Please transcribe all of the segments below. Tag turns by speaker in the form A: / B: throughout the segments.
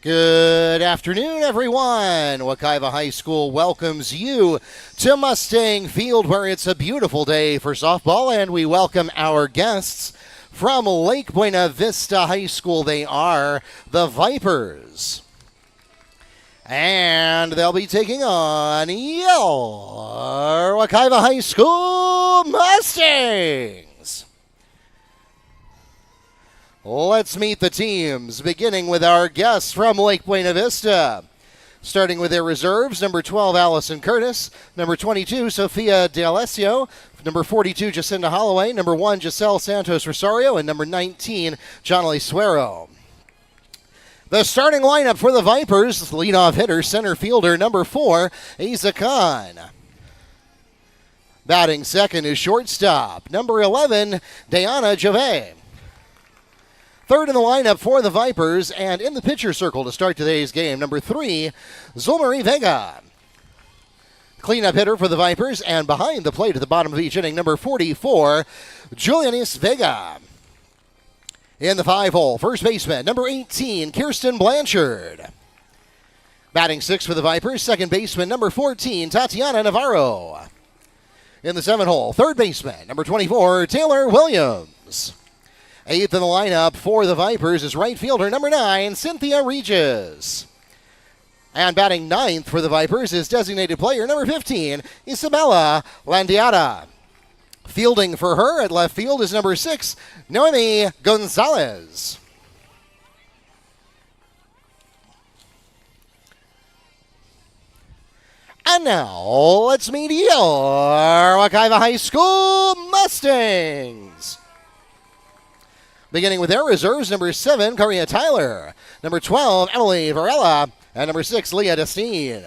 A: Good afternoon, everyone. Wekiva High School welcomes you to Mustang Field, where it's a beautiful day for softball, and we welcome our guests from Lake Buena Vista High School. They are the Vipers, and they'll be taking on your Wekiva High School Mustangs. Let's meet the teams, beginning with our guests from Lake Buena Vista. Starting with their reserves, number 12, Allison Curtis, number 22, Sofia D'Alessio, number 42, Jacinda Holloway, number 1, Giselle Santos Rosario, and number 19, Jonely Suero. The starting lineup for the Vipers, leadoff hitter, center fielder, number 4, Asa Khan. Batting second is shortstop, number 11, Diana Jave. Third in the lineup for the Vipers, and in the pitcher circle to start today's game, number 3, Zulmarie Vega. Cleanup hitter for the Vipers, and behind the plate at the bottom of each inning, number 44, Julianis Vega. In the 5-hole, first baseman, number 18, Kirsten Blanchard. Batting sixth for the Vipers, second baseman, number 14, Tatiana Navarro. In the 7-hole, third baseman, number 24, Taylor Williams. Eighth in the lineup for the Vipers is right fielder number 9, Cynthia Regis. And batting ninth for the Vipers is designated player number 15, Isabella Landiata. Fielding for her at left field is number 6, Noemi Gonzalez. And now, let's meet your Wekiva High School Mustangs. Beginning with their reserves, number 7, Korea Tyler, number 12, Emily Varela, and number 6, Leah Destine.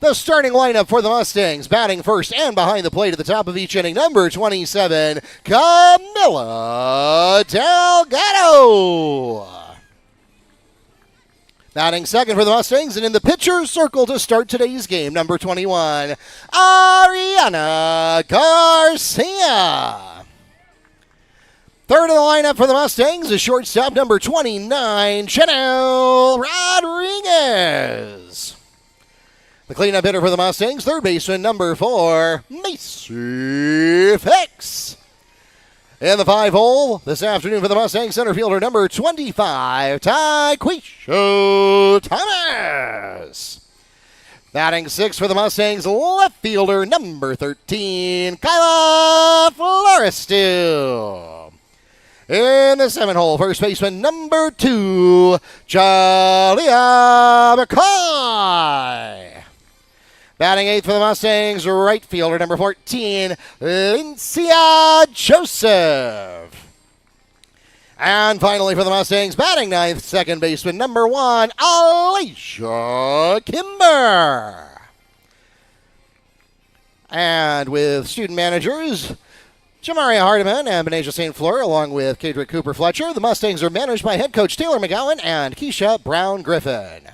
A: The starting lineup for the Mustangs, batting first and behind the plate at the top of each inning, number 27, Camilla Delgado. Batting second for the Mustangs, and in the pitcher's circle to start today's game, number 21, Ariana Garcia. Third in the lineup for the Mustangs is shortstop number 29, Chanel Rodriguez. The cleanup hitter for the Mustangs, third baseman number 4, Macy Fix. In the 5-hole this afternoon for the Mustangs, center fielder number 25, Tyquisha Thomas. Batting sixth for the Mustangs, left fielder number 13, Kyla Florestil. In the 7-hole, first baseman number 2, Jalia McCoy. Batting eighth for the Mustangs, right fielder number 14, Lincia Joseph. And finally for the Mustangs, batting ninth, second baseman number 1, Alicia Kimber. And with student managers, Jamaria Hardiman and Benasia St. Fleur, along with Kadrick Cooper Fletcher. The Mustangs are managed by head coach Taylor McGowan and Keisha Brown Griffin.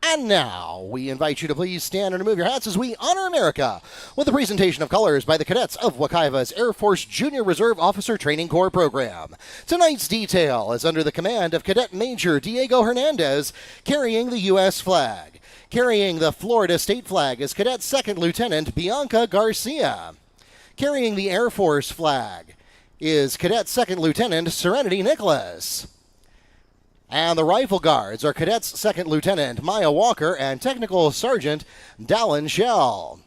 A: And now, we invite you to please stand and remove your hats as we honor America with a presentation of colors by the cadets of Wekiva's Air Force Junior Reserve Officer Training Corps program. Tonight's detail is under the command of Cadet Major Diego Hernandez, carrying the U.S. flag. Carrying the Florida state flag is Cadet Second Lieutenant Bianca Garcia. Carrying the Air Force flag is Cadet Second Lieutenant Serenity Nicholas. And the Rifle Guards are Cadets Second Lieutenant Maya Walker and Technical Sergeant Dallin Shell.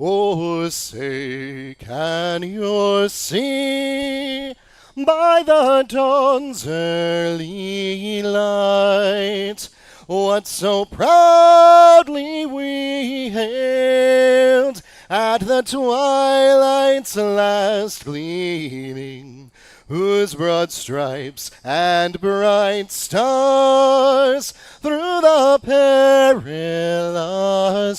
A: Oh, say, can you see by the dawn's early light what so proudly we hailed at the twilight's last gleaming, whose broad stripes and bright stars through the perilous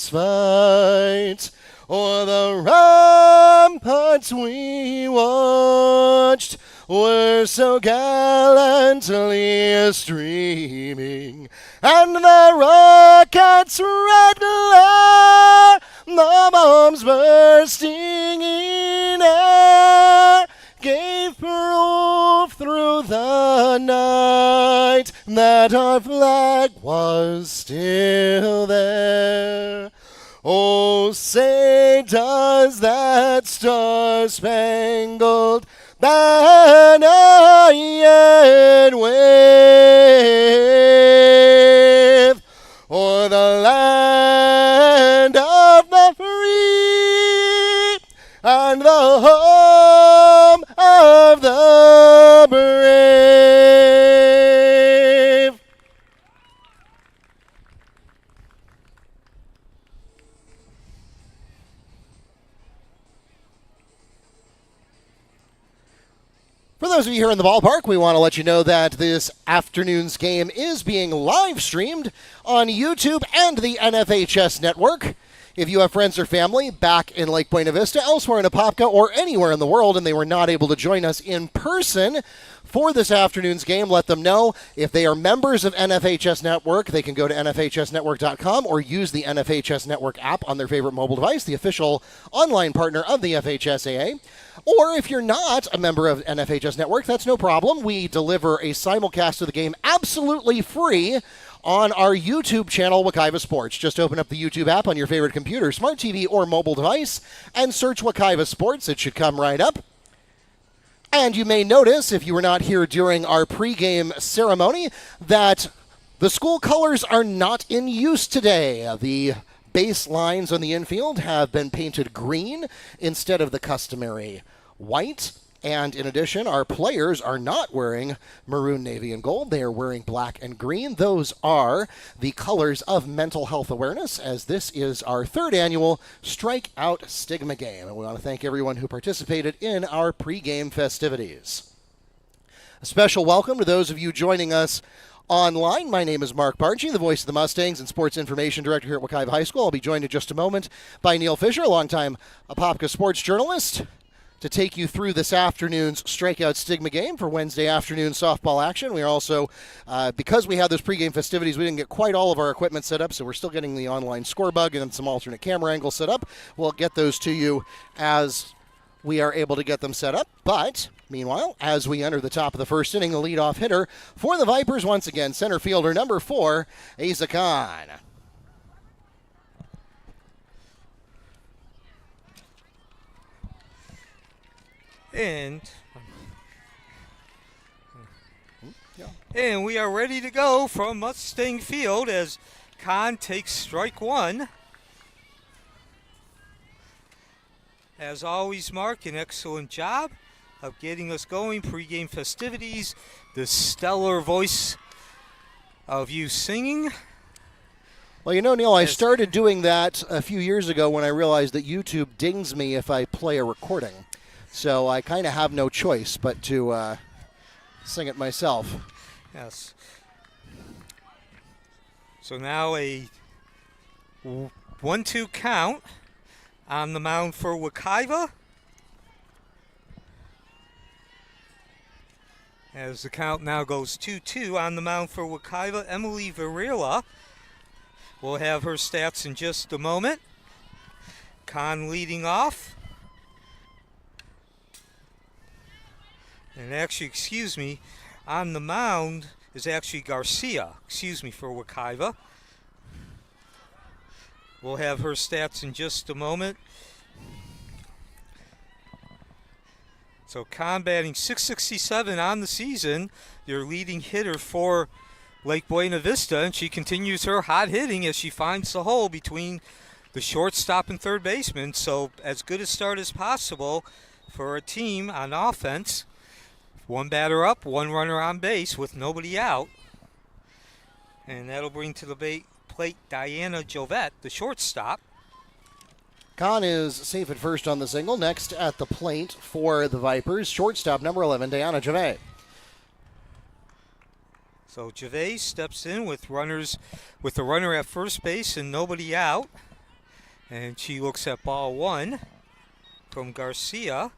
A: fight o'er the ramparts we watched were so gallantly streaming, and the rocket's red glare, the bombs bursting in air, gave proof through the night that our flag was still there. Oh, say does that star-spangled banner yet wave o'er the land of the free and the home of the brave. For those of you here in the ballpark, we want to let you know that this afternoon's game is being live streamed on YouTube and the NFHS network. If you have friends or family back in Lake Buena Vista, elsewhere in Apopka, or anywhere in the world, and they were not able to join us in person for this afternoon's game, let them know. If they are members of NFHS Network, they can go to nfhsnetwork.com or use the NFHS Network app on their favorite mobile device, the official online partner of the FHSAA. Or if you're not a member of NFHS Network, that's no problem. We deliver a simulcast of the game absolutely free on our YouTube channel, Wekiva Sports. Just open up the YouTube app on your favorite computer, smart TV, or mobile device and search Wekiva Sports. It should come right up. And you may notice, if you were not here during our pregame ceremony, that the school colors are not in use today. The base lines on the infield have been painted green instead of the customary white. And in addition, our players are not wearing maroon, navy, and gold. They are wearing black and green. Those are the colors of mental health awareness, as this is our third annual Strike Out Stigma game. And we want to thank everyone who participated in our pregame festivities. A special welcome to those of you joining us online. My name is Mark Barnchey, the voice of the Mustangs and sports information director here at Wekiva High School. I'll be joined in just a moment by Neil Fisher, a longtime Apopka sports journalist, to take you through this afternoon's Strikeout Stigma game for Wednesday afternoon softball action. We are also, because we had those pregame festivities, we didn't get quite all of our equipment set up, so we're still getting the online score bug and some alternate camera angles set up. We'll get those to you as we are able to get them set up. But meanwhile, as we enter the top of the first inning, the leadoff hitter for the Vipers, once again, center fielder number 4, Asa Khan.
B: And we are ready to go from Mustang Field as Khan takes strike one. As always, Mark, an excellent job of getting us going. Pre-game festivities, the stellar voice of you singing.
A: Well, you know, Neil, I started doing that a few years ago when I realized that YouTube dings me if I play a recording. So I kind of have no choice but to sing it myself.
B: Yes. So now a 1-2 count on the mound for Wekiva. As the count now goes 2-2 on the mound for Wekiva, Emily Varela will have her stats in just a moment. Khan leading off. And actually, excuse me, on the mound is actually Garcia, for Wekiva. We'll have her stats in just a moment. So Khan batting .667 on the season, your leading hitter for Lake Buena Vista, and she continues her hot hitting as she finds the hole between the shortstop and third baseman. So as good a start as possible for a team on offense. One batter up, one runner on base with nobody out. And that'll bring to the plate Diana Jovette, the shortstop.
A: Kahn is safe at first on the single. Next at the plate for the Vipers, shortstop number 11, Diana Jave.
B: So Jave steps in with the runner at first base and nobody out. And she looks at ball one from Garcia.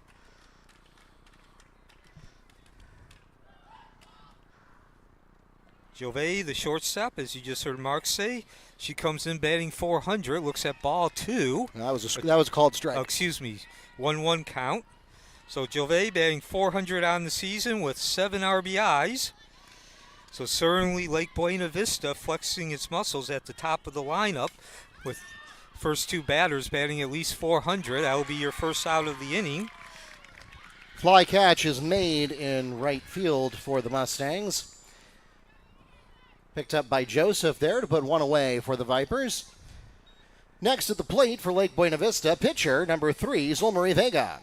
B: Jove, the shortstop, as you just heard Mark say, she comes in batting 400, looks at ball two.
A: That was called strike.
B: 1-1 count. So Jove batting 400 on the season with 7 RBIs. So certainly Lake Buena Vista flexing its muscles at the top of the lineup with first two batters batting at least 400. That will be your first out of the inning.
A: Fly catch is made in right field for the Mustangs. Picked up by Joseph there to put one away for the Vipers. Next at the plate for Lake Buena Vista, pitcher number 3, Zulmarie Vega.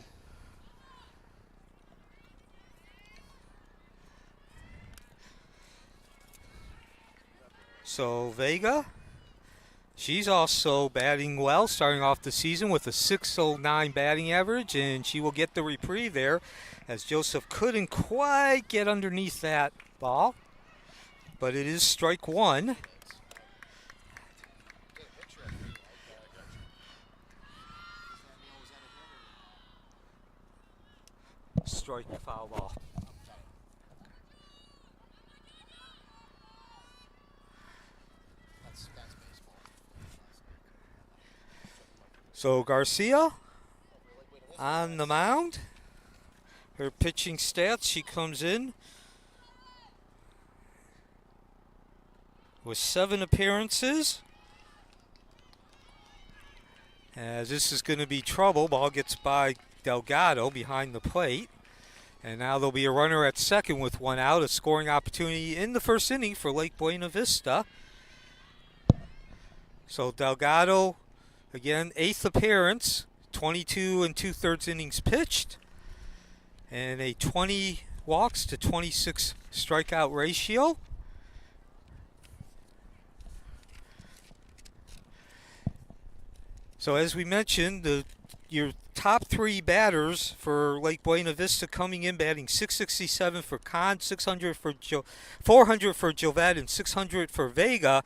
B: So Vega, she's also batting well, starting off the season with a .609 batting average, and she will get the reprieve there as Joseph couldn't quite get underneath that ball. But it is strike one. Strike foul ball. So Garcia on the mound. Her pitching stats, she comes in with 7 appearances. As this is going to be trouble. Ball gets by Delgado behind the plate. And now there'll be a runner at second with 1 out. A scoring opportunity in the first inning for Lake Buena Vista. So Delgado, again, 8th appearance. 22 2/3 innings pitched. And a 20 walks to 26 strikeout ratio. So as we mentioned, your top 3 batters for Lake Buena Vista coming in batting .667 for Kahn, 400 for Jovette, and 600 for Vega.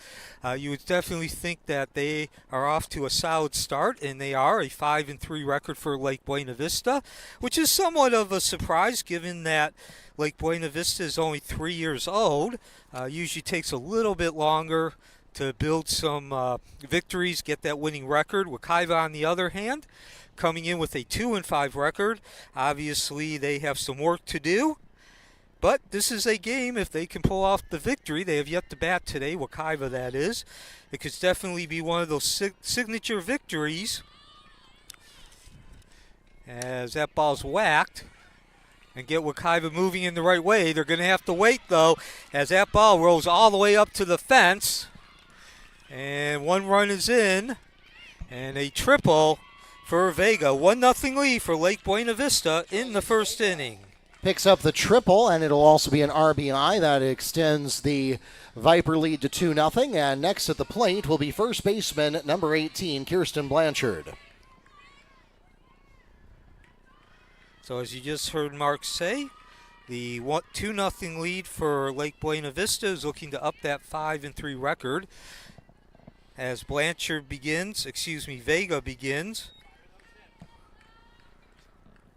B: You would definitely think that they are off to a solid start, and they are a 5-3 record for Lake Buena Vista, which is somewhat of a surprise given that Lake Buena Vista is only 3 years old. Usually takes a little bit longer to build some victories, get that winning record. Wekiva, on the other hand, coming in with a 2-5 record. Obviously, they have some work to do, but this is a game. If they can pull off the victory, they have yet to bat today, Wekiva that is. It could definitely be one of those signature victories. As that ball's whacked and get Wekiva moving in the right way. They're going to have to wait, though, as that ball rolls all the way up to the fence. And 1 run is in, and a triple for Vega. 1-0 lead for Lake Buena Vista in the first inning.
A: Picks up the triple, and it'll also be an RBI. That extends the Viper lead to 2-0. And next at the plate will be first baseman number 18, Kirsten Blanchard.
B: So as you just heard Mark say, the 2-0 lead for Lake Buena Vista is looking to up that 5-3 record. As Vega begins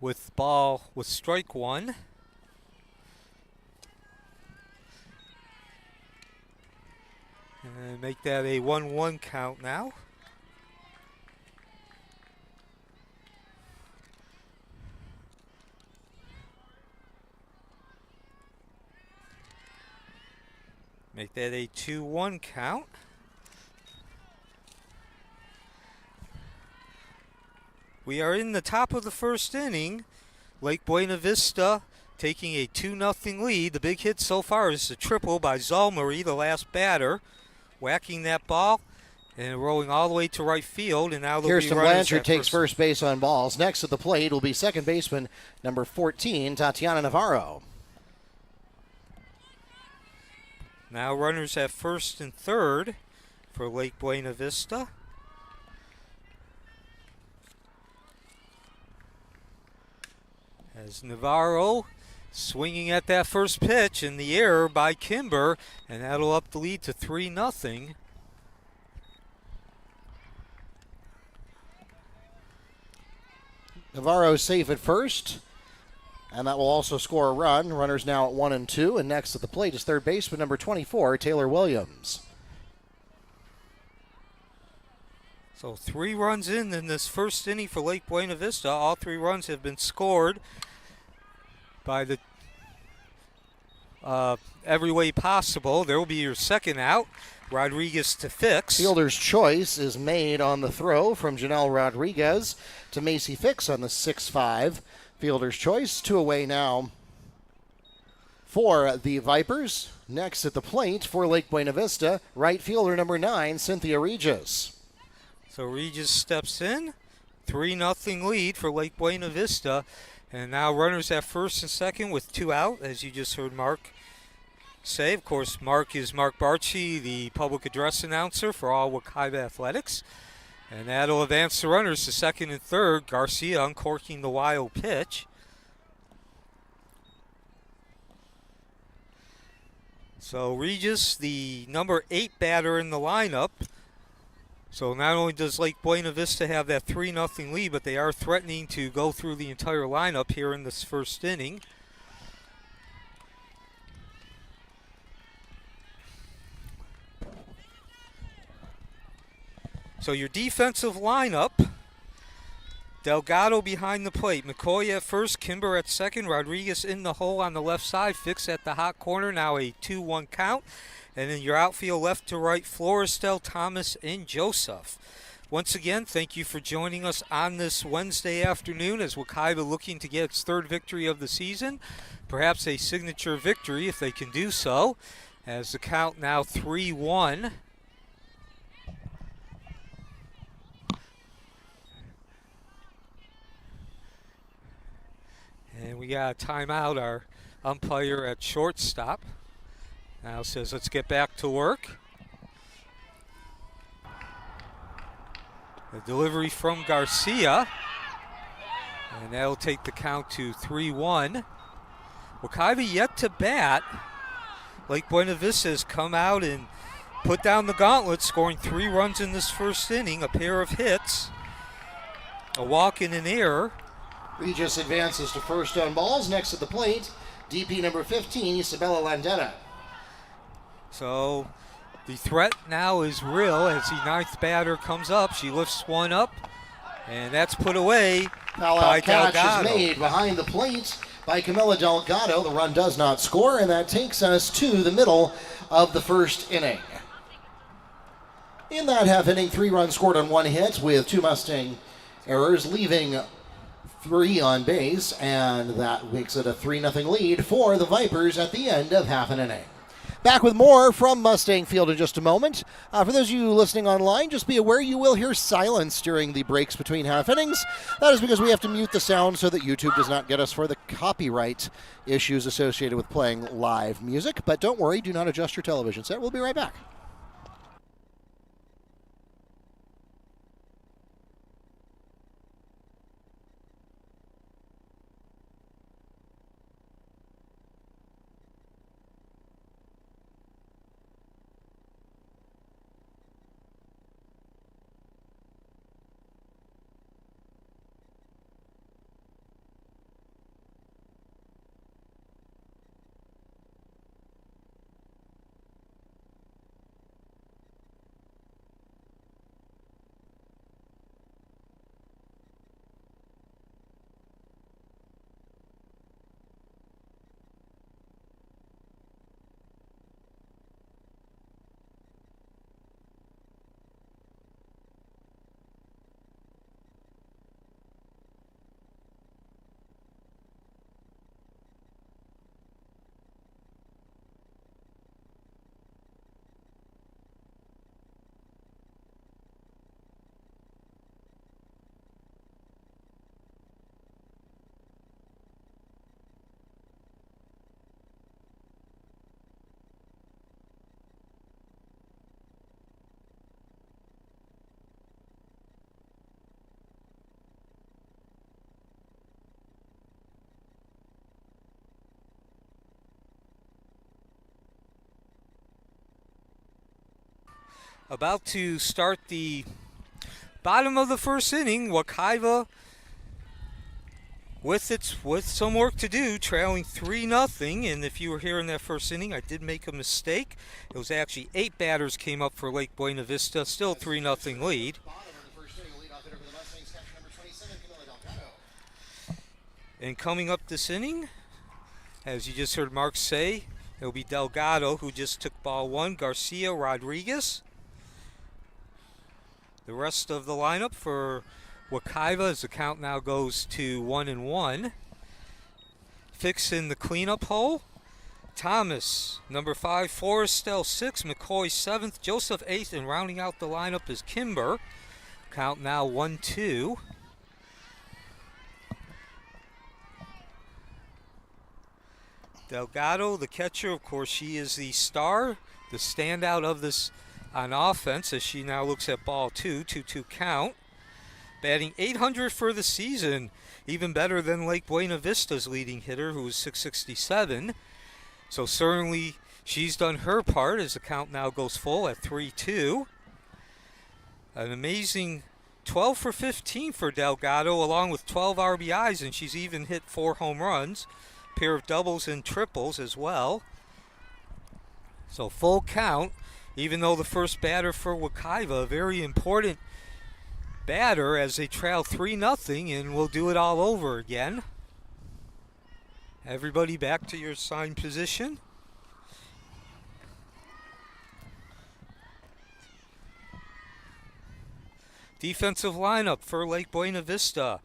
B: with strike one. And make that a 1-1 count now. Make that a 2-1 count. We are in the top of the first inning. Lake Buena Vista taking a 2-0 lead. The big hit so far is a triple by Zulmarie, the last batter, whacking that ball and rolling all the way to right field. And now
A: Kirsten Blanchard takes first base on balls. Next at the plate will be second baseman number 14, Tatiana Navarro.
B: Now runners at first and third for Lake Buena Vista. As Navarro swinging at that first pitch in the air by Kimber, and that'll up the lead to 3-0.
A: Navarro safe at first, and that will also score a run. Runners now at 1 and 2, and next at the plate is third baseman number 24, Taylor Williams.
B: So 3 runs in this first inning for Lake Buena Vista. All 3 runs have been scored by the every way possible. There will be your second out. Rodriguez to Fix.
A: Fielder's choice is made on the throw from Janelle Rodriguez to Macy Fix on the 6-5. Fielder's choice, 2 away now for the Vipers. Next at the plate for Lake Buena Vista, right fielder number 9, Cynthia Regis.
B: So Regis steps in. 3-0 lead for Lake Buena Vista. And now runners at first and second with 2 out, as you just heard Mark say. Of course, Mark is Mark Barchi, the public address announcer for all Wekiva athletics. And that'll advance the runners to second and third. Garcia uncorking the wild pitch. So Regis, the number 8 batter in the lineup. So not only does Lake Buena Vista have that 3-0 lead, but they are threatening to go through the entire lineup here in this first inning. So your defensive lineup, Delgado behind the plate, McCoy at first, Kimber at second, Rodriguez in the hole on the left side, Fix at the hot corner, now a 2-1 count. And then your outfield left to right, Florestel, Thomas, and Joseph. Once again, thank you for joining us on this Wednesday afternoon as Wekiva looking to get its 3rd victory of the season. Perhaps a signature victory if they can do so. As the count now 3-1. And we got a timeout. Our umpire at shortstop now says, let's get back to work. The delivery from Garcia. And that'll take the count to 3-1. Wekiva yet to bat. Lake Buena Vista has come out and put down the gauntlet, scoring 3 runs in this first inning, a pair of hits, a walk and an error.
A: Regis advances to first on balls. Next at the plate, DP number 15, Isabella Landeta.
B: So the threat now is real as the 9th batter comes up. She lifts one up, and that's put away by
A: catch
B: Delgado.
A: Is made behind the plate by Camila Delgado. The run does not score, and that takes us to the middle of the first inning. In that half inning, 3 runs scored on 1 hit with 2 Mustang errors, leaving 3 on base, and that makes it a 3-0 lead for the Vipers at the end of half an inning. Back with more from Mustang Field in just a moment. For those of you listening online, just be aware you will hear silence during the breaks between half innings. That is because we have to mute the sound so that YouTube does not get us for the copyright issues associated with playing live music. But don't worry, do not adjust your television set. We'll be right back.
B: About to start the bottom of the first inning. Wekiva with some work to do, trailing 3-0. And if you were here in that first inning, I did make a mistake. It was actually 8 batters came up for Lake Buena Vista, still 3-0 lead. And coming up this inning, as you just heard Mark say, it'll be Delgado, who just took ball 1, Garcia, Rodriguez. The rest of the lineup for Wekiva, as the count now goes to 1-1. Fixing the cleanup hole, Thomas, number 5, Forrestel 6, McCoy 7th, Joseph 8th, and rounding out the lineup is Kimber. Count now 1-2. Delgado, the catcher, of course, she is the star, the standout of this on offense, as she now looks at ball 2, 2-2 count. Batting .800 for the season, even better than Lake Buena Vista's leading hitter, who is .667. So certainly she's done her part, as the count now goes full at 3-2. An amazing 12 for 15 for Delgado, along with 12 RBIs, and she's even hit 4 home runs. Pair of doubles and triples as well. So full count, even though the first batter for Wekiva, a very important batter as they trail 3-0, and we'll do it all over again. Everybody back to your assigned position. Defensive lineup for Lake Buena Vista.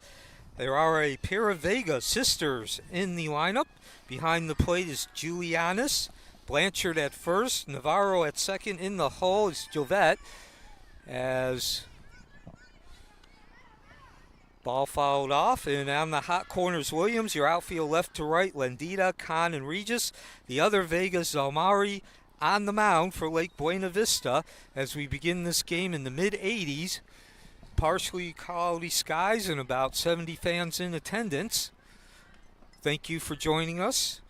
B: There are a pair of Vega sisters in the lineup. Behind the plate is Julianis. Blanchard at first. Navarro at second. In the hole is Jovette. As ball fouled off. And on the hot corners, Williams. Your outfield left to right, Lendita, Khan, and Regis. The other Vegas, Zalmari on the mound for Lake Buena Vista as we begin this game in the mid-80s. Partially cloudy skies and about 70 fans in attendance. Thank you for joining us.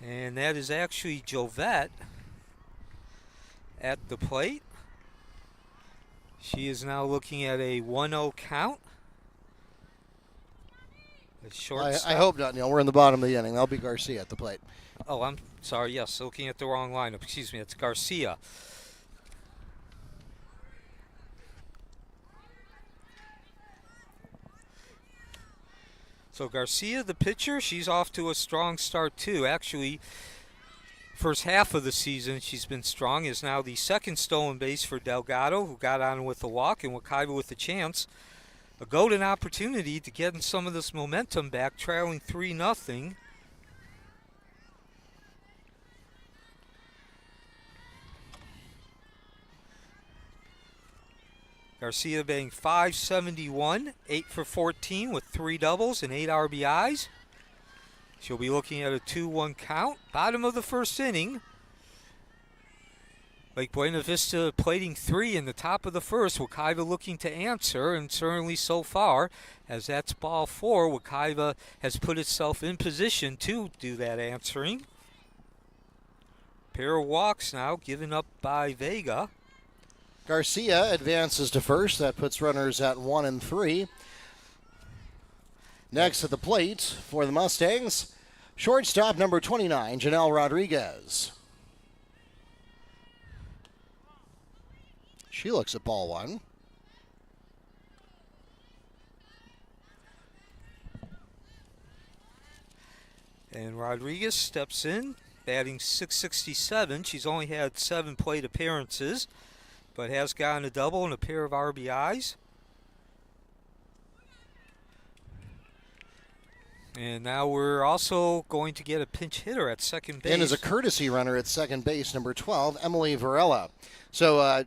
B: And that is actually Jovette at the plate. She is now looking at a 1-0 count.
A: I hope not, Neil. We're in the bottom of the inning. That'll be Garcia at the plate.
B: Oh, I'm sorry. Yes, looking at the wrong lineup. Excuse me. It's Garcia. So Garcia, the pitcher, she's off to a strong start too. Actually, first half of the season she's been strong. Is now the second stolen base for Delgado, who got on with a walk, and Wekiva with a chance. A golden opportunity to get some of this momentum back, trailing 3-0. Garcia batting .571, 8 for 14 with 3 doubles and 8 RBIs. She'll be looking at a 2-1 count. Bottom of the first inning. Lake Buena Vista plating 3 in the top of the first. Wekiva looking to answer, and certainly so far, as that's ball 4, Wekiva has put itself in position to do that answering. Pair of walks now given up by Vega.
A: Garcia advances to first. That puts runners at 1 and 3. Next at the plate for the Mustangs, shortstop number 29, Janelle Rodriguez. She looks at ball 1.
B: And Rodriguez steps in, batting .667. She's only had 7 plate appearances, but has gotten a double and a pair of RBIs. And now we're also going to get a pinch hitter at second base.
A: And as a courtesy runner at second base, number 12, Emily Varela. So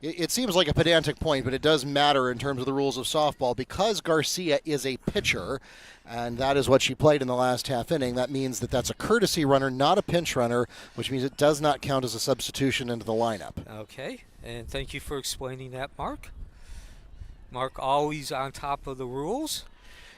A: it seems like a pedantic point, but it does matter in terms of the rules of softball. Because Garcia is a pitcher, and that is what she played in the last half inning, that means that that's a courtesy runner, not a pinch runner, which means it does not count as a substitution into the lineup.
B: Okay, and thank you for explaining that, Mark. Mark always on top of the rules.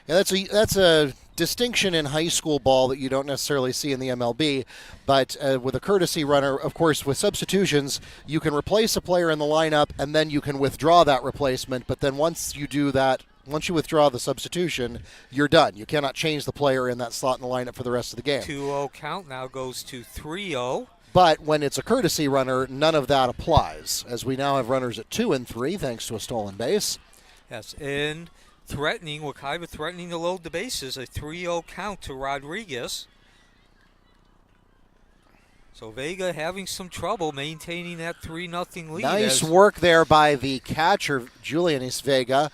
A: Yeah, that's a distinction in high school ball that you don't necessarily see in the MLB, but with a courtesy runner, of course, with substitutions, you can replace a player in the lineup and then you can withdraw that replacement, but then once you do that, once you withdraw the substitution, you're done. You cannot change the player in that slot in the lineup for the rest of the game.
B: 2-0 count now goes to 3-0.
A: But when it's a courtesy runner, none of that applies, as we now have runners at 2 and 3 thanks to a stolen base.
B: Yes, and Wekiva threatening to load the bases, a 3-0 count to Rodriguez. So Vega having some trouble maintaining that 3-0 lead.
A: Nice work there by the catcher, Julianis Vega,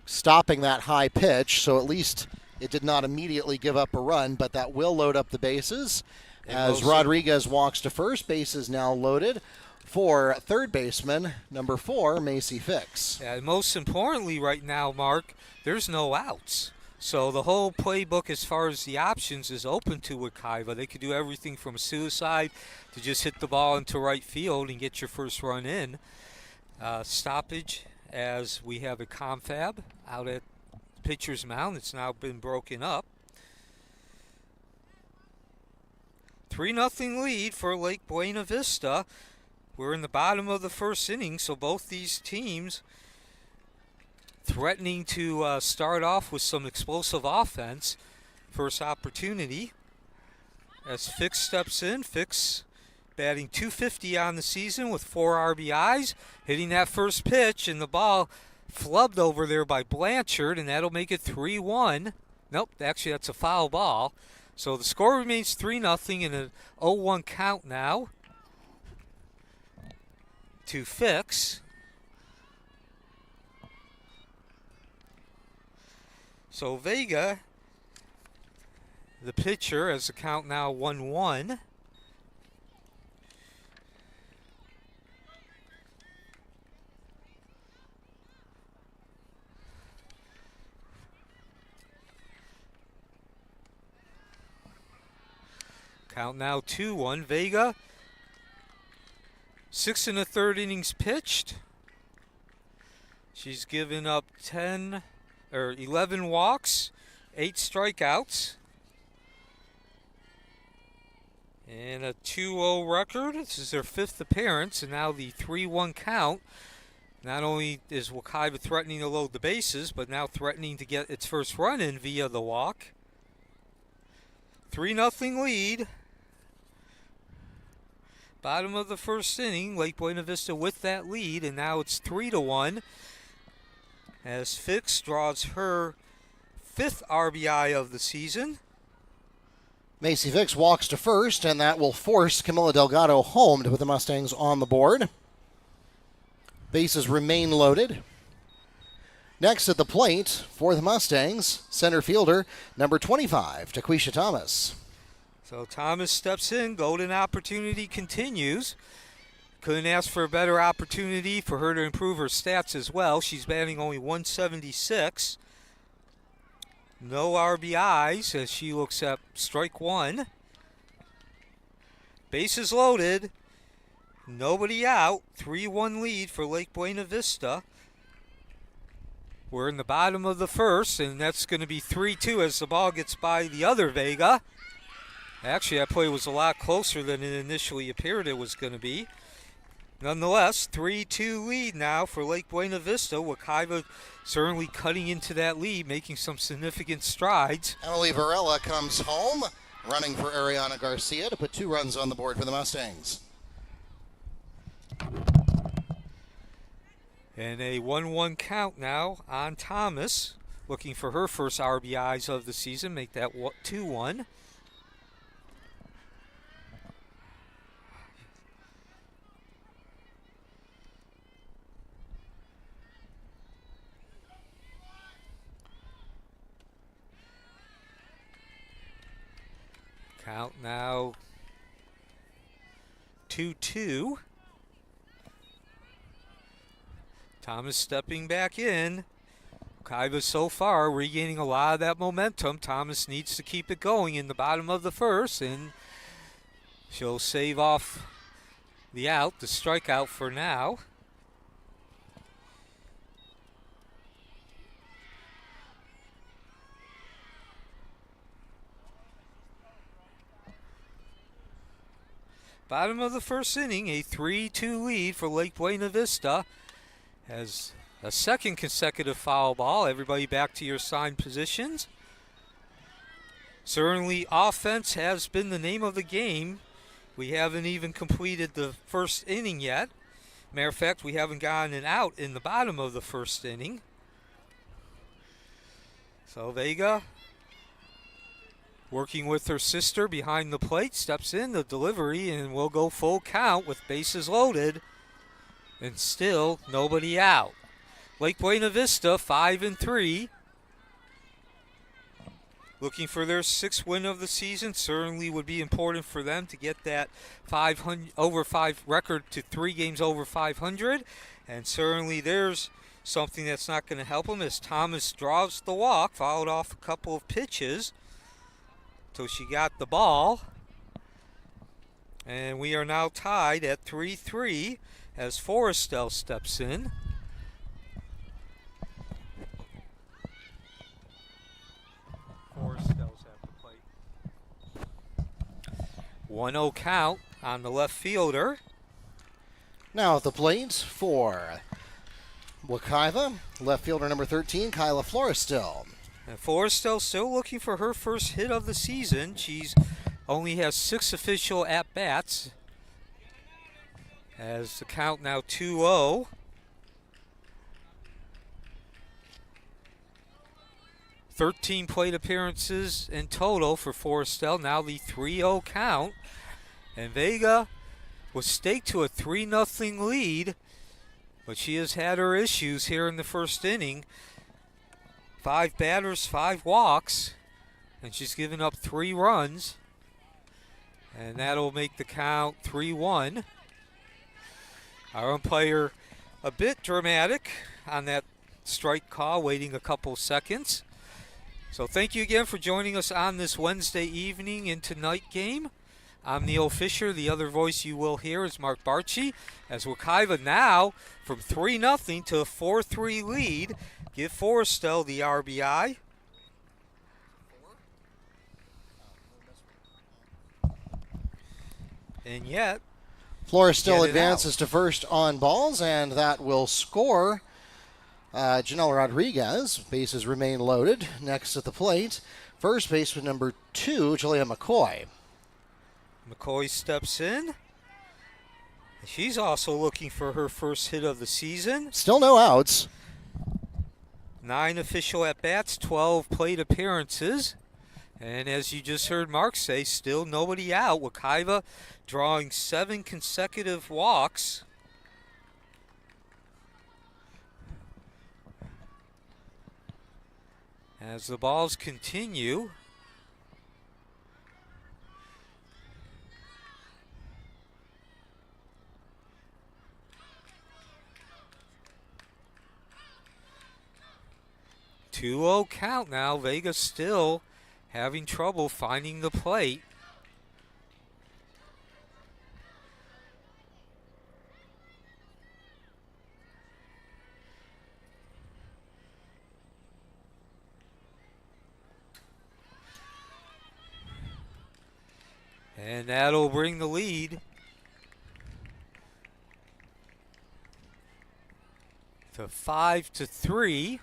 A: stopping that high pitch, so at least it did not immediately give up a run, but that will load up the bases. As Rodriguez walks to first, base is now loaded for third baseman, number 4, Macy Fix.
B: Yeah, most importantly right now, Mark, there's no outs. So the whole playbook as far as the options is open to Wekiva. They could do everything from suicide to just hit the ball into right field and get your first run in. Stoppage as we have a confab out at pitcher's mound. It's now been broken up. 3-0 lead for Lake Buena Vista. We're in the bottom of the first inning, so both these teams threatening to start off with some explosive offense. First opportunity as Fix steps in. Fix batting .250 on the season with 4 RBIs, hitting that first pitch, and the ball flubbed over there by Blanchard, and that'll make it 3-1. Nope, actually that's a foul ball. So the score remains 3-0 in an 0-1 count now to Fix. So Vega, the pitcher, as the count now 1-1. Count now 2-1. Vega, 6 1/3 innings pitched. She's given up 11 walks, 8 strikeouts, and a 2-0 record. This is their 5th appearance, and now the 3-1 count. Not only is Wekiva threatening to load the bases, but now threatening to get its first run in via the walk. 3-0 lead. Bottom of the first inning, Lake Buena Vista with that lead, and now it's 3-1 as Fix draws her 5th RBI of the season.
A: Macy Fix walks to first, and that will force Camila Delgado home to put the Mustangs on the board. Bases remain loaded. Next at the plate for the Mustangs, center fielder, number 25, Taquisha Thomas.
B: So Thomas steps in, golden opportunity continues. Couldn't ask for a better opportunity for her to improve her stats as well. She's batting only .176. No RBIs as she looks at strike 1. Bases loaded. Nobody out. 3-1 lead for Lake Buena Vista. We're in the bottom of the first, and that's going to be 3-2 as the ball gets by the other Vega. Actually, that play was a lot closer than it initially appeared it was going to be. Nonetheless, 3-2 lead now for Lake Buena Vista. Wekiva certainly cutting into that lead, making some significant strides.
A: Emily Varela comes home, running for Ariana Garcia to put 2 runs on the board for the Mustangs.
B: And a 1-1 count now on Thomas, looking for her first RBIs of the season, make that 2-1. Count now 2-2. Thomas stepping back in. Wekiva so far regaining a lot of that momentum. Thomas needs to keep it going in the bottom of the first, and she'll save off the strikeout for now. Bottom of the first inning, a 3-2 lead for Lake Buena Vista. Has a second consecutive foul ball. Everybody back to your assigned positions. Certainly offense has been the name of the game. We haven't even completed the first inning yet. Matter of fact, we haven't gotten an out in the bottom of the first inning. So Vega, working with her sister behind the plate, steps in the delivery and will go full count with bases loaded. And still nobody out. Lake Buena Vista 5-3. Looking for their 6th win of the season. Certainly would be important for them to get that 500 over 5 record to 3 games over 500. And certainly there's something that's not going to help them as Thomas draws the walk, followed off a couple of pitches till she got the ball. And we are now tied at 3-3 as Forrestel steps in. Forrestel's at the plate. 1-0 count on the left fielder.
A: Now at the plate for Wekiva, left fielder number 13, Kyla Florestel.
B: And Florestel still looking for her first hit of the season. She's only has 6 official at-bats. As the count now 2-0. "13 plate appearances in total for Florestel. Now the 3-0 count. And Vega was staked to a 3-0 lead. But she has had her issues here in the first inning. 5 batters, 5 walks. And she's given up 3 runs. And that'll make the count 3-1. Our umpire a bit dramatic on that strike call, waiting a couple seconds. So thank you again for joining us on this Wednesday evening into night game. I'm Neil Fisher. The other voice you will hear is Mark Barchi. As Wekiva now from 3-0 to a 4-3 lead. Give Forrestel the RBI. And yet,
A: Florestel advances to first on balls, and that will score Janelle Rodriguez. Bases remain loaded. Next at the plate, first baseman number 2, Julia McCoy.
B: McCoy steps in. She's also looking for her first hit of the season.
A: Still no outs.
B: 9 official at-bats, 12 plate appearances. And as you just heard Mark say, still nobody out. Wekiva drawing 7 consecutive walks. As the balls continue. Two-0 count now. Vega still having trouble finding the plate. And that'll bring the lead to 5-3.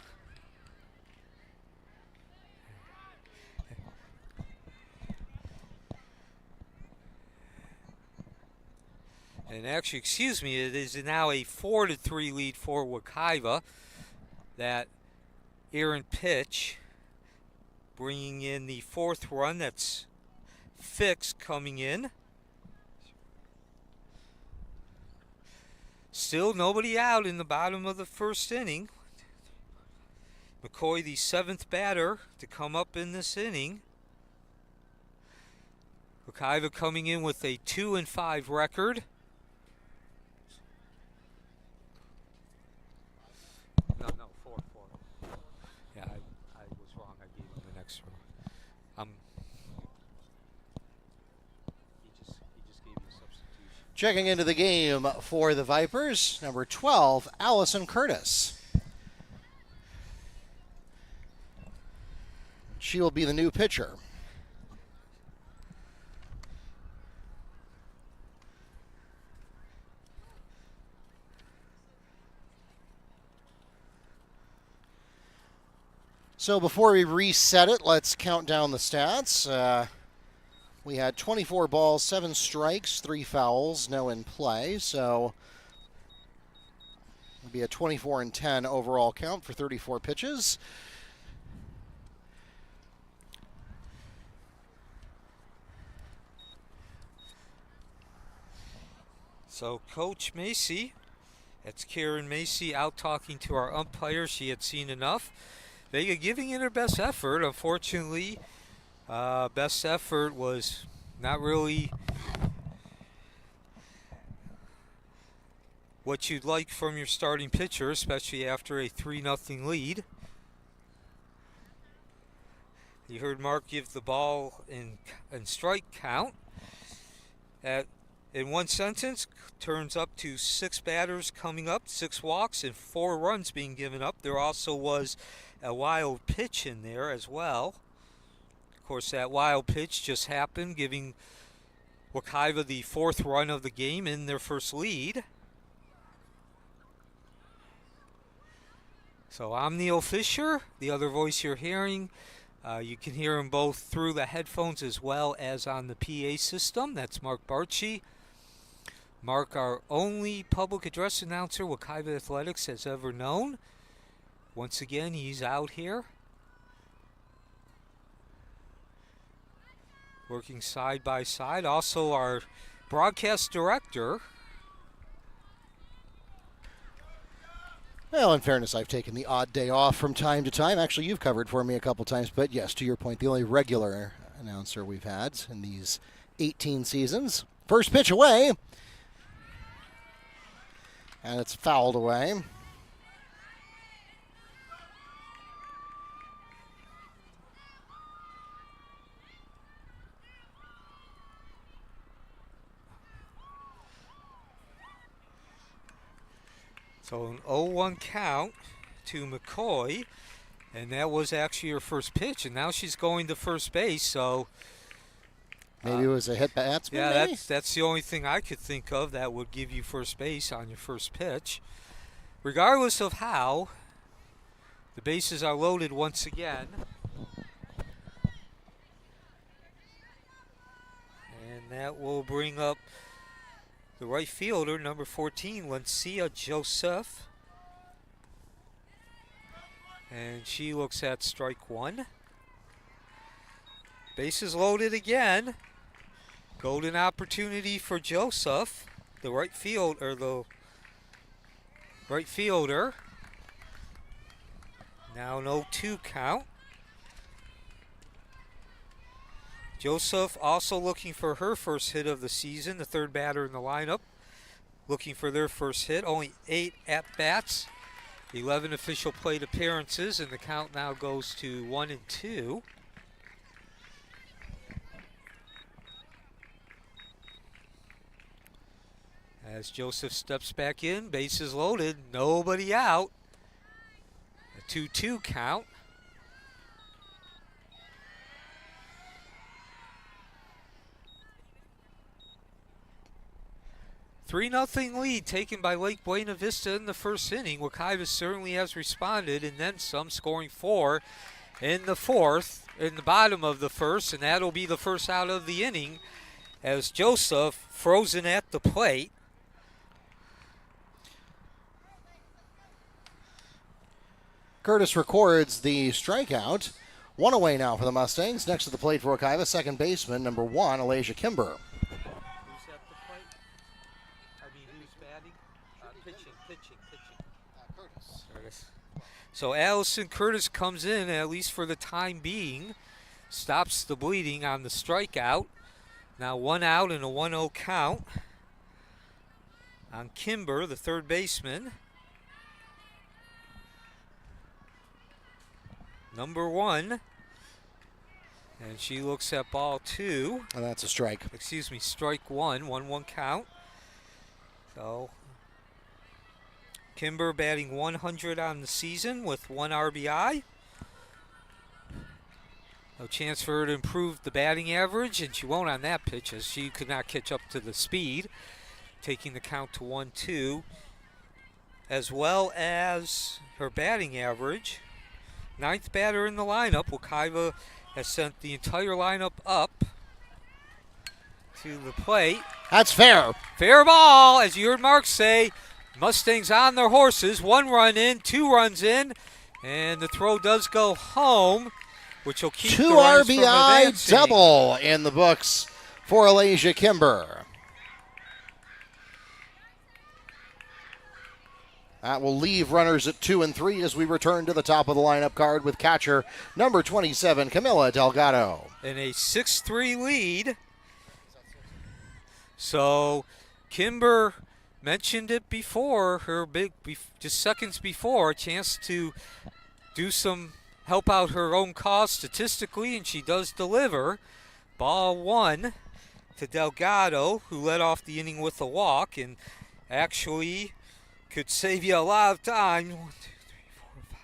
B: And actually, excuse me, it is now a 4-3 lead for Wekiva. That errant pitch bringing in the 4th run. That's Fix coming in. Still nobody out in the bottom of the first inning. McCoy, the 7th batter to come up in this inning. Wekiva coming in with a 2-5 record. No, 4. Yeah, I was wrong. I gave him the next one. He just gave you a substitution.
A: Checking into the game for the Vipers, number 12, Allison Curtis. She will be the new pitcher. So before we reset it, let's count down the stats. We had 24 balls, 7 strikes, 3 fouls, no in play. So it'll be a 24-10 overall count for 34 pitches.
B: So Coach Macy, that's Karen Macy out talking to our umpire. She had seen enough. Vega giving it her best effort. Unfortunately, best effort was not really what you'd like from your starting pitcher, especially after a 3-0 lead. You heard Mark give the ball in strike count. In one sentence, turns up to 6 batters coming up, 6 walks, and 4 runs being given up. There also was a wild pitch in there as well. Of course, that wild pitch just happened, giving Wekiva the 4th run of the game in their first lead. So I'm Neil Fisher, the other voice you're hearing. You can hear them both through the headphones as well as on the PA system. That's Mark Barchi. Mark, our only public address announcer Wekiva Athletics has ever known. Once again, he's out here working side by side. Also, our broadcast director.
A: Well, in fairness, I've taken the odd day off from time to time. Actually, you've covered for me a couple times, but yes, to your point, the only regular announcer we've had in these 18 seasons. First pitch away, and it's fouled away.
B: So an 0-1 count to McCoy, and that was actually her first pitch, and now she's going to first base, so...
A: Maybe it was a hit batsman,
B: yeah,
A: maybe?
B: that's the only thing I could think of that would give you first base on your first pitch. Regardless of how, the bases are loaded once again. And that will bring up the right fielder, number 14, Lencia Joseph. And she looks at strike 1. Bases loaded again. Golden opportunity for Joseph, the right fielder. Now an 0-2 count. Joseph also looking for her first hit of the season, the 3rd batter in the lineup, looking for their first hit. Only 8 at-bats, 11 official plate appearances, and the count now goes to 1-2. As Joseph steps back in, bases loaded, nobody out. A 2-2 count. 3-0 lead taken by Lake Buena Vista in the first inning. Wekiva certainly has responded, and then some, scoring 4 in the 4th, in the bottom of the first, and that'll be the first out of the inning as Joseph frozen at the plate.
A: Curtis records the strikeout. 1 away now for the Mustangs. Next to the plate for Wekiva, second baseman, number 1, Alasia Kimber.
B: Who's at the plate? I mean, who's batting? Pitching. Curtis. So Allison Curtis comes in, at least for the time being, stops the bleeding on the strikeout. Now 1 out and a 1-0 count on Kimber, the 3rd baseman. Number 1. And she looks at ball 2.
A: And that's a strike.
B: Excuse me, strike 1, 1-1 count. So Kimber batting 100 on the season with 1 RBI. No chance for her to improve the batting average, and she won't on that pitch as she could not catch up to the speed, taking the count to 1-2, as well as her batting average. ninth batter in the lineup. Wekiva has sent the entire lineup up to the plate.
A: That's fair.
B: Fair ball, as you heard Mark say. Mustangs on their horses. 1 run in, 2 runs in, and the throw does go home, which will keep
A: 2
B: the runners from
A: RBI
B: advancing.
A: double in the books for Alasia Kimber. That will leave runners at 2 and 3 as we return to the top of the lineup card with catcher number 27, Camila Delgado.
B: In a 6-3 lead. So Kimber mentioned it before, just seconds before, a chance to do some help out her own cause statistically, and she does deliver. Ball 1 to Delgado, who led off the inning with a walk and actually could save you a lot of time. 1, 2, 3, 4, 5.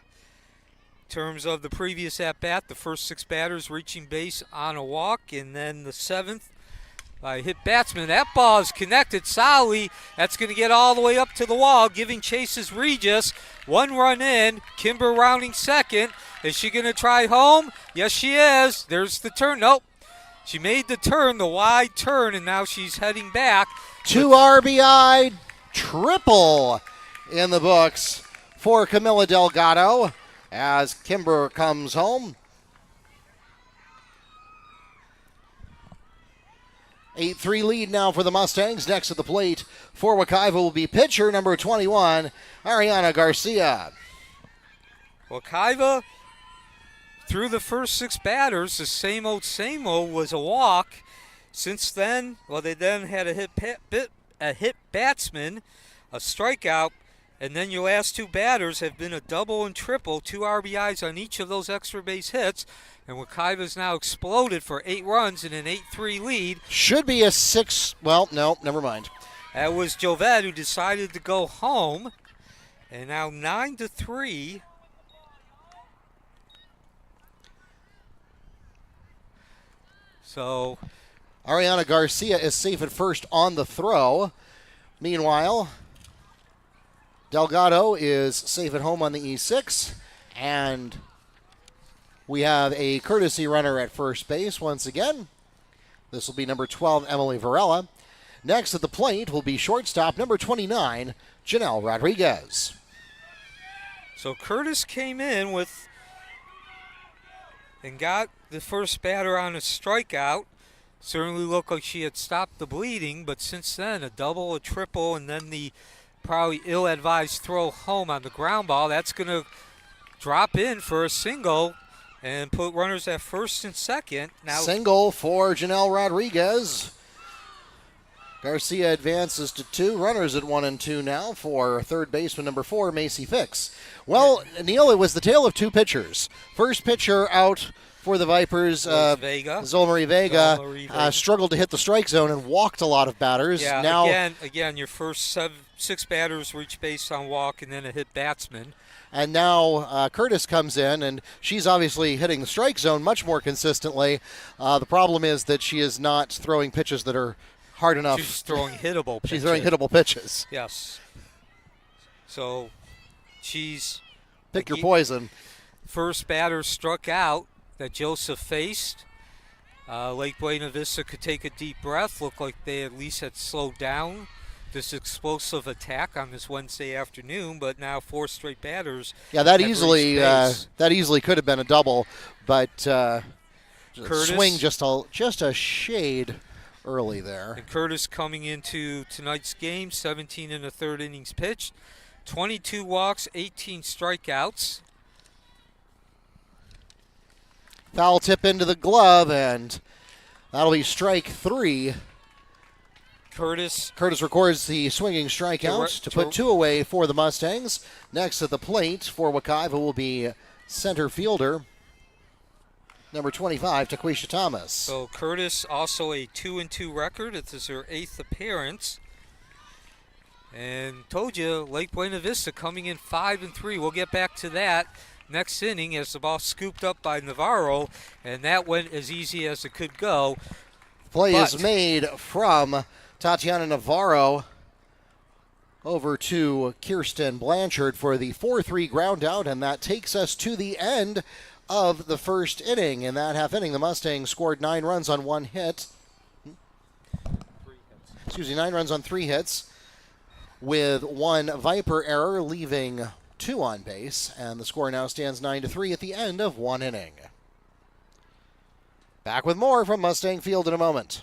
B: In terms of the previous at-bat, the first 6 batters reaching base on a walk, and then the 7th by a hit batsman. That ball is connected solidly. That's going to get all the way up to the wall, giving Chase's Regis 1 run in. Kimber rounding second. Is she going to try home? Yes, she is. There's the turn. Nope. She made the turn, the wide turn, and now she's heading back.
A: 2 RBI triple in the books for Camila Delgado as Kimber comes home. 8-3 lead now for the Mustangs. Next at the plate for Wekiva will be pitcher number 21, Ariana Garcia.
B: Wekiva, through the first 6 batters, the same old was a walk. Since then, they then had a hit batsman, a strikeout, and then your last 2 batters have been a double and triple, 2 RBIs on each of those extra base hits. And Wekiva's now exploded for 8 runs in an 8-3 lead.
A: Should be a 6. Well, no, never mind.
B: That was Jovette who decided to go home. And now 9-3. So
A: Ariana Garcia is safe at first on the throw. Meanwhile, Delgado is safe at home on the E6. And we have a courtesy runner at first base once again. This will be number 12, Emily Varela. Next at the plate will be shortstop number 29, Janelle Rodriguez.
B: So Curtis came in with and got the first batter on a strikeout. Certainly looked like she had stopped the bleeding, but since then a double, a triple, and then the probably ill-advised throw home on the ground ball. That's going to drop in for a single and put runners at first and second. Now
A: single for Janelle Rodriguez. Garcia advances to 2. Runners at 1 and 2 now for third baseman number 4, Macy Fix. Well, Neil, it was the tale of 2 pitchers. First pitcher out for the Vipers, Zolmarie Vega, struggled to hit the strike zone and walked a lot of batters.
B: Yeah,
A: now,
B: again, your first 6 batters reach base on walk and then a hit batsman.
A: And now Curtis comes in, and she's obviously hitting the strike zone much more consistently. The problem is that she is not throwing pitches that are hard enough.
B: She's throwing hittable pitches.
A: She's throwing hittable pitches.
B: Yes. So she's...
A: Pick your poison.
B: First batter struck out that Joseph faced. Lake Buena Vista could take a deep breath. Looked like they at least had slowed down this explosive attack on this Wednesday afternoon, but now 4 straight batters.
A: Yeah, that easily could have been a double, but
B: Curtis,
A: swing just a shade early there.
B: And Curtis coming into tonight's game, 17 in the 3rd innings pitched, 22 walks, 18 strikeouts.
A: Foul tip into the glove, and that'll be strike 3.
B: Curtis
A: records the swinging strikeout to put 2 away for the Mustangs. Next at the plate for Wekiva will be center fielder number 25, Taquisha Thomas.
B: So Curtis also a 2-2 record. This is her 8th appearance. And told you, Lake Buena Vista coming in 5-3. We'll get back to that next inning as the ball scooped up by Navarro, and that went as easy as it could go.
A: Play is made from Tatiana Navarro. over to Kirsten Blanchard for the 4-3 ground out, and that takes us to the end of the first inning. In that half inning, the Mustangs scored 9 runs on 1 hit. 9 runs on 3 hits, with 1 Viper error, leaving 2 on base, and the score now stands 9-3 at the end of 1 inning. Back with more from Mustang Field in a moment.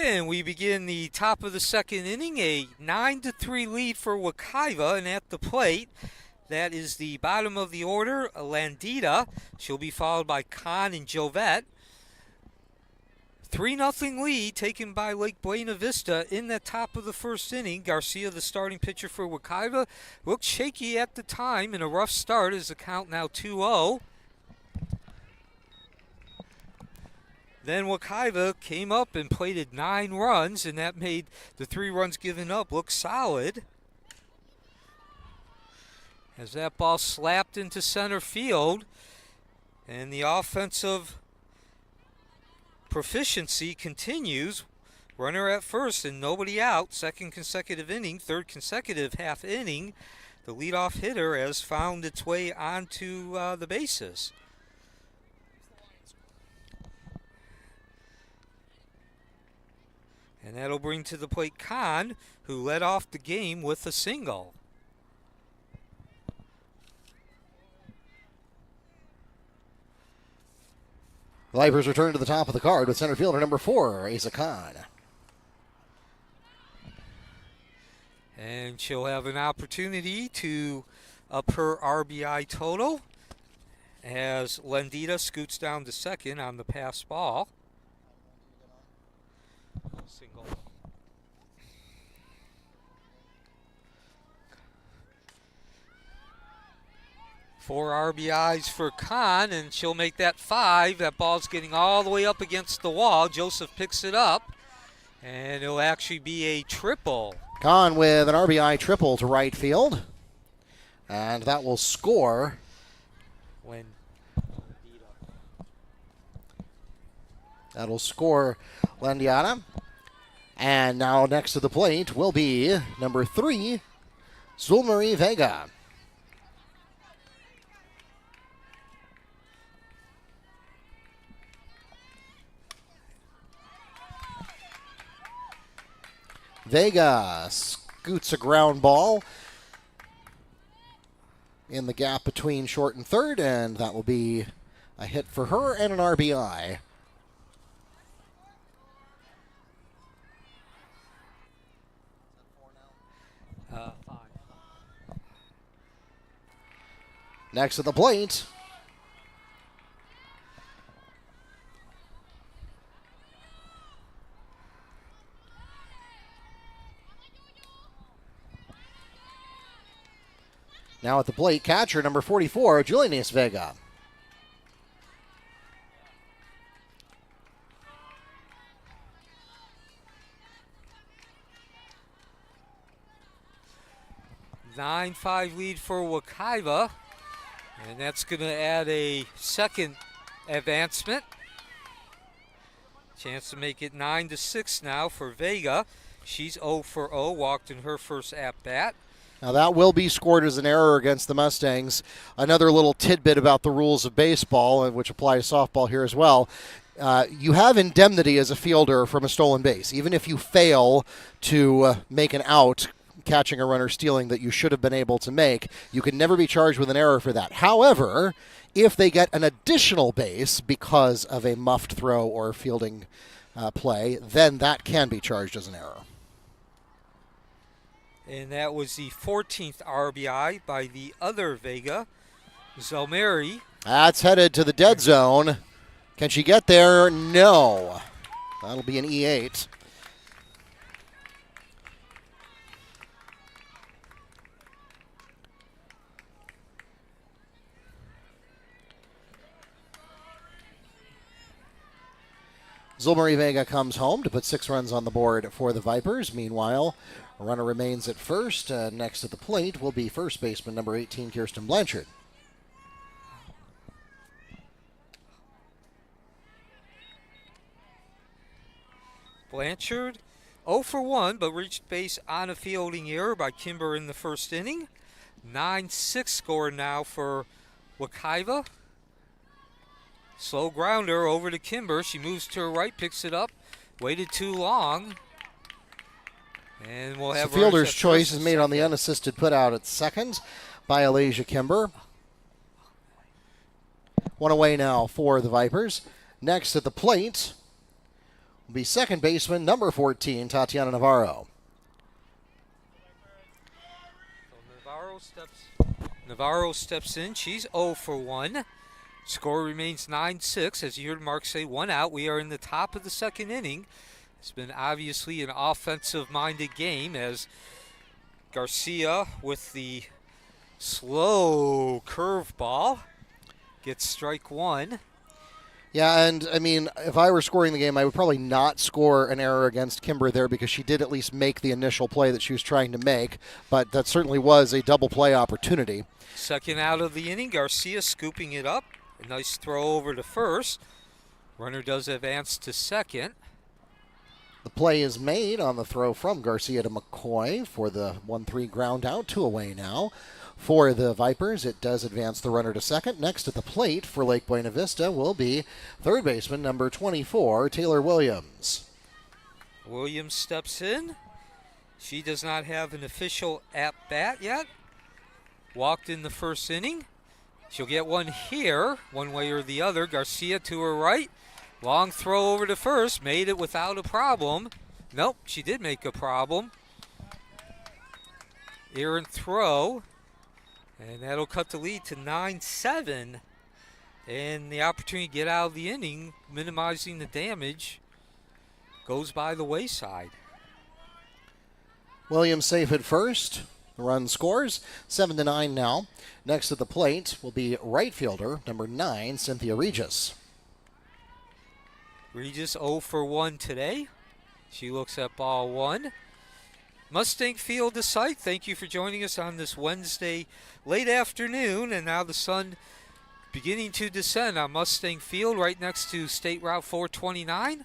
B: And we begin the top of the second inning, a 9-3 lead for Wekiva, and at the plate, that is the bottom of the order, Landita. She'll be followed by Khan and Jovette. 3-0 lead taken by Lake Buena Vista in the top of the first inning. Garcia, the starting pitcher for Wekiva, looked shaky at the time in a rough start as the count now 2-0. Then Wekiva came up and plated 9 runs, and that made the 3 runs given up look solid. As that ball slapped into center field, and the offensive proficiency continues. Runner at first and nobody out. Second consecutive inning, third consecutive half inning. The leadoff hitter has found its way onto the bases. And that'll bring to the plate Khan, who led off the game with a single.
A: Vipers return to the top of the card with center fielder number 4, Asa Khan.
B: And she'll have an opportunity to up her RBI total as Landita scoots down to second on the pass ball. Single. Four RBIs for Khan, and she'll make that 5. That ball's getting all the way up against the wall. Joseph picks it up, and it'll actually be a triple.
A: Khan with an RBI triple to right field, and that will score. That'll score Landiana. And now next to the plate will be number 3, Zulmarie Vega. Vega scoots a ground ball in the gap between short and third, and that will be a hit for her and an RBI. Next to the plate, Now at the plate, catcher number 44, Julius Vega.
B: Nine 5 lead for Wekiva, and that's going to add a second advancement. Chance to make it 9-6 now for Vega. She's 0 for 0, walked in her first at-bat.
A: Now that will be scored as an error against the Mustangs. Another little tidbit about the rules of baseball, which apply to softball here as well. You have indemnity as a fielder from a stolen base. Even if you fail to make an out, catching a runner stealing that you should have been able to make, you can never be charged with an error for that. However, if they get an additional base because of a muffed throw or fielding play, then that can be charged as an error.
B: And that was the 14th RBI by the other Vega, Zelmeri.
A: That's headed to the dead zone. Can she get there? No. That'll be an E8. Zulmari Vega comes home to put 6 runs on the board for the Vipers. Meanwhile, a runner remains at first. Next at the plate will be first baseman number 18, Kirsten Blanchard.
B: Blanchard 0 for 1, but reached base on a fielding error by Kimber in the first inning. 9-6 score now for Wekiva. Slow grounder over to Kimber. She moves to her right, picks it up. Waited too long. And we'll have
A: the fielder's choice is made on the unassisted putout at second by Alasia Kimber. One away now for the Vipers. Next at the plate will be second baseman number 14, Tatiana Navarro.
B: So Navarro steps in. She's 0 for 1. Score remains 9-6. As you heard Mark say, 1 out. We are in the top of the second inning. It's been obviously an offensive-minded game as Garcia with the slow curveball gets strike 1.
A: Yeah, and I mean, if I were scoring the game, I would probably not score an error against Kimber there because she did at least make the initial play that she was trying to make, but that certainly was a double play opportunity.
B: Second out of the inning, Garcia scooping it up. A nice throw over to first. Runner does advance to second.
A: The play is made on the throw from Garcia to McCoy for the 1-3 ground out. 2 away now for the Vipers. It does advance the runner to second. Next at the plate for Lake Buena Vista will be third baseman number 24, Taylor Williams.
B: Williams steps in. She does not have an official at-bat yet. Walked in the first inning. She'll get one here, one way or the other. Garcia to her right. Long throw over to first. Made it without a problem. Nope, she did make a problem. Errant throw. And that'll cut the lead to 9-7. And the opportunity to get out of the inning, minimizing the damage, goes by the wayside.
A: Williams safe at first. The run scores 7-9 now. Next at the plate will be right fielder number 9, Cynthia Regis.
B: Regis 0 for 1 today. She looks at ball 1. Mustang Field to site. Thank you for joining us on this Wednesday late afternoon. And now the sun beginning to descend on Mustang Field right next to State Route 429.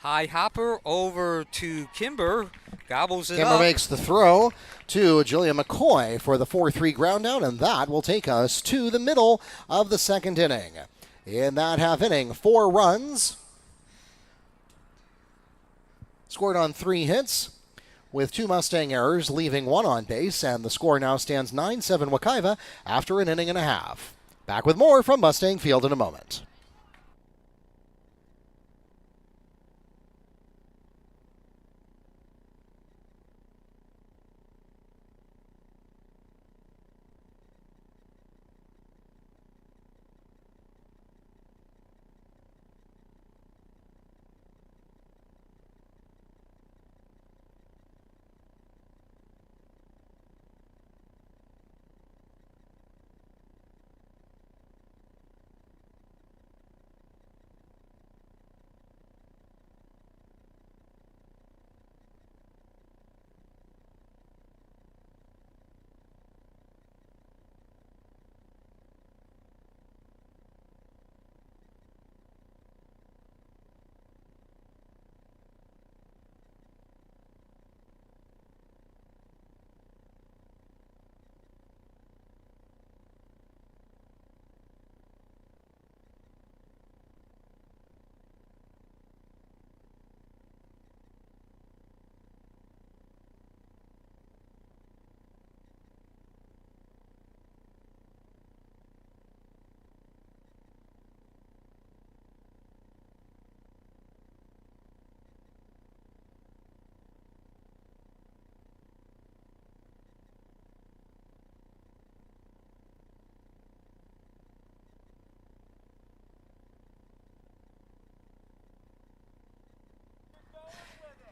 B: High hopper over to Kimber. Gobbles it up.
A: Kimber makes the throw to Julia McCoy for the 4-3 ground out, and that will take us to the middle of the second inning. In that half inning, 4 runs. Scored on 3 hits with 2 Mustang errors, leaving 1 on base, and the score now stands 9-7 Wekiva after an inning and a half. Back with more from Mustang Field in a moment.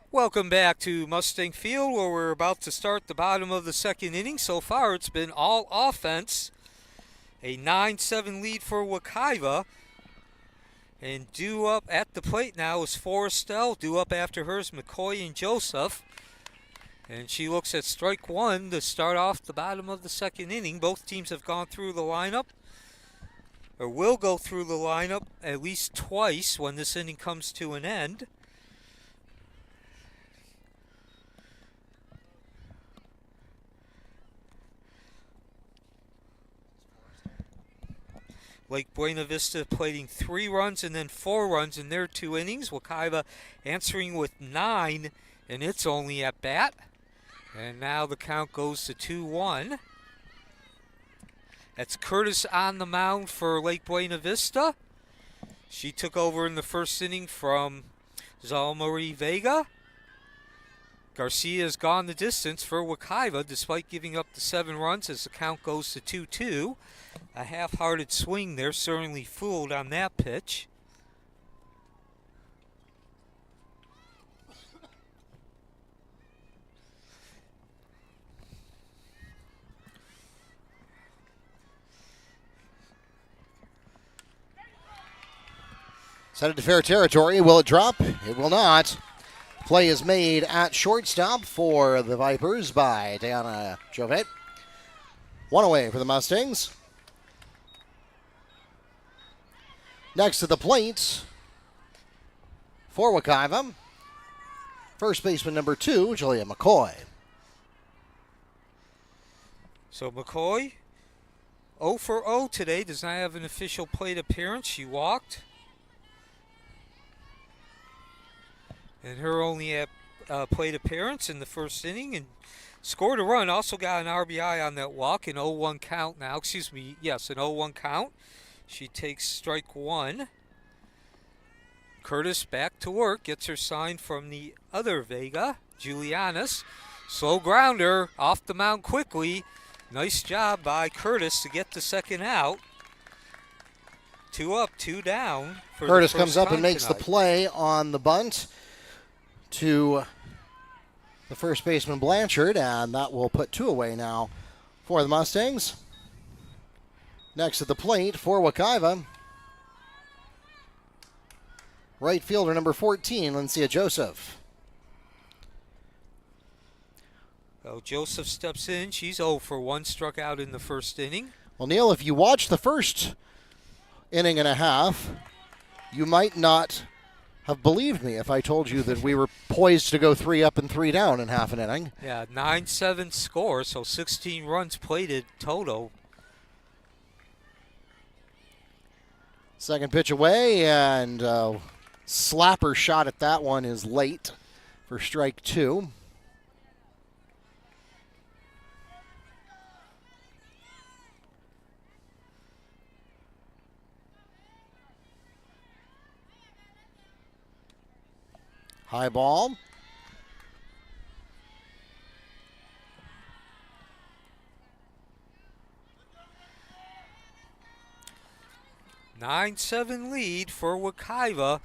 B: Welcome back to Mustang Field, where we're about to start the bottom of the second inning. So far, it's been all offense. A 9-7 lead for Wekiva. And due up at the plate now is Forrestel. Due up after her is McCoy and Joseph. And she looks at strike one to start off the bottom of the second inning. Both teams have gone through the lineup, or will go through the lineup at least twice when this inning comes to an end. Lake Buena Vista plating 3 runs and then 4 runs in their 2 innings. Wekiva answering with 9 in its only at bat. And now the count goes to 2-1. That's Curtis on the mound for Lake Buena Vista. She took over in the first inning from Zalmarie Vega. Garcia has gone the distance for Wekiva despite giving up the 7 runs as the count goes to 2-2. A half-hearted swing there, certainly fooled on that pitch.
A: Set it to fair territory. Will it drop? It will not. Play is made at shortstop for the Vipers by Diana Jovet. 1 away for the Mustangs. Next to the plate for Wekiva, first baseman number 2, Julia McCoy.
B: So McCoy, 0 for 0 today, does not have an official plate appearance. She walked. And her only plate appearance in the first inning and scored a run. Also got an RBI on that walk, an 0-1 count now. Excuse me, yes, an 0-1 count. She takes strike 1. Curtis back to work, gets her sign from the other Vega, Julianis. Slow grounder off the mound quickly. Nice job by Curtis to get the second out. 2 up, 2 down.
A: Curtis comes up and makes the play on the bunt to the first baseman Blanchard, and that will put 2 away now for the Mustangs. Next at the plate for Wekiva, right fielder number 14, Lincia Joseph.
B: Oh, Joseph steps in. She's 0 for 1, struck out in the first inning.
A: Well, Neil, if you watch the first inning and a half, you might not have believed me if I told you that we were poised to go 3 up and 3 down in half an inning.
B: Yeah, 9-7 score, so 16 runs plated total.
A: Second pitch away, and slapper shot at that one is late for strike 2. High ball.
B: Nine-7 lead for Wekiva.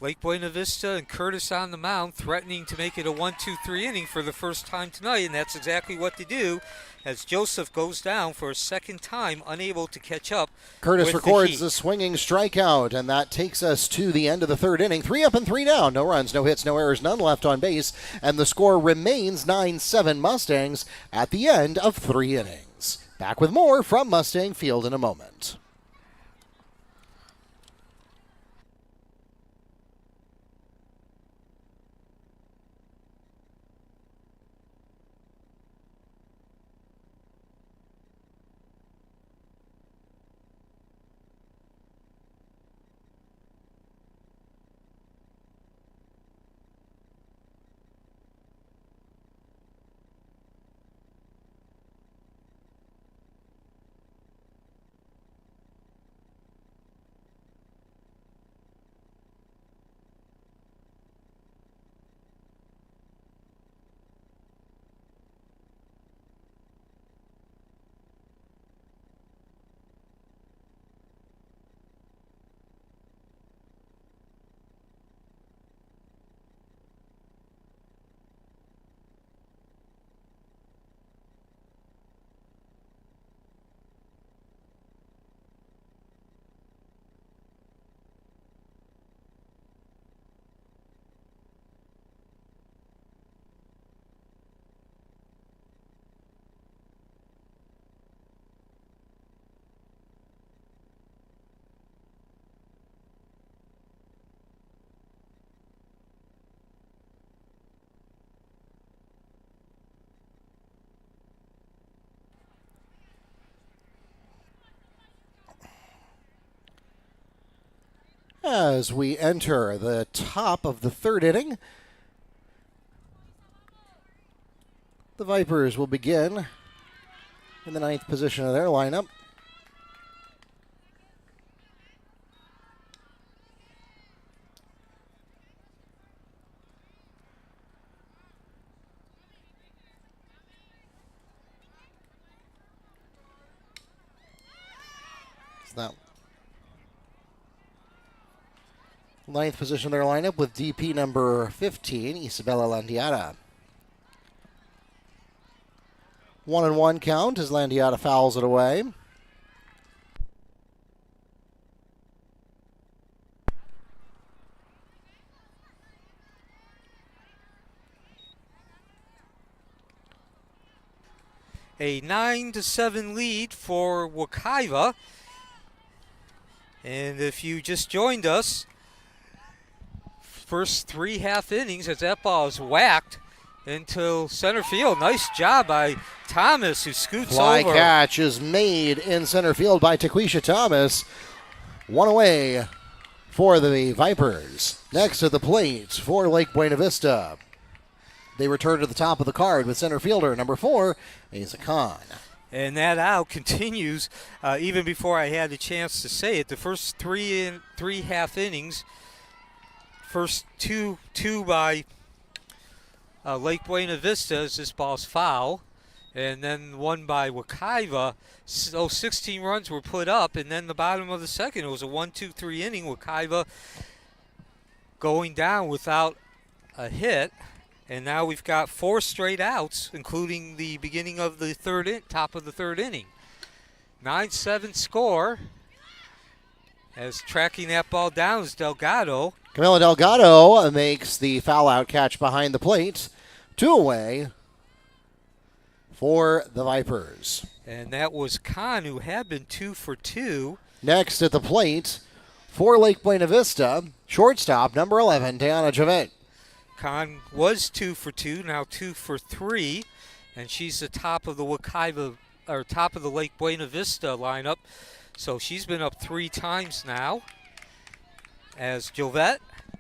B: Lake Buena Vista and Curtis on the mound, threatening to make it a 1-2-3 inning for the first time tonight, and that's exactly what they do as Joseph goes down for a second time, unable to catch up.
A: Curtis records the swinging strikeout, and that takes us to the end of the third inning. 3 up and 3 down. No runs, no hits, no errors, none left on base, and the score remains 9-7 Mustangs at the end of 3 innings. Back with more from Mustang Field in a moment. As we enter the top of the third inning, the Vipers will begin in the ninth position of their lineup. Now, ninth position of their lineup with DP number 15, Isabella Landiata. 1-1 count as Landiata fouls it away.
B: A 9-7 lead for Wekiva. And if you just joined us, first 3 half innings as that ball is whacked into center field. Nice job by Thomas, who scoots
A: Fly
B: over.
A: catch is made in center field by Taquisha Thomas. One away for the Vipers. Next at the plate for Lake Buena Vista. They return to the top of the card with center fielder number 4, Asa Khan.
B: And that out continues even before I had a chance to say it. The first three half innings, first two by Lake Buena Vista as this ball's foul, and then one by Wekiva. So 16 runs were put up, and then the bottom of the second, it was a 1-2-3 inning. Wekiva going down without a hit. And now we've got 4 straight outs, including the beginning of the top of the third inning. 9-7 score. As tracking that ball down is Delgado.
A: Camila Delgado makes the foul out catch behind the plate. 2 away for the Vipers.
B: And that was Khan, who had been 2 for 2.
A: Next at the plate for Lake Buena Vista, shortstop number 11, Diana Javet.
B: Khan was 2 for 2, now 2 for 3, and she's the top of the Wekiva, or top of the Lake Buena Vista lineup. So she's been up 3 times now. As Jovette,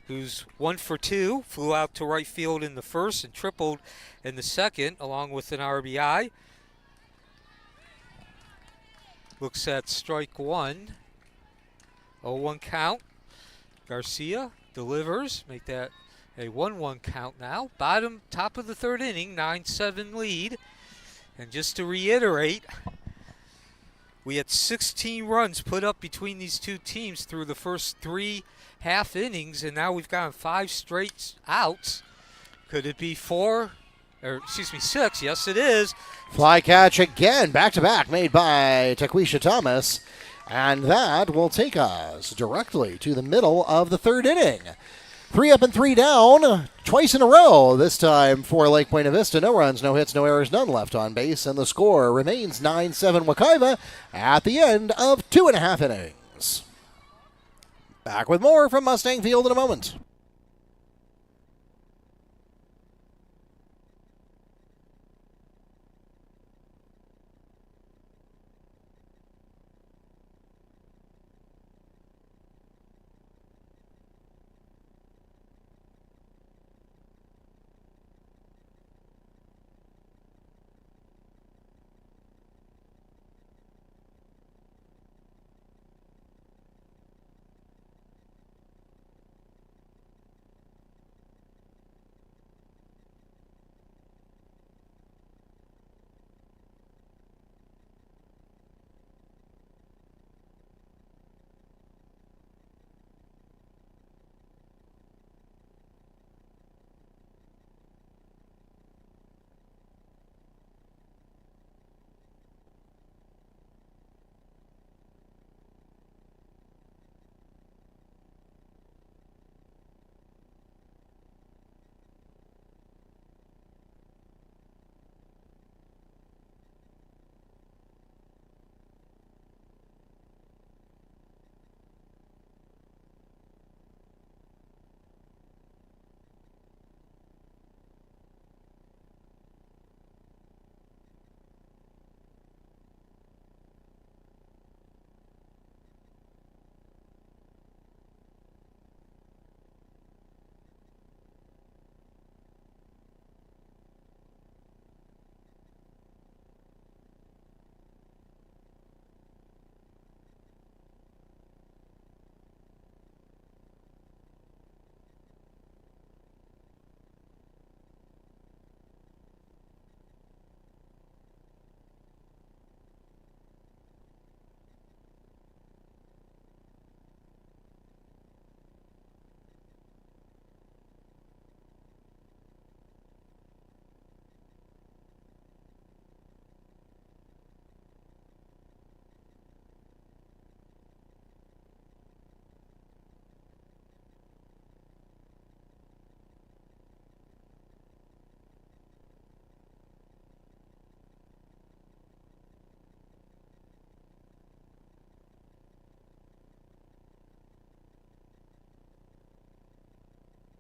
B: who's 1 for 2, flew out to right field in the first and tripled in the second, along with an RBI. Looks at strike 1. 0-1 count. Garcia delivers, make that a 1-1 count now. Top of the third inning, 9-7 lead. And just to reiterate, we had 16 runs put up between these two teams through the first 3 half innings, and now we've gotten 5 straight outs. Could it be 6? Yes, it is.
A: Fly catch again, back-to-back, made by Taquisha Thomas. And that will take us directly to the middle of the third inning. 3 up and 3 down, twice in a row. This time for Lake Buena Vista. No runs, no hits, no errors, none left on base. And the score remains 9-7 Wekiva at the end of 2.5 innings. Back with more from Mustang Field in a moment.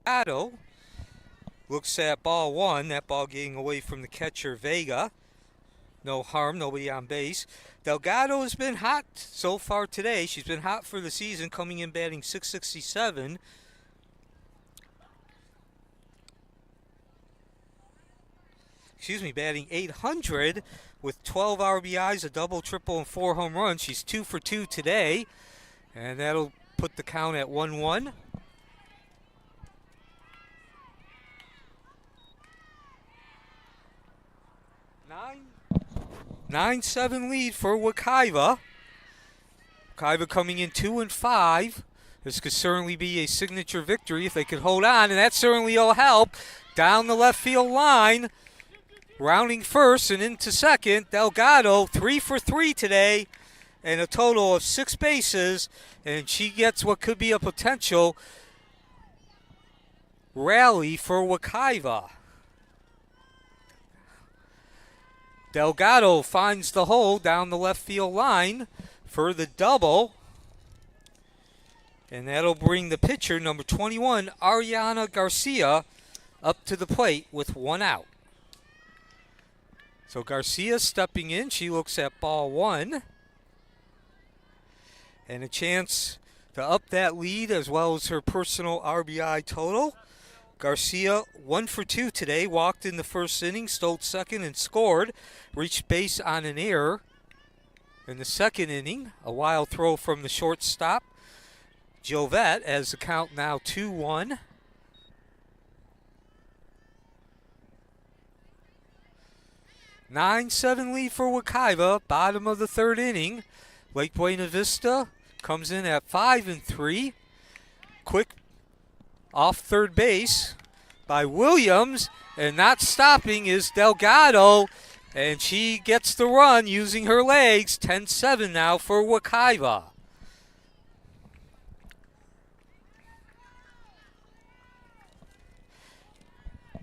B: Delgado looks at ball 1. That ball getting away from the catcher, Vega. No harm, nobody on base. Delgado has been hot so far today. She's been hot for the season, coming in batting .667. Batting .800 with 12 RBIs, a double, triple, and 4 home runs. She's 2 for 2 today, and that'll put the count at 1-1. 9-7 lead for Wekiva. Wekiva coming in 2-5. This could certainly be a signature victory if they could hold on, and that certainly will help. Down the left field line, rounding first and into second, Delgado 3 for 3 today, and a total of 6 bases, and she gets what could be a potential rally for Wekiva. Delgado finds the hole down the left field line for the double. And that'll bring the pitcher, number 21, Ariana Garcia, up to the plate with 1 out. So Garcia stepping in. She looks at ball 1. And a chance to up that lead as well as her personal RBI total. Garcia 1 for 2 today, walked in the first inning, stole second and scored, reached base on an error. In the second inning, a wild throw from the shortstop, Jovette, as the count now 2-1. (9-7) lead for Wekiva, bottom of the third inning. Lake Buena Vista comes in at 5-3. Quick off third base by Williams, and not stopping is Delgado, and she gets the run using her legs. 10-7 now for Wekiva.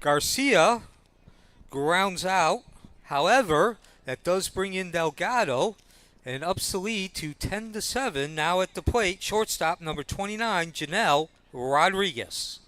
B: Garcia grounds out. However, that does bring in Delgado and ups the lead to 10-7. Now at the plate, shortstop number 29, Janelle Rodriguez.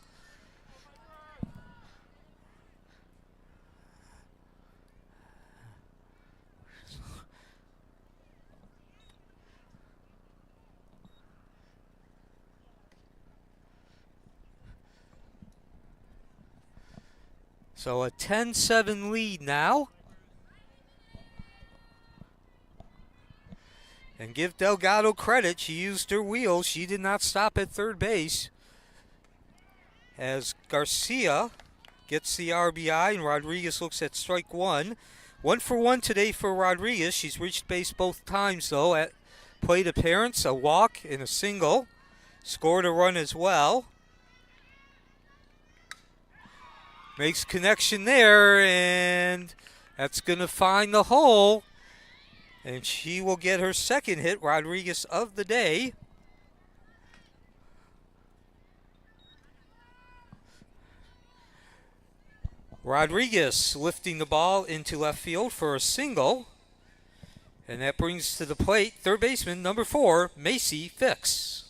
B: So a 10-7 lead now. And give Delgado credit, she used her wheels. She did not stop at third base. As Garcia gets the RBI and Rodriguez looks at strike 1. 1 for 1 today for Rodriguez. She's reached base both times though. At plate appearance, a walk and a single. Scored a run as well. Makes connection there, and that's going to find the hole. And she will get her second hit, Rodriguez, of the day. Rodriguez lifting the ball into left field for a single. And that brings to the plate third baseman, number 4, Macy Fix.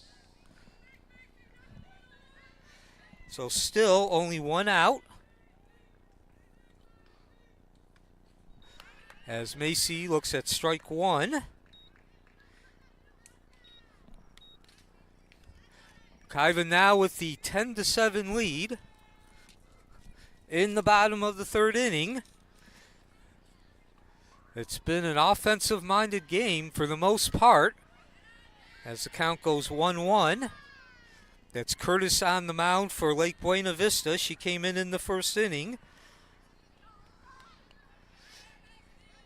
B: So still only 1 out. As Macy looks at strike 1. Wekiva now with the 10-7 lead in the bottom of the third inning. It's been an offensive-minded game for the most part as the count goes 1-1. That's Curtis on the mound for Lake Buena Vista. She came in the first inning.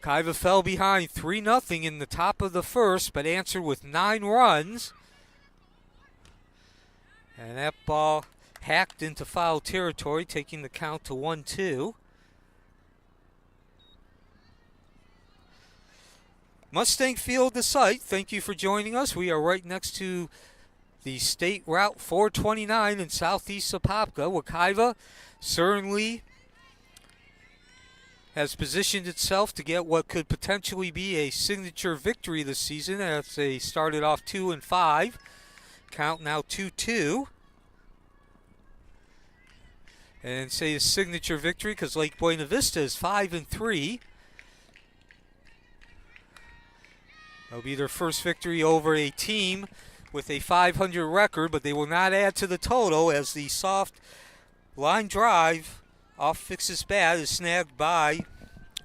B: Wekiva fell behind 3-0 in the top of the first, but answered with 9 runs. And that ball hacked into foul territory, taking the count to 1-2. Mustang Field, the site. Thank you for joining us. We are right next to the State Route 429 in southeast Apopka. Wekiva certainly has positioned itself to get what could potentially be a signature victory this season as they started off 2-5. Count now 2-2. and say a signature victory because Lake Buena Vista is 5-3. That'll be their first victory over a team with a 500 record, but they will not add to the total as the soft line drive off Fix's bat is snagged by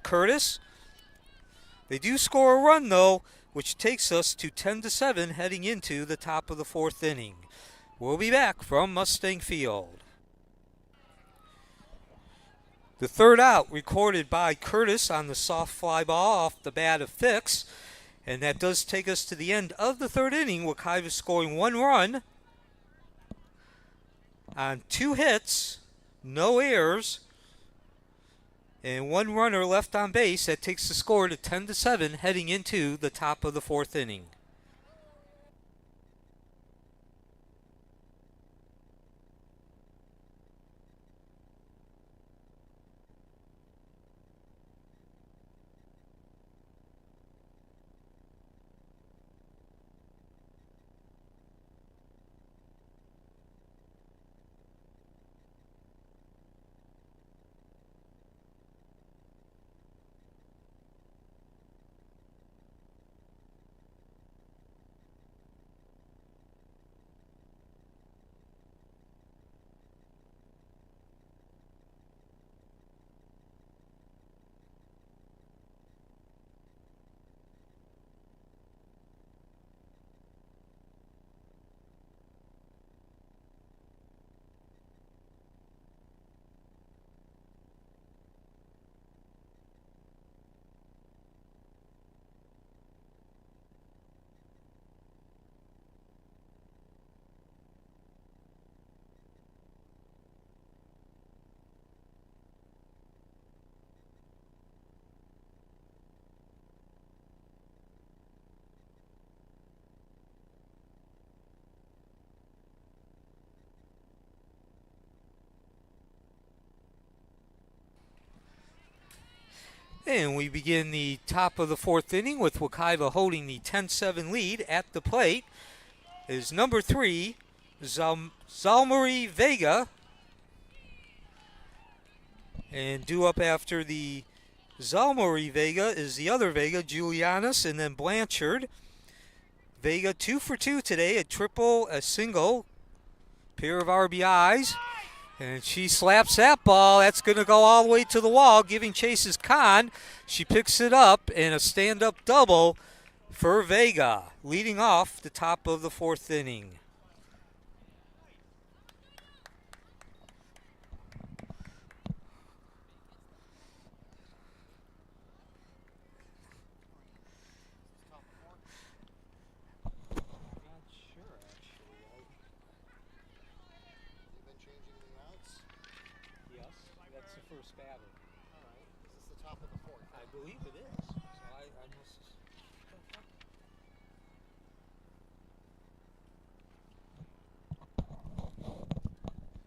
B: Curtis. They do score a run, though, which takes us to 10-7 heading into the top of the fourth inning. We'll be back from Mustang Field. The third out recorded by Curtis on the soft fly ball off the bat of Fix. And that does take us to the end of the third inning. Wekiva scoring 1 run on 2 hits, no errors, and 1 runner left on base. That takes the score to 10-7 heading into the top of the fourth inning. And we begin the top of the fourth inning with Wekiva holding the 10-7 lead. At the plate is number 3, Zalmari Vega. And due up after the Zalmari Vega is the other Vega, Julianis, and then Blanchard. Vega 2 for 2 today, a triple, a single, pair of RBIs. And she slaps that ball. That's going to go all the way to the wall, giving chase is Khan. She picks it up, and a stand-up double for Vega, leading off the top of the fourth inning.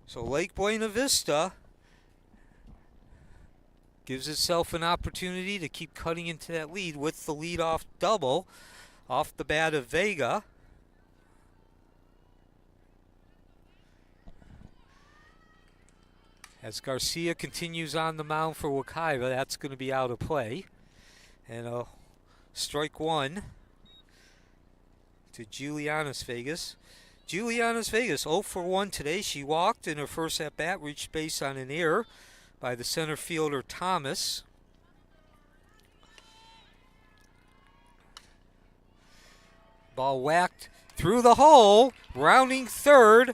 B: So Lake Buena Vista gives itself an opportunity to keep cutting into that lead with the leadoff double off the bat of Vega. As Garcia continues on the mound for Wekiva, that's going to be out of play. And a strike 1 to Julianis Vegas. Julianis Vegas 0 for 1 today. She walked in her first at-bat, reached base on an error by the center fielder Thomas. Ball whacked through the hole, rounding third,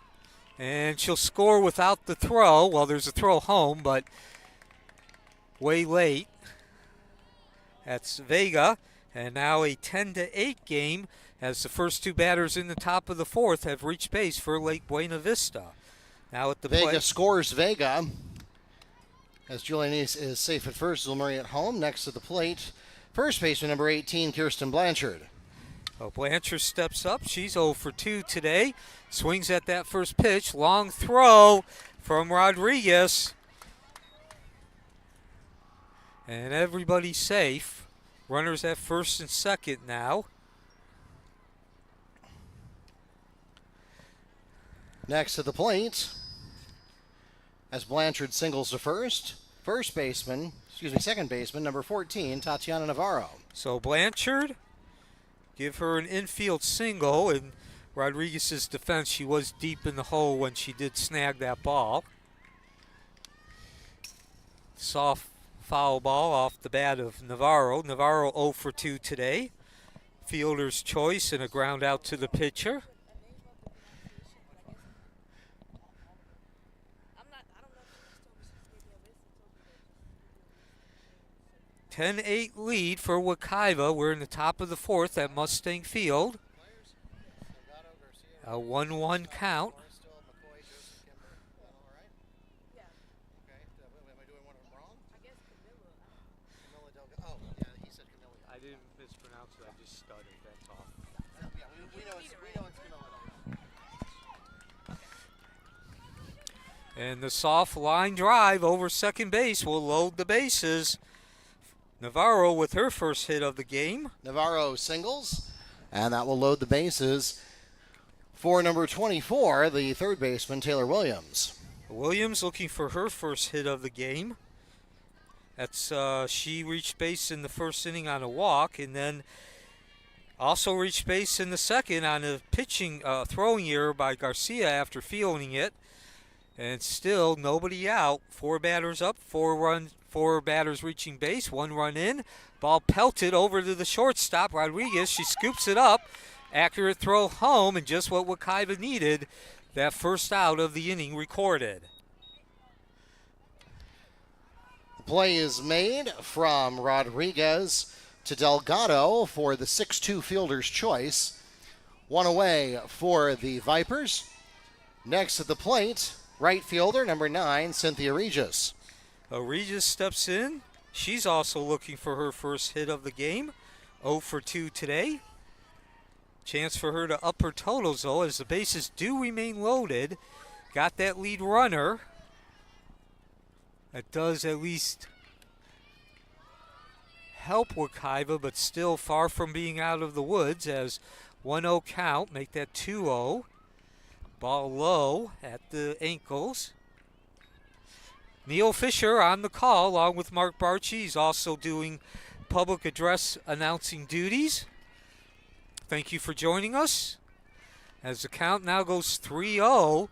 B: and she'll score without the throw. Well, there's a throw home, but way late. That's Vega, and now a 10-8 game as the first 2 batters in the top of the fourth have reached base for Lake Buena Vista. Now at the plate.
A: Vega scores Vega. As Julianis is safe at first, Zulmari at home. Next to the plate, first baseman number 18, Kirsten Blanchard.
B: Oh, Blanchard steps up. She's 0 for 2 today. Swings at that first pitch. Long throw from Rodriguez. And everybody's safe. Runners at first and second now.
A: Next to the plate, As Blanchard singles to second baseman, number 14, Tatiana Navarro.
B: So Blanchard, give her an infield single, and Rodriguez's defense, she was deep in the hole when she did snag that ball. Soft foul ball off the bat of Navarro. Navarro 0 for 2 today. Fielder's choice and a ground out to the pitcher. 10-8 lead for Wekiva. We're in the top of the fourth at Mustang Field. A 1-1 count. I didn't mispronounce it. I just stuttered. That's all. We know it's and the soft line drive over second base will load the bases. Navarro with her first hit of the game.
A: Navarro singles, and that will load the bases for number 24, the third baseman, Taylor Williams.
B: Williams looking for her first hit of the game. That's she reached base in the first inning on a walk, and then also reached base in the second on a throwing error by Garcia after fielding it. And still nobody out. 4 batters up, 4 batters reaching base, 1 run in. Ball pelted over to the shortstop, Rodriguez. She scoops it up. Accurate throw home, and just what Wekiva needed. That first out of the inning recorded.
A: The play is made from Rodriguez to Delgado for the 6-2 fielder's choice. 1 away for the Vipers. Next at the plate, right fielder, number 9, Cynthia Regis.
B: Regis steps in. She's also looking for her first hit of the game. 0 for 2 today. Chance for her to up her totals, though, as the bases do remain loaded. Got that lead runner. That does at least help Wekiva, but still far from being out of the woods, as 1-0 count. Make that 2-0. Ball low at the ankles. Neil Fisher on the call, along with Mark Barchi. He's also doing public address announcing duties. Thank you for joining us. As the count now goes 3-0.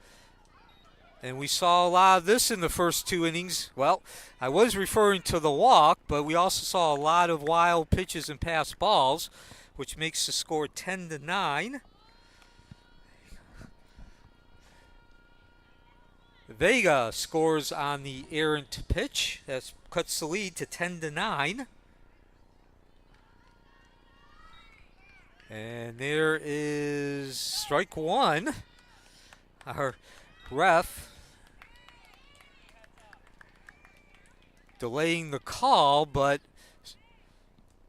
B: And we saw a lot of this in the first 2 innings. Well, I was referring to the walk, but we also saw a lot of wild pitches and pass balls, which makes the score 10-9. Vega scores on the errant pitch. That cuts the lead to 10-9. And there is strike 1. Our ref delaying the call, but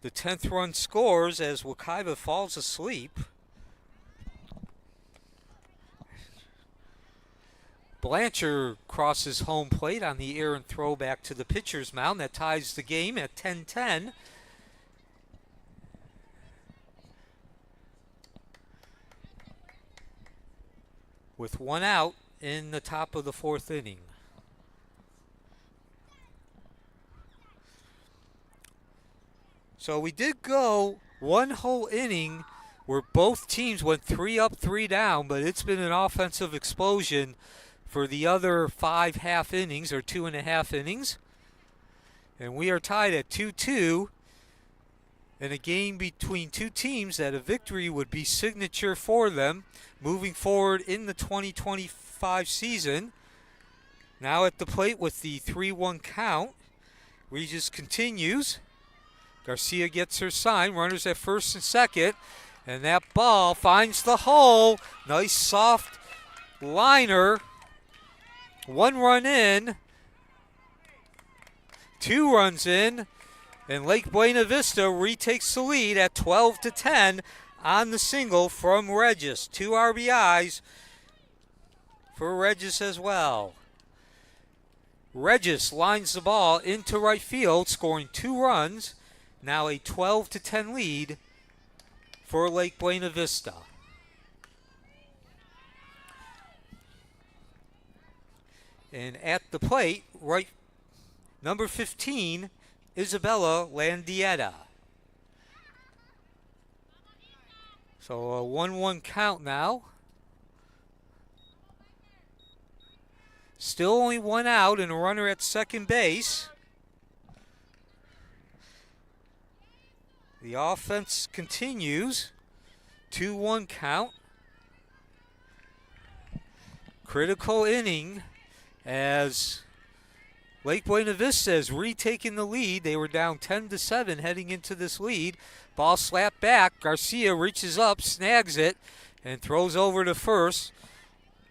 B: the 10th run scores as Wekiva falls asleep. Blanchard crosses home plate on the errant throw back to the pitcher's mound. That ties the game at 10-10. With 1 out in the top of the 4th inning. So we did go 1 whole inning where both teams went 3 up, 3 down, but it's been an offensive explosion for the other 5 half innings, or 2.5 innings. And we are tied at 2-2 in a game between 2 teams that a victory would be signature for them moving forward in the 2025 season. Now at the plate with the 3-1 count. Regis continues. Garcia gets her sign. Runners at first and second. And that ball finds the hole. Nice soft liner. 1 run in. 2 runs in. And Lake Buena Vista retakes the lead at 12-10 on the single from Regis. 2 RBIs for Regis as well. Regis lines the ball into right field, scoring 2 runs. Now a 12-10 lead for Lake Buena Vista. And at the plate, right, number 15, Isabella Landietta. So a 1-1 count now. Still only one out and a runner at second base. The offense continues. 2-1 count. Critical inning as Lake Buena Vista has retaken the lead. They were down 10-7 heading into this lead. Ball slapped back. Garcia reaches up, snags it, and throws over to first.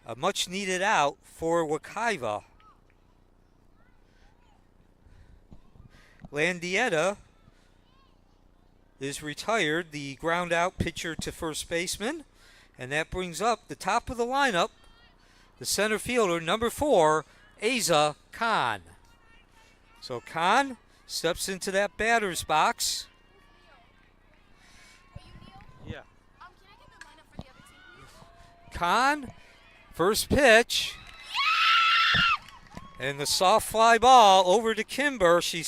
B: A much needed out for Wekiva. Landietta is retired, the ground out pitcher to first baseman. And that brings up the top of the lineup, the center fielder, number 4, Asa Khan. So Khan steps into that batter's box. Yeah. Khan, first pitch. And the soft fly ball over to Kimber. She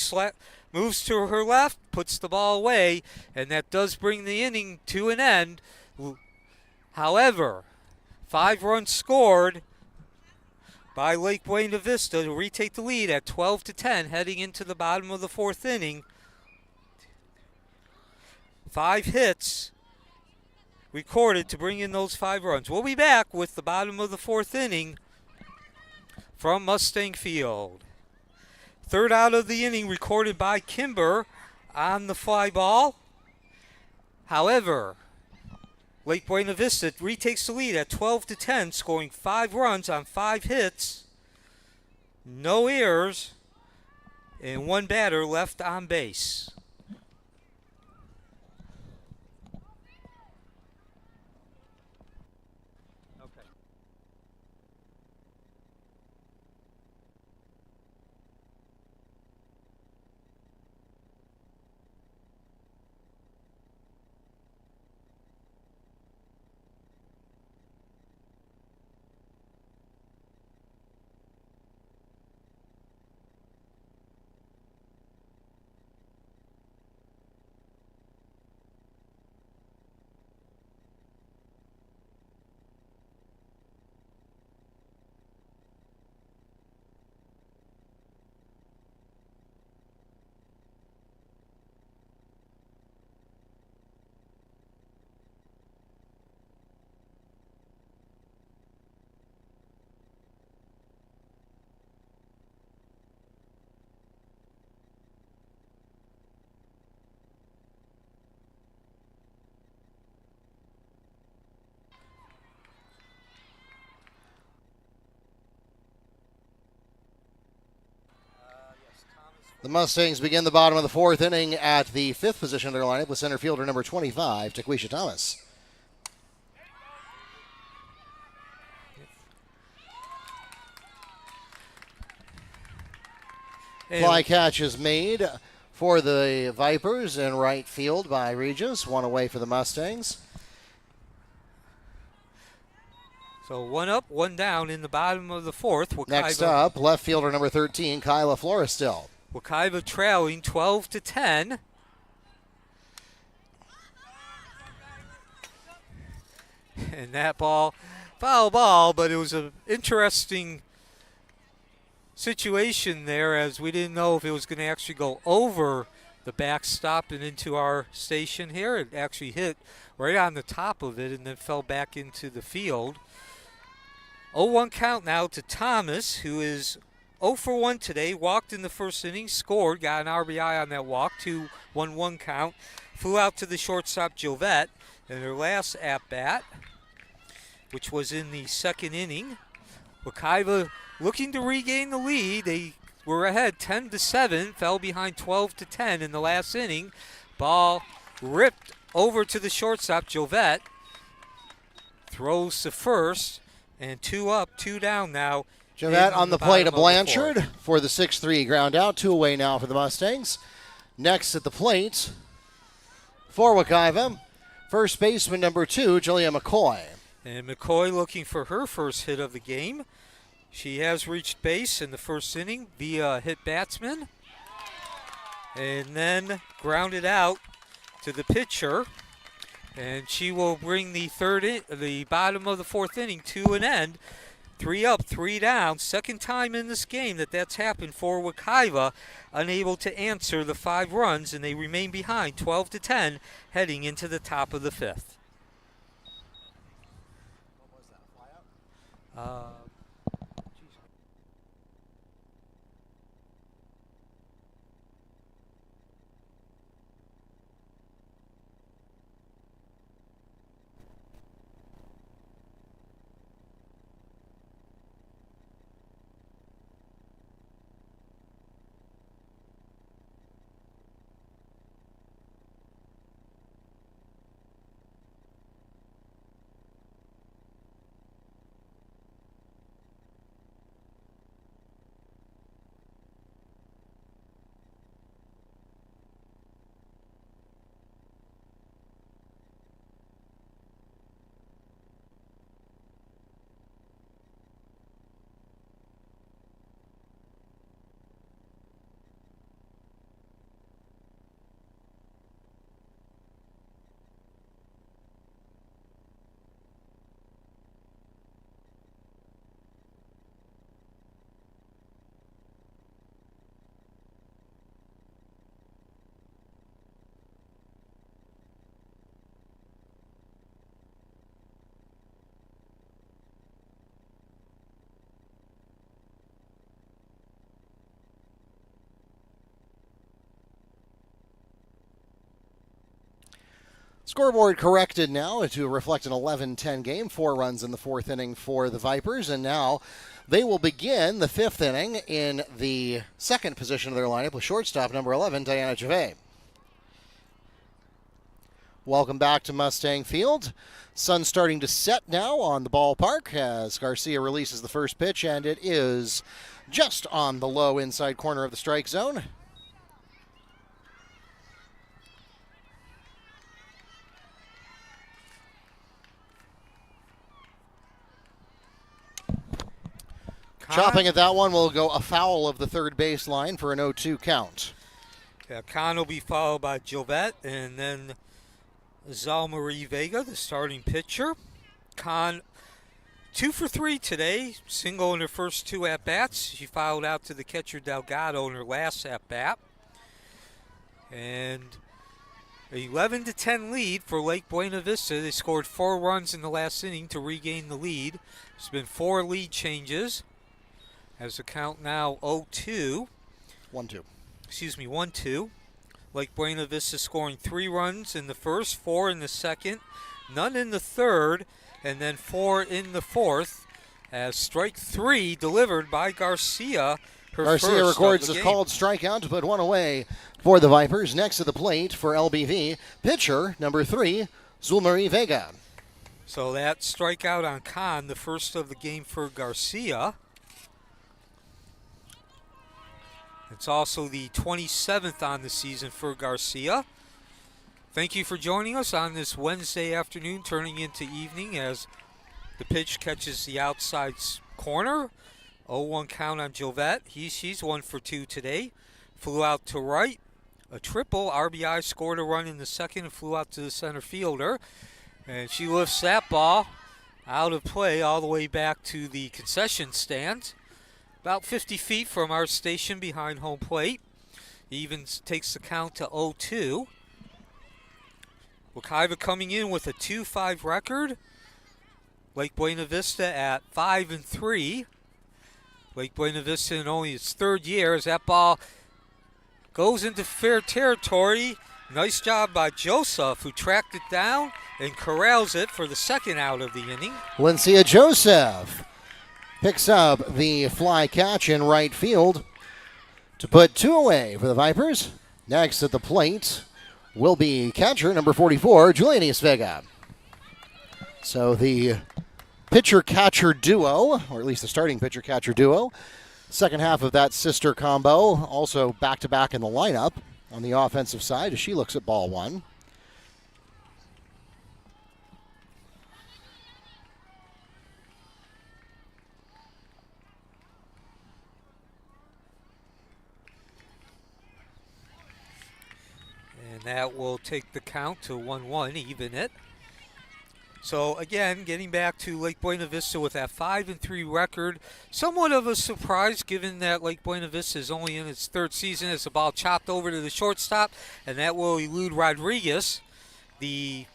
B: moves to her left, puts the ball away, and that does bring the inning to an end. However, 5 runs scored by Lake Buena Vista to retake the lead at 12-10 heading into the bottom of the 4th inning. 5 hits recorded to bring in those 5 runs. We'll be back with the bottom of the 4th inning from Mustang Field. 3rd out of the inning recorded by Kimber on the fly ball. However, Lake Buena Vista retakes the lead at 12-10, scoring 5 runs on 5 hits, no errors, and 1 batter left on base.
A: The Mustangs begin the bottom of the 4th inning at the 5th position of their lineup with center fielder number 25, Taquisha Thomas. Fly catch is made for the Vipers in right field by Regis. 1 away for the Mustangs.
B: So 1 up, 1 down in the bottom of the 4th. Wekiva,
A: next up, left fielder number 13, Kyla Florestil.
B: Wekiva trailing 12-10. And that ball, foul ball, but it was an interesting situation there as we didn't know if it was going to actually go over the backstop and into our station here. It actually hit right on the top of it and then fell back into the field. 0-1 count now to Thomas, who is 0 for 1 today. Walked in the first inning, scored, got an RBI on that walk. 2-1-1 count. Flew out to the shortstop, Jovette, in her last at-bat, which was in the 2nd inning. Wekiva looking to regain the lead. They were ahead 10-7, fell behind 12-10 in the last inning. Ball ripped over to the shortstop, Jovette. Throws to first, and 2 up, 2 down now.
A: Jovette on the plate of Blanchard for the 6-3 ground out. 2 away now for the Mustangs. Next at the plate for Wekiva, first baseman number 2, Julia McCoy.
B: And McCoy looking for her first hit of the game. She has reached base in the first inning via a hit batsman, and then grounded out to the pitcher. And she will bring the bottom of the fourth inning to an end. 3 up, 3 down. Second time in this game that's happened for Wekiva, unable to answer the 5 runs, and they remain behind 12-10 heading into the top of the 5th.
A: What was that, a flyout? Scoreboard corrected now to reflect an 11-10 game. 4 runs in the fourth inning for the Vipers, and now they will begin the fifth inning in the second position of their lineup with shortstop number 11, Diana Gervais. Welcome back to Mustang Field. Sun starting to set now on the ballpark as Garcia releases the first pitch, and it is just on the low inside corner of the strike zone. Chopping at that one will go afoul of the third base line for an 0-2 count.
B: Yeah, Khan will be followed by Jovette, and then Zalmarie Vega, the starting pitcher. Khan 2 for 3 today, single in her first 2 at-bats. She fouled out to the catcher Delgado in her last at-bat. And an 11-10 lead for Lake Buena Vista. They scored 4 runs in the last inning to regain the lead. There's been 4 lead changes. As the count now 0-2.
A: 1-2.
B: Excuse me, 1-2. Lake Buena Vista scoring 3 runs in the first, 4 in the second, none in the third, and then 4 in the fourth. As strike 3 delivered by Garcia.
A: Garcia records a called strikeout to put one away for the Vipers. Next to the plate for LBV, pitcher number 3, Zulmarie Vega.
B: So that strikeout on Khan, the first of the game for Garcia. It's also the 27th on the season for Garcia. Thank you for joining us on this Wednesday afternoon, turning into evening as the pitch catches the outside corner. 0-1 count on Jovette. She's 1 for 2 today. Flew out to right. A triple. RBI scored a run in the second and flew out to the center fielder. And she lifts that ball out of play all the way back to the concession stand. About 50 feet from our station behind home plate. Even takes the count to 0-2. Wekiva coming in with a 2-5 record. Lake Buena Vista at 5-3. Lake Buena Vista in only its 3rd year as that ball goes into fair territory. Nice job by Joseph, who tracked it down and corrals it for the second out of the inning.
A: Lincia Joseph picks up the fly catch in right field to put 2 away for the Vipers. Next at the plate will be catcher number 44, Julianis Vega. So the pitcher-catcher duo, or at least the starting pitcher-catcher duo, second half of that sister combo, also back-to-back in the lineup on the offensive side as she looks at ball 1.
B: And that will take the count to 1-1, even it. So again, getting back to Lake Buena Vista with that 5-3 record, somewhat of a surprise given that Lake Buena Vista is only in its third season. As the ball chopped over to the shortstop, and that will elude Rodriguez. The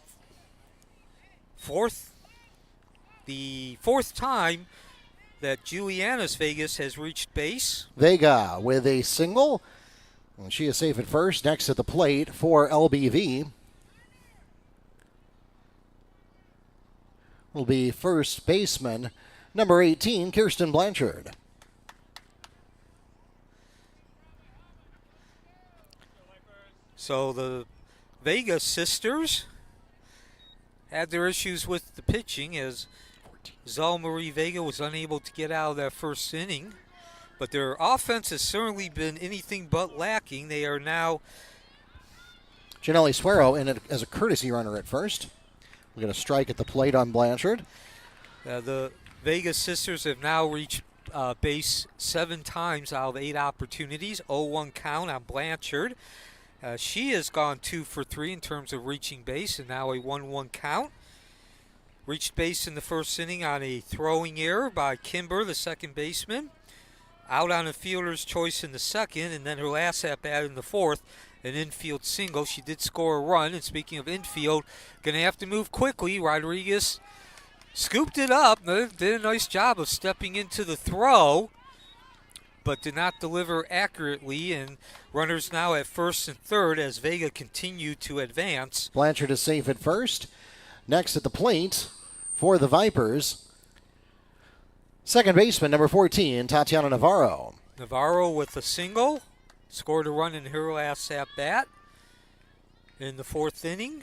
B: fourth time that Juliana's Vegas has reached base.
A: Vega with a single. And she is safe at first. Next at the plate for LBV will be first baseman, number 18, Kirsten Blanchard.
B: So the Vega sisters had their issues with the pitching as Zal Marie Vega was unable to get out of that first inning. But their offense has certainly been anything but lacking. They are now...
A: Janelle Suero in it as a courtesy runner at first. We got a strike at the plate on Blanchard.
B: The Vega sisters have now reached base 7 times out of 8 opportunities. 0-1 count on Blanchard. She has gone 2 for 3 in terms of reaching base, and now a 1-1 count. Reached base in the first inning on a throwing error by Kimber, the second baseman. Out on a fielder's choice in the second, and then her last at-bat in the fourth, an infield single. She did score a run, and speaking of infield, going to have to move quickly. Rodriguez scooped it up, did a nice job of stepping into the throw, but did not deliver accurately, and runners now at first and third as Vega continued to advance.
A: Blanchard is safe at first. Next at the plate for the Vipers, second baseman, number 14, Tatiana Navarro.
B: Navarro with a single, scored a run in her last at-bat in the fourth inning.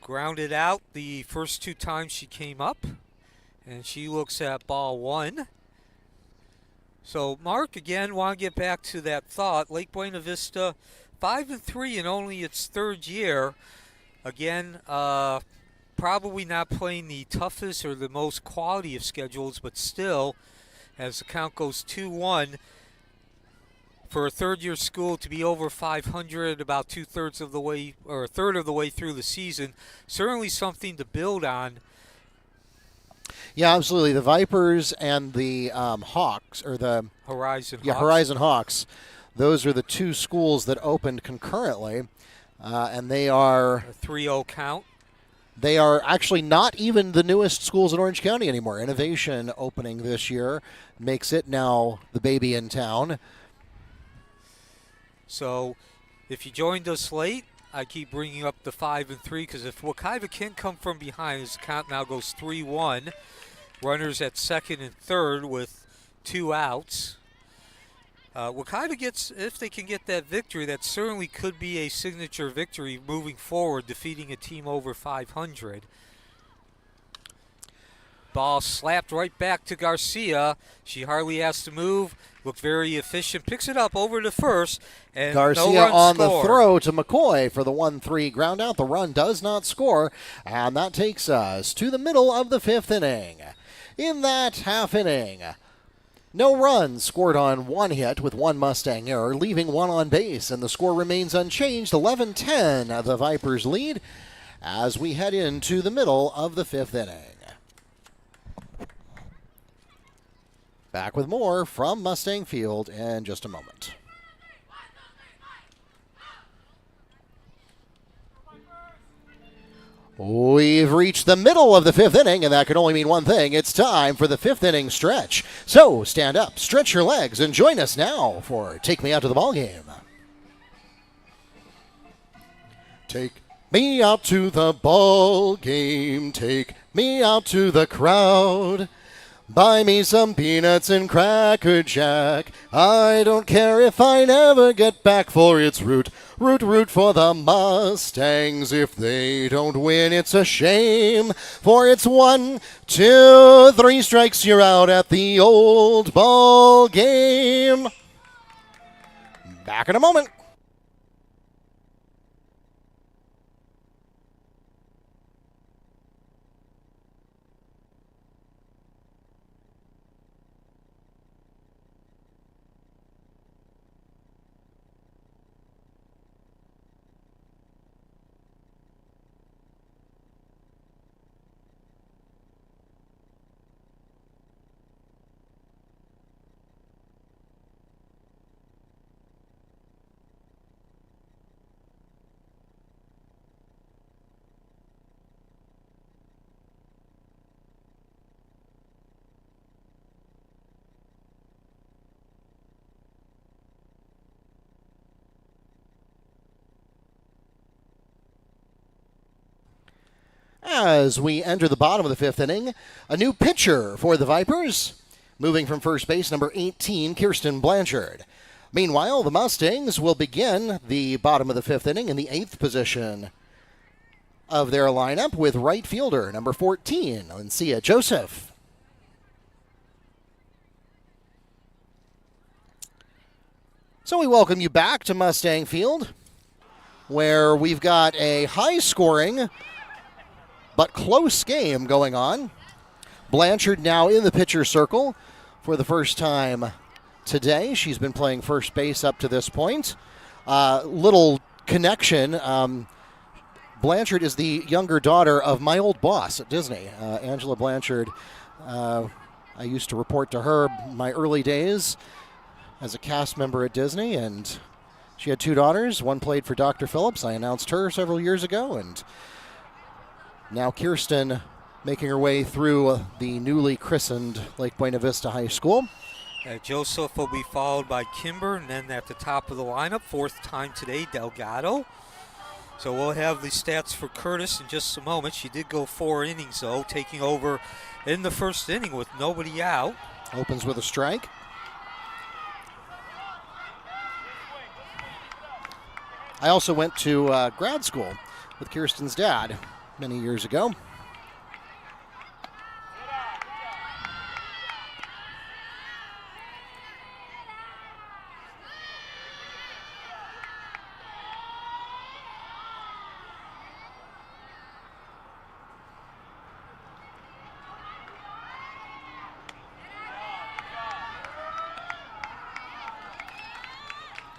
B: Grounded out the first 2 times she came up, and she looks at ball 1. So, Mark, again, want to get back to that thought. Lake Buena Vista, 5-3 in only its third year. Again, probably not playing the toughest or the most quality of schedules, but still, as the count goes 2-1, for a third-year school to be over 500 about 2/3 of the way, or a third of the way through the season, certainly something to build on.
A: Yeah, absolutely. The Vipers and the Hawks, or the
B: Horizon Hawks.
A: Yeah, Horizon Hawks. Those are the 2 schools that opened concurrently, and they are
B: a 3-0 count.
A: They are actually not even the newest schools in Orange County anymore. Innovation opening this year makes it now the baby in town.
B: So, if you joined us late, I keep bringing up the 5-3 because if Wekiva can come from behind, his count now goes 3-1. Runners at second and third with 2 outs. Wekiva gets, if they can get that victory, that certainly could be a signature victory moving forward, defeating a team over 500. Ball slapped right back to Garcia. She hardly has to move. Looked very efficient. Picks it up over to first. And
A: Garcia
B: no
A: on
B: score.
A: The throw to McCoy for the 1-3 ground out. The run does not score. And that takes us to the middle of the 5th inning. In that half inning, no runs scored on 1 hit with 1 Mustang error, leaving 1 on base. And the score remains unchanged. 11-10 the Vipers lead as we head into the middle of the 5th inning. Back with more from Mustang Field in just a moment. We've reached the middle of the 5th inning, and that can only mean one thing. It's time for the 5th inning stretch. So stand up, stretch your legs, and join us now for Take Me Out to the Ballgame. Take me out to the ball game. Take me out to the crowd. Buy me some peanuts and Cracker Jack. I don't care if I never get back, for it's root for the Mustangs. If they don't win, it's a shame, for it's 1, 2, 3 strikes, you're out at the old ball game. Back in a moment. As we enter the bottom of the fifth inning, a new pitcher for the Vipers, moving from first base, number 18, Kirsten Blanchard. Meanwhile, the Mustangs will begin the bottom of the fifth inning in the 8th position of their lineup with right fielder, number 14, Lincia Joseph. So we welcome you back to Mustang Field, where we've got a high-scoring but close game going on. Blanchard now in the pitcher circle for the first time today. She's been playing first base up to this point. Little connection. Blanchard is the younger daughter of my old boss at Disney, Angela Blanchard. I used to report to her my early days as a cast member at Disney, and she had 2 daughters. One played for Dr. Phillips. I announced her several years ago, and now Kirsten making her way through the newly christened Lake Buena Vista High School.
B: Joseph will be followed by Kimber, and then at the top of the lineup, 4th time today, Delgado. So we'll have the stats for Curtis in just a moment. She did go 4 innings, though, taking over in the first inning with nobody out.
A: Opens with a strike. I also went to grad school with Kirsten's dad many years ago.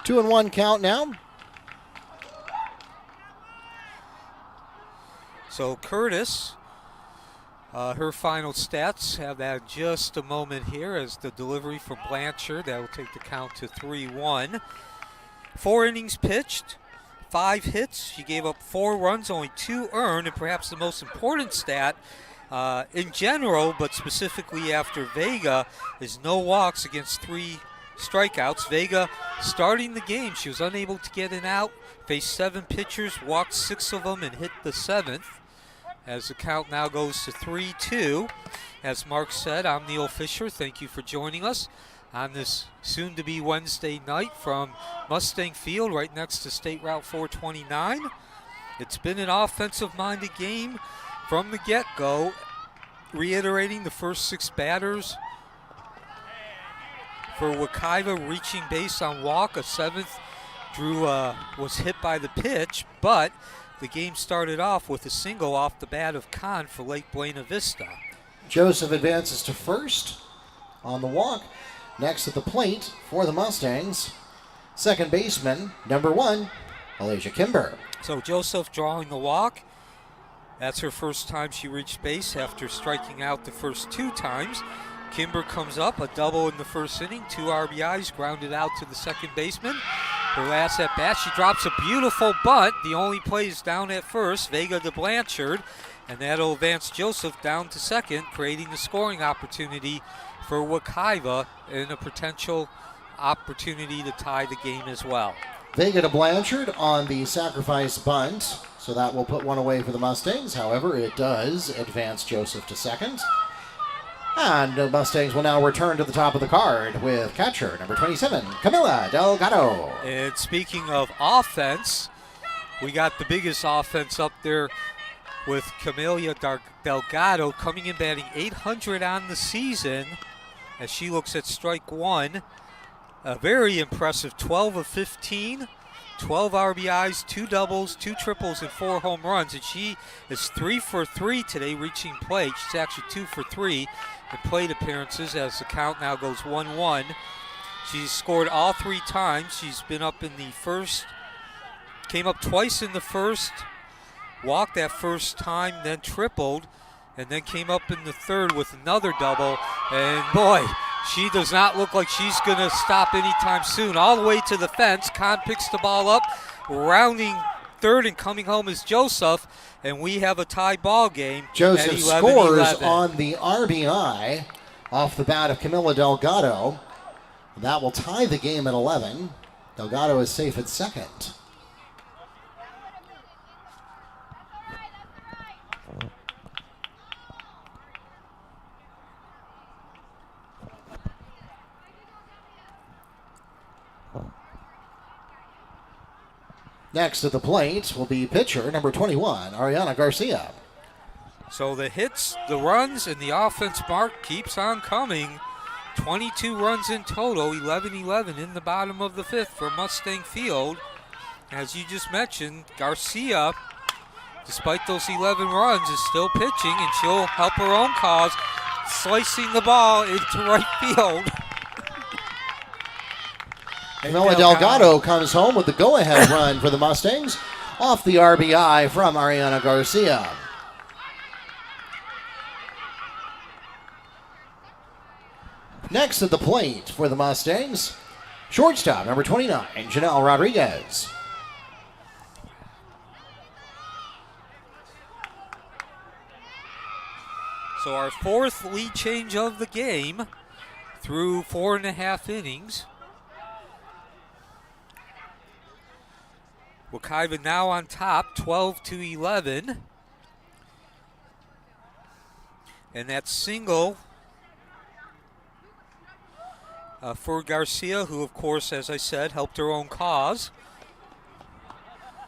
A: Two and one count now.
B: So Curtis, her final stats, have that just a moment here as the delivery from Blanchard. That will take the count to 3-1. 4 innings pitched, 5 hits. She gave up 4 runs, only 2 earned, and perhaps the most important stat in general, but specifically after Vega, is no walks against 3 strikeouts. Vega starting the game, she was unable to get an out, faced 7 pitchers, walked 6 of them, and hit the 7th. As the count now goes to 3-2. As Mark said, I'm Neil Fisher. Thank you for joining us on this soon-to-be Wednesday night from Mustang Field right next to State Route 429. It's been an offensive-minded game from the get-go, reiterating the first 6 batters for Wekiva reaching base on walk. A 7th Drew was hit by the pitch, but the game started off with a single off the bat of Kahn for Lake Buena Vista.
A: Joseph advances to first on the walk. Next at the plate for the Mustangs, second baseman, number 1, Alicia Kimber.
B: So Joseph drawing the walk. That's her first time she reached base after striking out the first 2 times. Kimber comes up, a double in the first inning, 2 RBIs, grounded out to the second baseman. Her last at bat, she drops a beautiful bunt. The only play is down at first, Vega to Blanchard, and that'll advance Joseph down to second, creating the scoring opportunity for Wekiva and a potential opportunity to tie the game as well.
A: Vega to Blanchard on the sacrifice bunt, so that will put 1 away for the Mustangs. However, it does advance Joseph to second. And the Mustangs will now return to the top of the card with catcher number 27, Camila Delgado.
B: And speaking of offense, we got the biggest offense up there with Camila Delgado coming in batting .800 on the season as she looks at strike 1. A very impressive 12 of 15, 12 RBIs, 2 doubles, 2 triples, and 4 home runs. And she is 3 for 3 today reaching plate. She's actually 2 for 3 in plate appearances as the count now goes 1-1. She's scored all 3 times. She's been up in the first, came up twice in the first, walked that first time, then tripled, and then came up in the third with another double. And boy, she does not look like she's going to stop anytime soon. All the way to the fence. Kahn picks the ball up, rounding third and coming home is Joseph, and we have a tie ball game.
A: Joseph scores on the RBI off the bat of Camila Delgado. That will tie the game at 11. Delgado is safe at second. Next at the plate will be pitcher number 21, Ariana Garcia.
B: So the hits, the runs, and the offense mark keeps on coming. 22 runs in total, 11-11 in the bottom of the fifth for Mustang Field. As you just mentioned, Garcia, despite those 11 runs, is still pitching, and she'll help her own cause, slicing the ball into right field.
A: Noah Delgado comes home with the go-ahead run for the Mustangs off the RBI from Ariana Garcia. Next at the plate for the Mustangs, shortstop number 29, Janelle Rodriguez.
B: So our fourth lead change of the game through 4.5 innings. Wekiva now on top, 12-11. And that single for Garcia, who, of course, as I said, helped her own cause.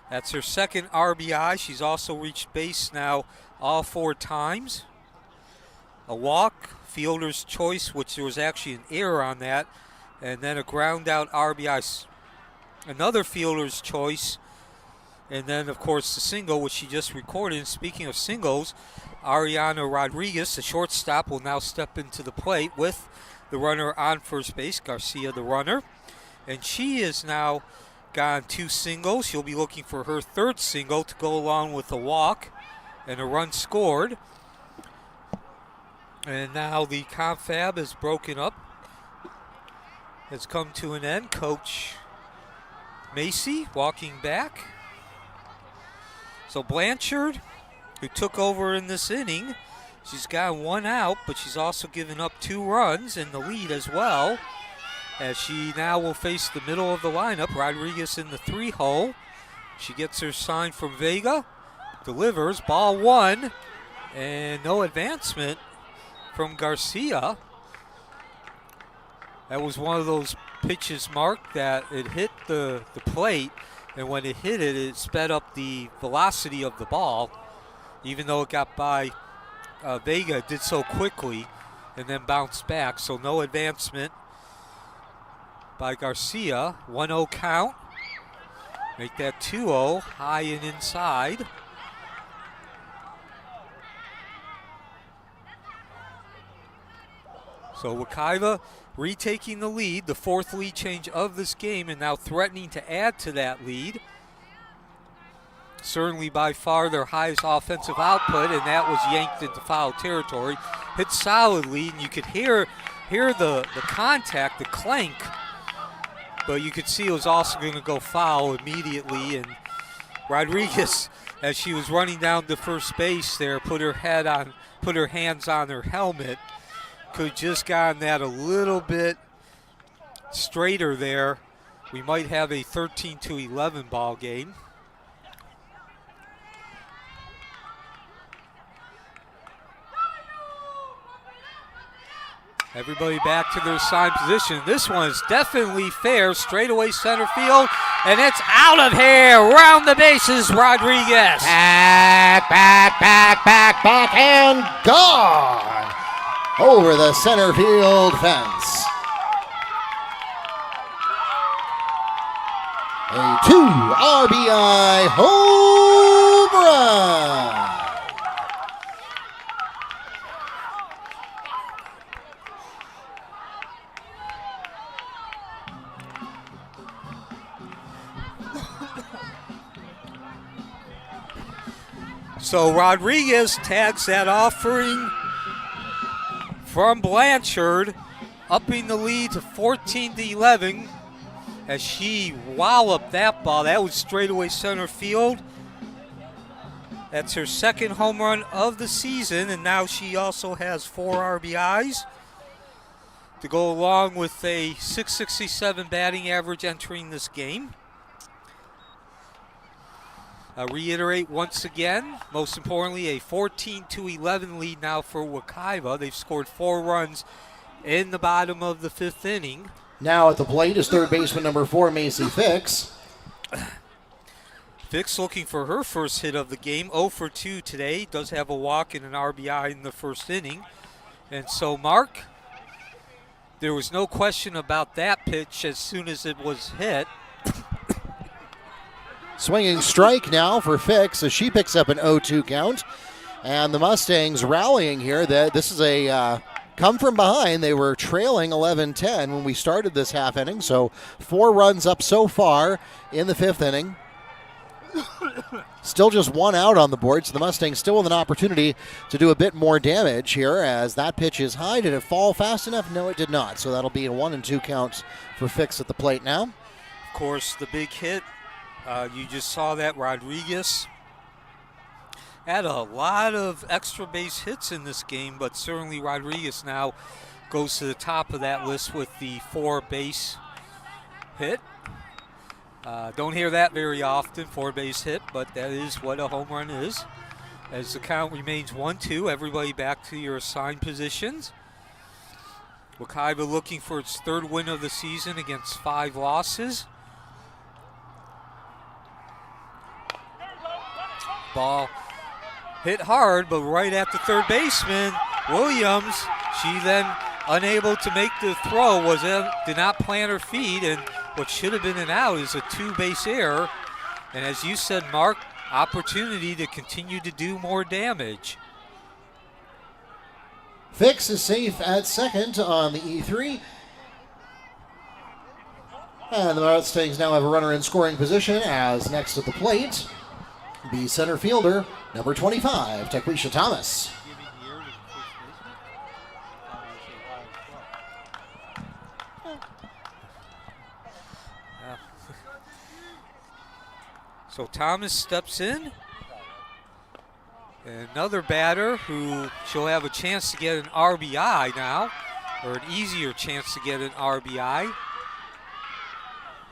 B: That's her second RBI. She's also reached base now all 4 times. A walk, fielder's choice, which there was actually an error on that, and then a ground out RBI. Another fielder's choice, and then, of course, the single, which she just recorded. And speaking of singles, Ariana Rodriguez, the shortstop, will now step into the plate with the runner on first base, Garcia the runner. And she has now gotten 2 singles. She'll be looking for her third single to go along with a walk and a run scored. And now the confab is broken up. Has come to an end. Coach Macy walking back. So Blanchard, who took over in this inning, she's got 1 out, but she's also given up 2 runs in the lead as well, as she now will face the middle of the lineup. Rodriguez in the 3-hole. She gets her sign from Vega, delivers, ball 1, and no advancement from Garcia. That was one of those pitches, Mark, that it hit the plate, and when it hit it, it sped up the velocity of the ball. Even though it got by Vega, it did so quickly and then bounced back. So no advancement by Garcia. 1-0 count. Make that 2-0, high and inside. So Wekiva retaking the lead, the 4th lead change of this game, and now threatening to add to that lead. Certainly by far their highest offensive output, and that was yanked into foul territory. Hit solidly, and you could hear the contact, the clank, but you could see it was also going to go foul immediately. And Rodriguez, as she was running down to first base there, put her hands on her helmet. Could have just gotten that a little bit straighter there. We might have a 13-11 ball game. Everybody back to their assigned position. This one is definitely fair. Straightaway center field, and it's out of here. Round the bases, Rodriguez.
A: Back, and gone over the center field fence. A 2 RBI home run.
B: So Rodriguez tags that offering from Blanchard, upping the lead to 14-11 as she walloped that ball. That was straightaway center field. That's her second home run of the season, and now she also has 4 RBIs to go along with a .667 batting average entering this game. I'll reiterate once again, most importantly, a 14-11 lead now for Wekiva. They've scored 4 runs in the bottom of the 5th inning.
A: Now at the plate is third baseman number 4, Macy Fix.
B: Fix looking for her first hit of the game, 0 for 2 today. Does have a walk and an RBI in the first inning. And so, Mark, there was no question about that pitch as soon as it was hit.
A: Swinging strike now for Fix as she picks up an 0-2 count. And the Mustangs rallying here. This is a come from behind. They were trailing 11-10 when we started this half inning. So 4 runs up so far in the 5th inning. Still just 1 out on the board, so the Mustangs still with an opportunity to do a bit more damage here as that pitch is high. Did it fall fast enough? No, it did not. So that'll be a 1-2 count for Fix at the plate now.
B: Of course, the big hit, you just saw that Rodriguez had a lot of extra base hits in this game, but certainly Rodriguez now goes to the top of that list with the 4 base hit. Don't hear that very often, 4 base hit, but that is what a home run is. As the count remains 1-2, everybody back to your assigned positions. Wekiva looking for its 3rd win of the season against 5 losses. Ball hit hard, but right at the third baseman, Williams. She then unable to make the throw, did not plant her feet, and what should have been an out is a 2-base error. And as you said, Mark, opportunity to continue to do more damage.
A: Fix is safe at second on the E3. And the Mustangs now have a runner in scoring position as next at the plate, the center fielder, number 25, Takwisha Thomas.
B: So Thomas steps in. Another batter who she'll have a chance to get an RBI now, or an easier chance to get an RBI.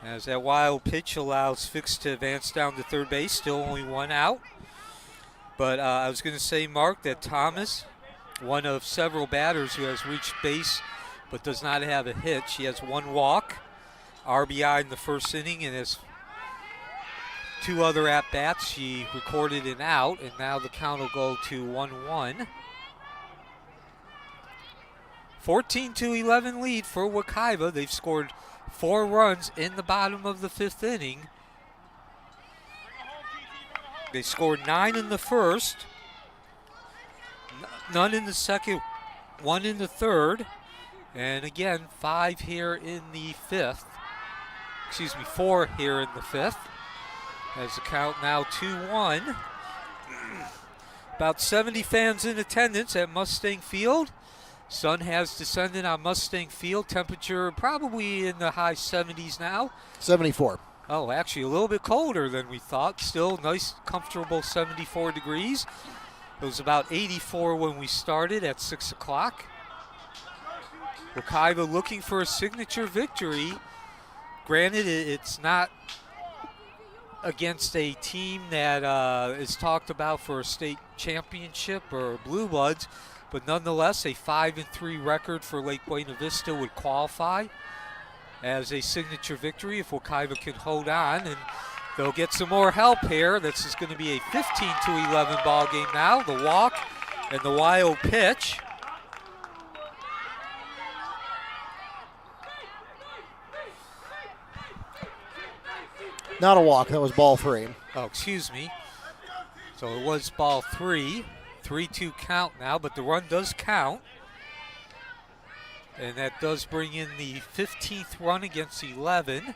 B: As that wild pitch allows Fix to advance down to third base, still only 1 out. But I was going to say, Mark, that Thomas, one of several batters who has reached base but does not have a hit. She has 1 walk, RBI in the first inning, and has 2 other at-bats. She recorded an out, and now the count will go to 1-1. 14-11 lead for Wekiva. They've scored 4 runs in the bottom of the 5th inning. They scored 9 in the first, none in the second, 1 in the third, and again 5 here in the 5th. 4 here in the 5th. As the count now 2-1. About 70 fans in attendance at Mustang Field. Sun has descended on Mustang Field. Temperature probably in the high 70s now.
A: 74.
B: Oh, actually a little bit colder than we thought. Still nice, comfortable 74 degrees. It was about 84 when we started at 6 o'clock. Wekiva looking for a signature victory. Granted, it's not against a team that is talked about for a state championship or Blue Bloods, but nonetheless, a 5-3 record for Lake Buena Vista would qualify as a signature victory if Wekiva can hold on, and they'll get some more help here. This is going to be a 15-11 ball game now. The walk and the wild pitch.
A: Not a walk, that was ball 3.
B: Oh, excuse me. So it was ball 3. 3-2 count now, but the run does count. And that does bring in the 15th run against 11.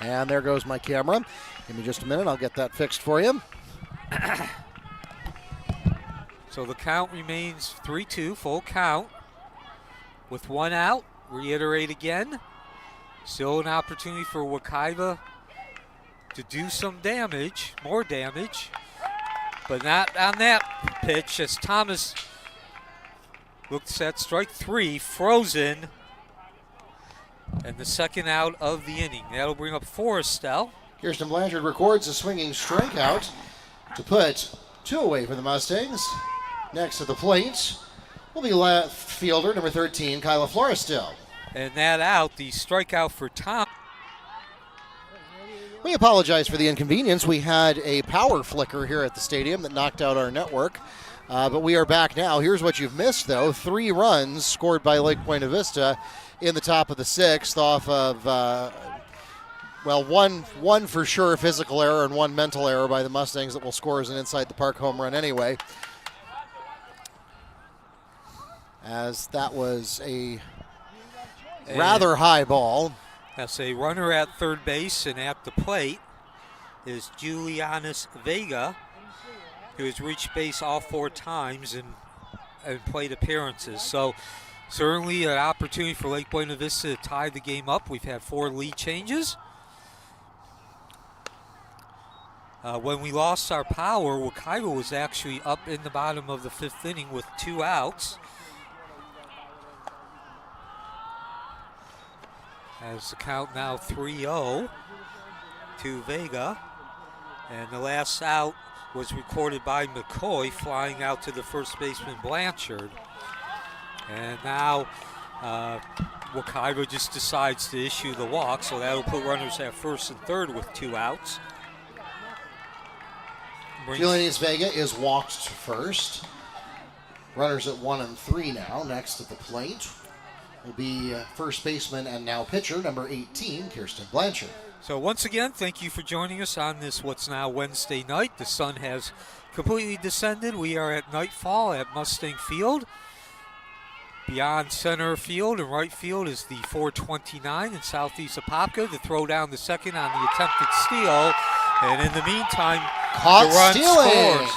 A: And there goes my camera. Give me just a minute, I'll get that fixed for you.
B: So the count remains 3-2, full count. With 1 out, reiterate again. Still an opportunity for Wekiva to do some damage, more damage, but not on that pitch as Thomas looks at strike 3, frozen, and the second out of the inning. That'll bring up Forrestel.
A: Kirsten Blanchard records a swinging strikeout to put 2 away for the Mustangs. Next at the plate will be left fielder number 13, Kyla Florestel.
B: And that out, the strikeout for Tom.
A: We apologize for the inconvenience. We had a power flicker here at the stadium that knocked out our network. But we are back now. Here's what you've missed, though. 3 runs scored by Lake Buena Vista in the top of the 6th off of, one for sure physical error and 1 mental error by the Mustangs that will score as an inside-the-park home run anyway. As that was a rather high ball.
B: That's a runner at third base, and at the plate is Julianis Vega, who has reached base all 4 times and plate appearances. So certainly an opportunity for Lake Buena Vista to tie the game up. We've had 4 lead changes. When we lost our power, Wekiva was actually up in the bottom of the 5th inning with 2 outs. As the count now 3-0 to Vega. And the last out was recorded by McCoy, flying out to the first baseman Blanchard. And now Wekiva just decides to issue the walk, so that'll put runners at first and third with 2 outs.
A: Julianis Vega is walked to first. Runners at 1 and 3 now. Next at the plate will be first baseman and now pitcher, number 18, Kirsten Blanchard.
B: So once again, thank you for joining us on this what's now Wednesday night. The sun has completely descended. We are at nightfall at Mustang Field. Beyond center field and right field is the 429 in southeast Apopka to throw down the second on the attempted steal. And in the meantime,
A: caught
B: the run
A: stealing.
B: scores.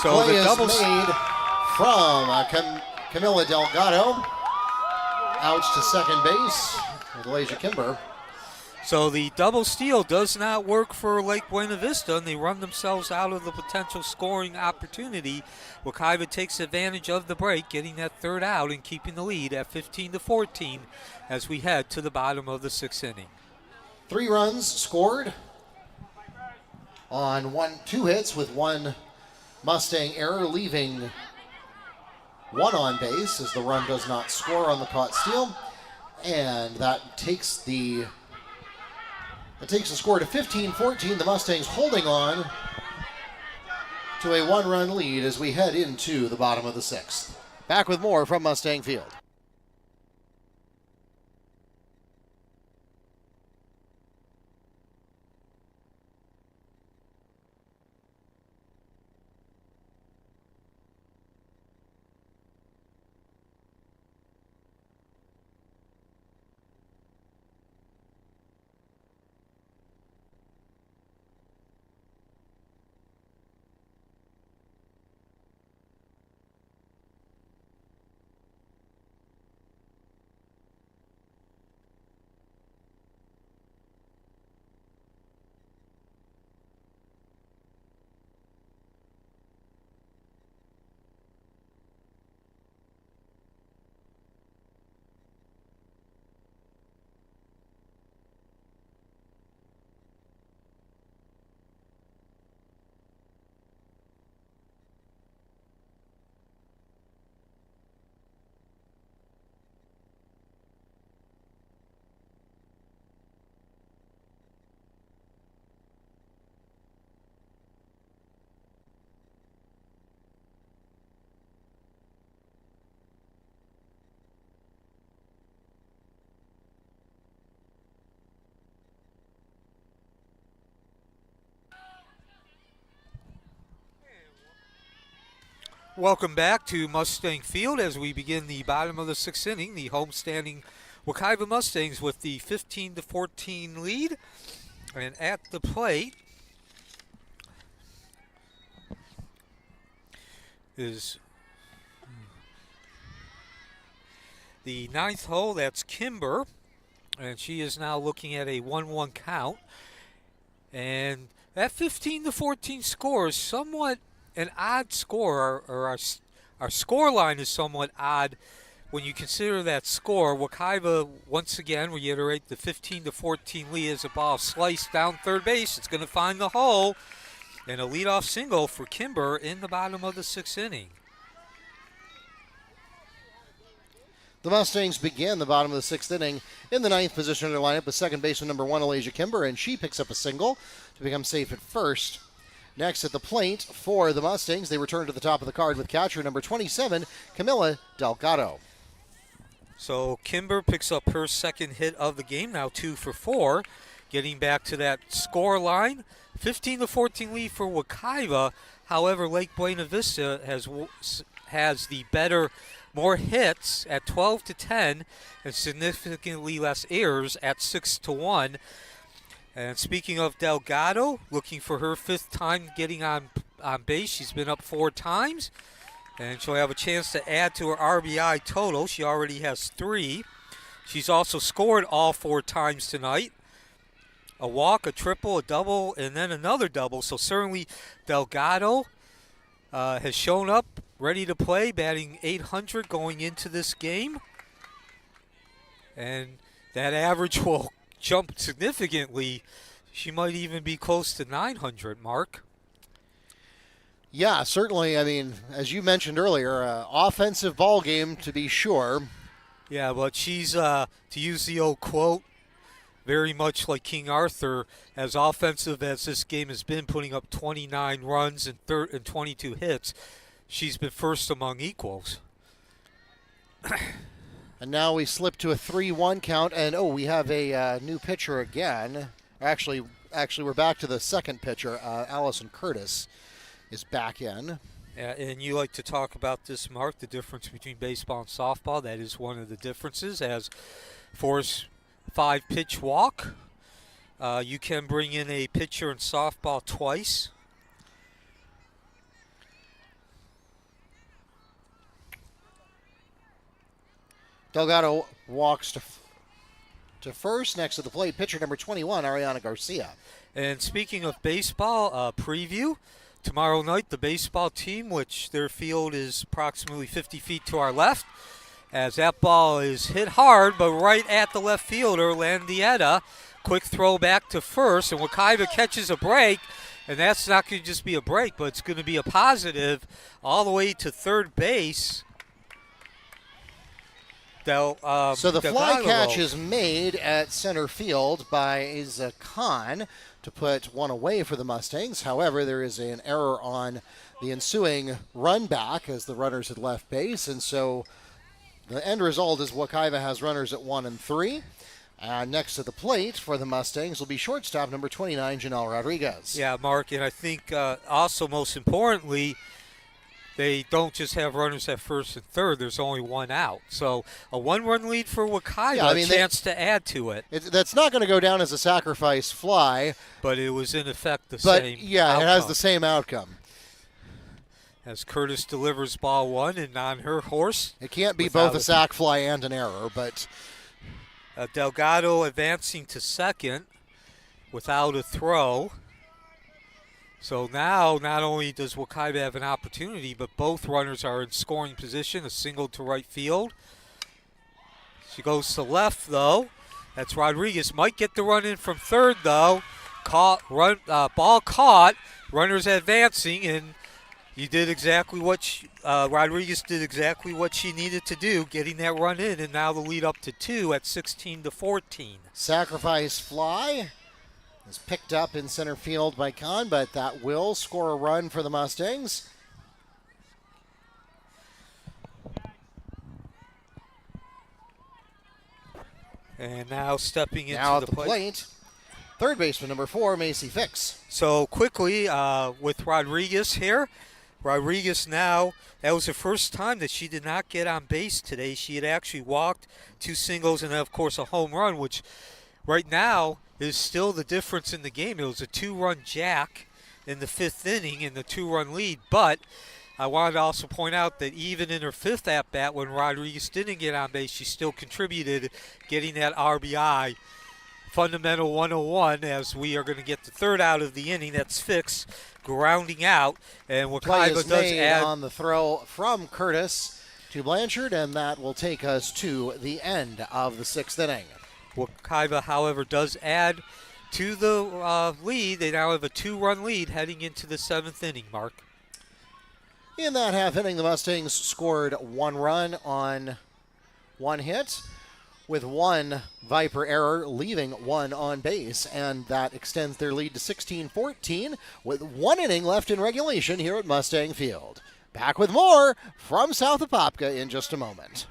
B: So
A: play
B: the
A: is
B: double
A: made from Camila Delgado. Out to second base with Elijah Kimber.
B: So the double steal does not work for Lake Buena Vista, and they run themselves out of the potential scoring opportunity. Wekiva takes advantage of the break, getting that 3rd out and keeping the lead at 15-14 as we head to the bottom of the 6th inning.
A: 3 runs scored on 2 hits with 1 Mustang error, leaving 1 on base as the run does not score on the caught steal. And that takes the score to 15-14. The Mustangs holding on to a 1-run lead as we head into the bottom of the 6th. Back with more from Mustang Field.
B: Welcome back to Mustang Field as we begin the bottom of the 6th inning. The homestanding Wekiva Mustangs with the 15-14 lead. And at the plate is the 9th hole. That's Kimber. And she is now looking at a 1-1 count. And that 15-14 score is somewhat an odd score, or our score line is somewhat odd when you consider that score. Wekiva, once again, reiterate the 15-14 lead as a ball sliced down third base. It's going to find the hole, and a leadoff single for Kimber in the bottom of the 6th inning.
A: The Mustangs begin the bottom of the sixth inning in the ninth position in their lineup with second baseman number 1, Elijah Kimber, and she picks up a single to become safe at first. Next at the plate for the Mustangs, they return to the top of the card with catcher number 27, Camila Delgado.
B: So Kimber picks up her second hit of the game, now 2 for 4, getting back to that score line. 15-14 lead for Wekiva. However, Lake Buena Vista has the better, more hits at 12-10 and significantly less errors at 6-1. And speaking of Delgado, looking for her 5th time getting on base. She's been up 4 times, and she'll have a chance to add to her RBI total. She already has 3. She's also scored all 4 times tonight. A walk, a triple, a double, and then another double. So certainly Delgado has shown up, ready to play, batting .800 going into this game. And that average will jump significantly. She might even be close to .900, Mark.
A: Yeah, certainly. I mean, as you mentioned earlier, offensive ball game to be sure.
B: Yeah, but she's, to use the old quote, very much like King Arthur, as offensive as this game has been, putting up 29 runs and 22 hits, she's been first among equals.
A: And now we slip to a 3-1 count, and we have a new pitcher again. Actually, we're back to the second pitcher. Allison Curtis is back in.
B: Yeah, and you like to talk about this, Mark, the difference between baseball and softball. That is one of the differences. As Forrest 5-pitch walk. You can bring in a pitcher in softball twice.
A: Delgado walks to first. Next to the plate, pitcher number 21, Ariana Garcia.
B: And speaking of baseball, preview. Tomorrow night, the baseball team, which their field is approximately 50 feet to our left, as that ball is hit hard, but right at the left fielder, Landietta. Quick throw back to first, and Wekiva catches a break, and that's not going to just be a break, but it's going to be a positive all the way to third base.
A: So the fly catch is made at center field by Isa Khan to put one away for the Mustangs. However, there is an error on the ensuing run back as the runners had left base, and so the end result is Wekiva has runners at 1 and 3. Next to the plate for the Mustangs will be shortstop number 29, Janelle Rodriguez.
B: Yeah, Mark, and I think also most importantly, they don't just have runners at first and third. There's only 1 out. So a 1-run lead for Wekiva, a chance to add to it.
A: That's not going to go down as a sacrifice fly.
B: But it was in effect the same outcome.
A: It has the same outcome.
B: As Curtis delivers ball 1 and on her horse.
A: It can't be both a sac fly and an error, but
B: Delgado advancing to second without a throw. So now not only does Wekiva have an opportunity, but both runners are in scoring position, a single to right field. She goes to left, though. That's Rodriguez. Might get the run in from third, though. Ball caught. Runners advancing, and you did exactly what Rodriguez did exactly what she needed to do, getting that run in, and now the lead up to 2 at 16-14.
A: Sacrifice fly is picked up in center field by Khan, but that will score a run for the Mustangs.
B: And now stepping into
A: now
B: the
A: at the plate, third baseman number 4, Macy Fix.
B: So quickly with Rodriguez here. Rodriguez now, that was the first time that she did not get on base today. She had actually walked 2 singles and then, of course, a home run, which right now is still the difference in the game. It was a 2-run jack in the 5th inning in the 2-run lead. But I wanted to also point out that even in her 5th at-bat, when Rodriguez didn't get on base, she still contributed getting that RBI. Fundamental 101 as we are going to get the 3rd out of the inning. That's Fix grounding out. And Wekiva does add
A: on the throw from Curtis to Blanchard, and that will take us to the end of the 6th inning.
B: Wekiva, however, does add to the lead. They now have a 2-run lead heading into the 7th inning, Mark.
A: In that half inning, the Mustangs scored 1 run on one hit, with one Viper error, leaving one on base, and that extends their lead to 16-14 with 1 inning left in regulation here at Mustang Field. Back with more from South Apopka in just a moment.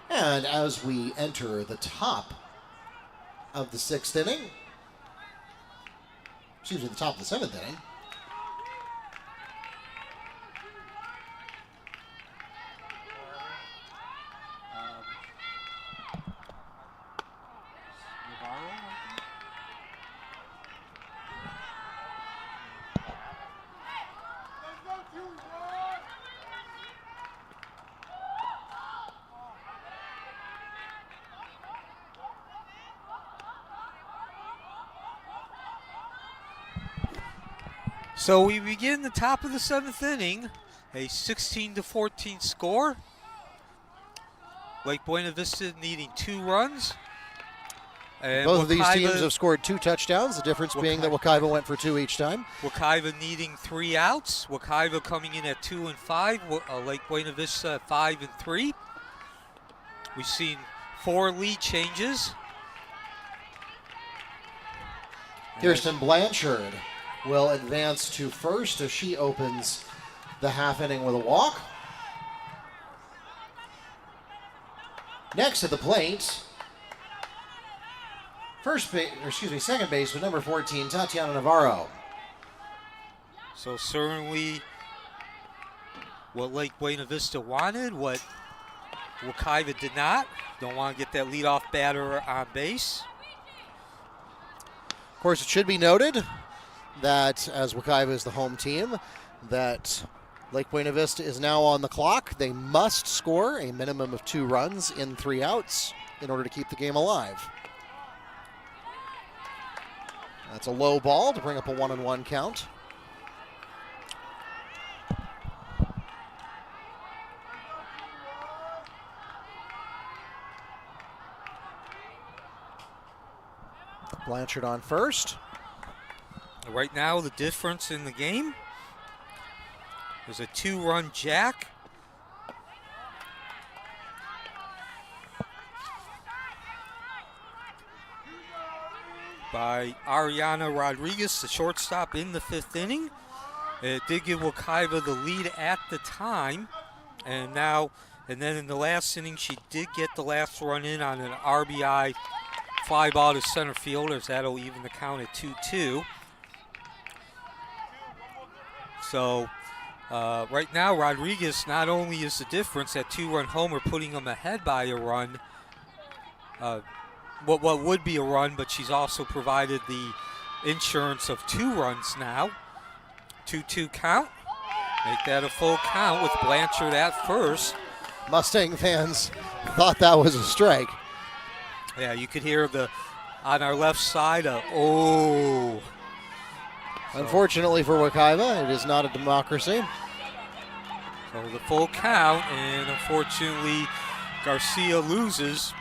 A: And as we enter the top of the 6th inning, the top of the 7th inning,
B: So we begin the top of the 7th inning, a 16-14 score. Lake Buena Vista needing 2 runs. And
A: both of these teams have scored 2 touchdowns, the difference being that Wekiva went for 2 each time.
B: Wekiva needing 3 outs. Wekiva coming in at 2 and 5. Lake Buena Vista at 5 and 3. We've seen 4 lead changes.
A: Kirsten Blanchard will advance to first as she opens the half inning with a walk. Next at the plate, second base with number 14, Tatiana Navarro.
B: So certainly what Lake Buena Vista wanted, what Wekiva did not. Don't want to get that leadoff batter on base.
A: Of course, it should be noted that as Wekiva is the home team, that Lake Buena Vista is now on the clock. They must score a minimum of 2 runs in 3 outs in order to keep the game alive. That's a low ball to bring up a 1-1 count. Blanchard on first.
B: Right now, the difference in the game is a 2-run jack. By Ariana Rodriguez, the shortstop, in the 5th inning. It did give Wekiva the lead at the time, and then in the last inning, she did get the last run in on an RBI fly ball to center field, as that'll even the count at 2-2. So right now, Rodriguez not only is the difference, that 2-run homer putting them ahead by a run, what would be a run, but she's also provided the insurance of 2 runs now. 2-2 count. Make that a full count with Blanchard at first.
A: Mustang fans thought that was a strike.
B: Yeah, you could hear on our left side, oh.
A: Unfortunately for Wekiva, it is not a democracy.
B: So the full count, and unfortunately, Garcia loses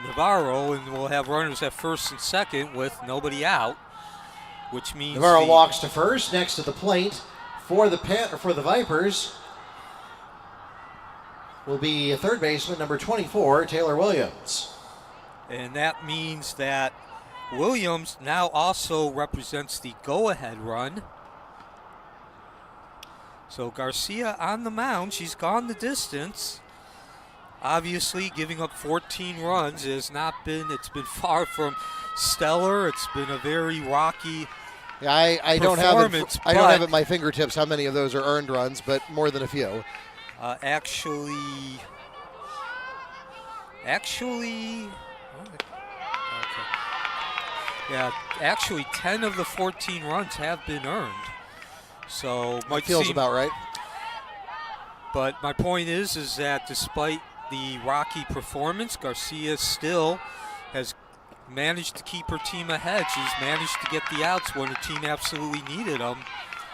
B: Navarro, and we'll have runners at first and second with nobody out. which means
A: Navarro walks to first. Next to the plate for the Vipers will be a third baseman, number 24, Taylor Williams.
B: And that means that Williams now also represents the go-ahead run. So Garcia on the mound. She's gone the distance. Obviously, giving up 14 runs it's been far from stellar. It's been a very rocky
A: I don't have it at my fingertips how many of those are earned runs, but more than a few.
B: Actually, yeah, actually 10 of the 14 runs have been earned. So
A: feels about right.
B: But my point is that despite the rocky performance, Garcia still has managed to keep her team ahead. She's managed to get the outs when her team absolutely needed them.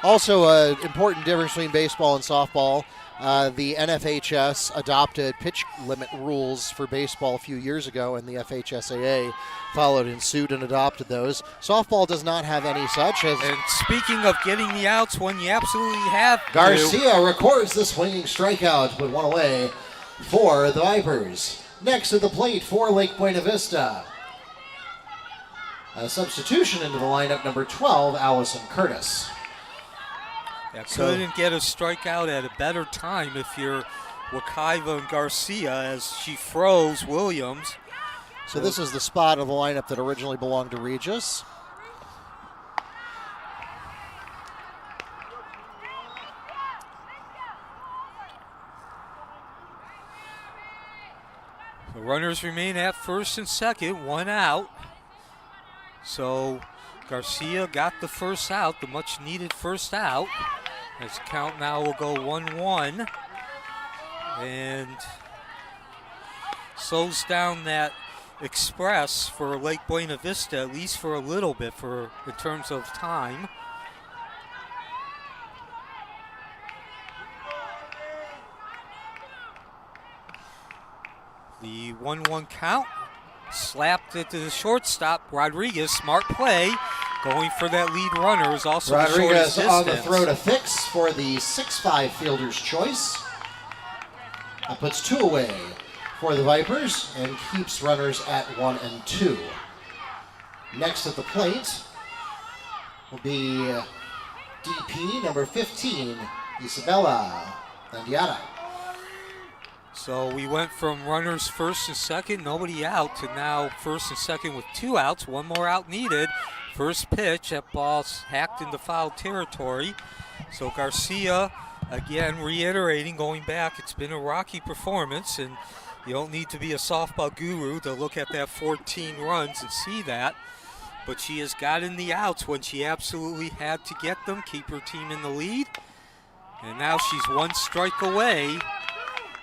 A: Also, an important difference between baseball and softball. The NFHS adopted pitch limit rules for baseball a few years ago, and the FHSAA followed in suit and adopted those. Softball does not have any such.
B: And speaking of getting the outs when you absolutely have to.
A: Garcia records the swinging strikeout, but one away for the Vipers. Next to the plate for Lake Buena Vista. A substitution into the lineup, number 12, Allison Curtis.
B: Yeah, couldn't get a strikeout at a better time if you're Wekiva and Garcia as she froze Williams.
A: So this is the spot of the lineup that originally belonged to Regis.
B: The runners remain at first and second, one out. So Garcia got the first out, the much needed first out. As the count now will go 1-1. And slows down that express for Lake Buena Vista, at least for a little bit in terms of time. The 1-1 count. Slapped it to the shortstop. Rodriguez, smart play. Going for that lead runner is also
A: Rodriguez
B: the
A: on the throw to Fix for the 6'5 fielder's choice. That puts two away for the Vipers and keeps runners at 1 and 2. Next at the plate will be DP number 15, Isabella Landiata.
B: So we went from runners first and second, nobody out, to now first and second with 2 outs. One more out needed. First pitch, that ball's hacked into foul territory. So Garcia, again, reiterating, going back, it's been a rocky performance, and you don't need to be a softball guru to look at that 14 runs and see that. But she has gotten the outs when she absolutely had to get them, keep her team in the lead. And now she's 1 strike away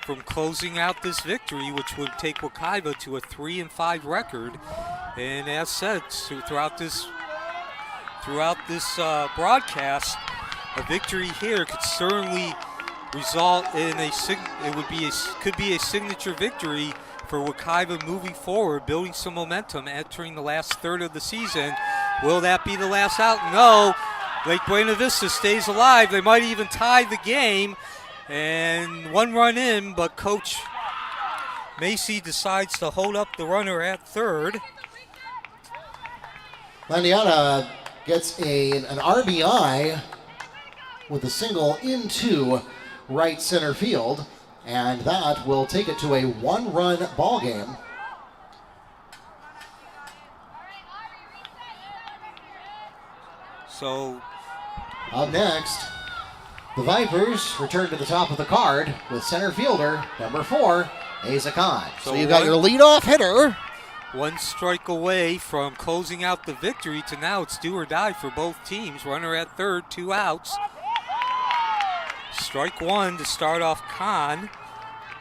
B: from closing out this victory, which would take Wekiva to a 3-5 record. And as said, throughout this broadcast, a victory here could certainly result in could be a signature victory for Wekiva moving forward, building some momentum, entering the last third of the season. Will that be the last out? No. Lake Buena Vista stays alive. They might even tie the game. And 1 run in, but Coach Macy decides to hold up the runner at third.
A: Landiata gets an RBI with a single into right center field, and that will take it to a 1-run ball game.
B: So
A: up next, the Vipers return to the top of the card with center fielder number 4, Asa Khan. So you've got your leadoff hitter.
B: 1 strike away from closing out the victory to now it's do or die for both teams. Runner at third, 2 outs. Strike 1 to start off Khan,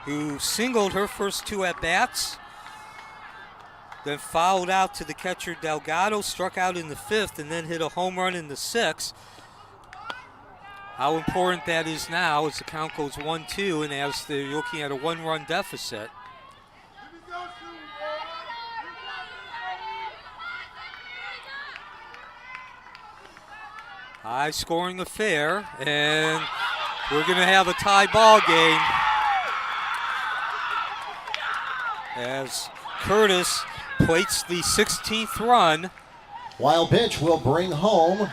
B: who singled her first 2 at-bats. Then fouled out to the catcher Delgado, struck out in the 5th, and then hit a home run in the 6th. How important that is now as the count goes 1-2 and as they're looking at a 1-run deficit. High-scoring affair, and we're going to have a tie ball game as Curtis plates the 16th run.
A: Wild pitch will bring home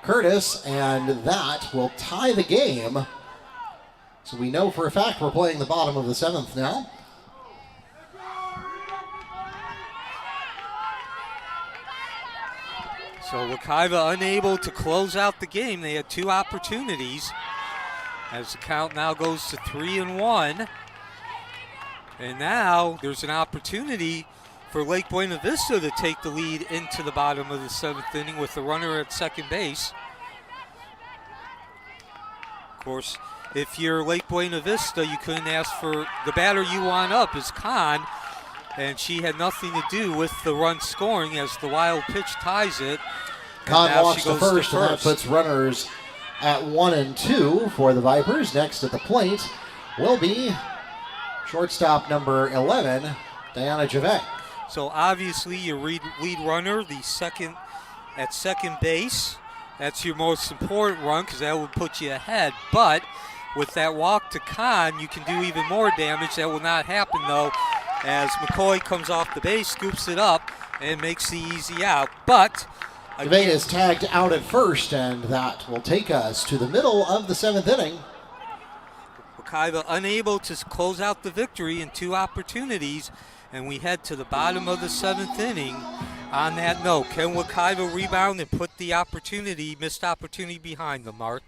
A: Curtis, and that will tie the game. So we know for a fact we're playing the bottom of the 7th now.
B: So Wekiva unable to close out the game. They had 2 opportunities as the count now goes to 3-1. And now there's an opportunity for Lake Buena Vista to take the lead into the bottom of the 7th inning with the runner at second base. Of course, if you're Lake Buena Vista, you couldn't ask for the batter you want up is Kahn, and she had nothing to do with the run scoring as the wild pitch ties it.
A: Kahn walks to first, and that puts runners at 1 and 2 for the Vipers. Next at the plate will be shortstop number 11, Diana Javet.
B: So obviously your lead runner, the second at second base, that's your most important run because that will put you ahead. But with that walk to Kahn, you can do even more damage. That will not happen though, as McCoy comes off the base, scoops it up, and makes the easy out. But
A: Javet is tagged out at first, and that will take us to the middle of the 7th inning.
B: Wekiva unable to close out the victory in 2 opportunities, and we head to the bottom of the 7th inning. On that note, can Wekiva rebound and put the missed opportunity behind them, Mark?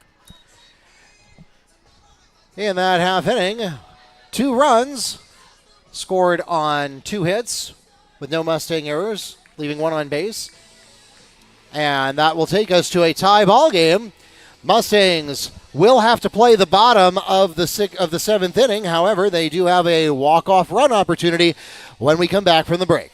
A: In that half inning, 2 runs scored on 2 hits with no Mustang errors, leaving 1 on base. And that will take us to a tie ball game. Mustangs will have to play the bottom of the 7th inning. However, they do have a walk-off run opportunity when we come back from the break.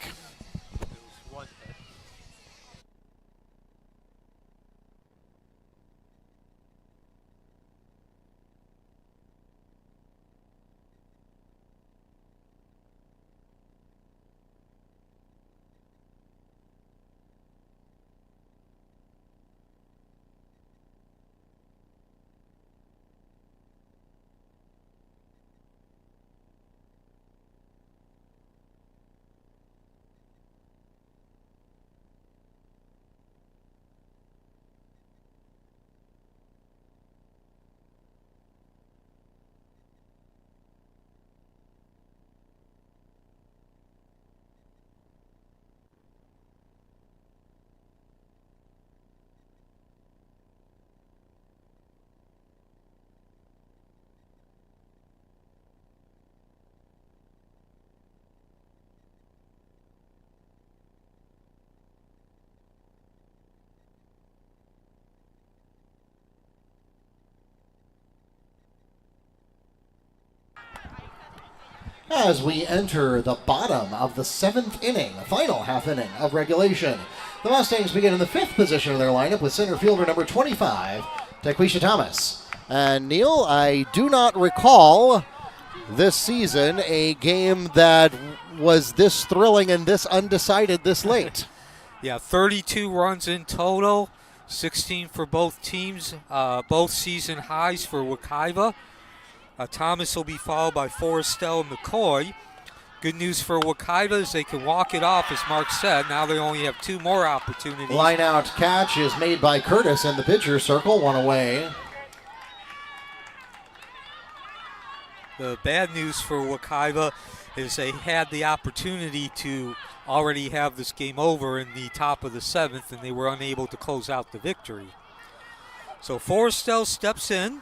A: As we enter the bottom of the 7th inning, the final half inning of regulation, the Mustangs begin in the 5th position of their lineup with center fielder number 25, Taquisha Thomas. And Neil, I do not recall this season a game that was this thrilling and this undecided this late.
B: Yeah, 32 runs in total, 16 for both teams, both season highs for Wekiva. Thomas will be followed by Forrestel and McCoy. Good news for Wekiva is they can walk it off, as Mark said. Now they only have 2 more opportunities.
A: Line out catch is made by Curtis in the pitcher circle, 1 away.
B: The bad news for Wekiva is they had the opportunity to already have this game over in the top of the 7th, and they were unable to close out the victory. So Forrestel steps in.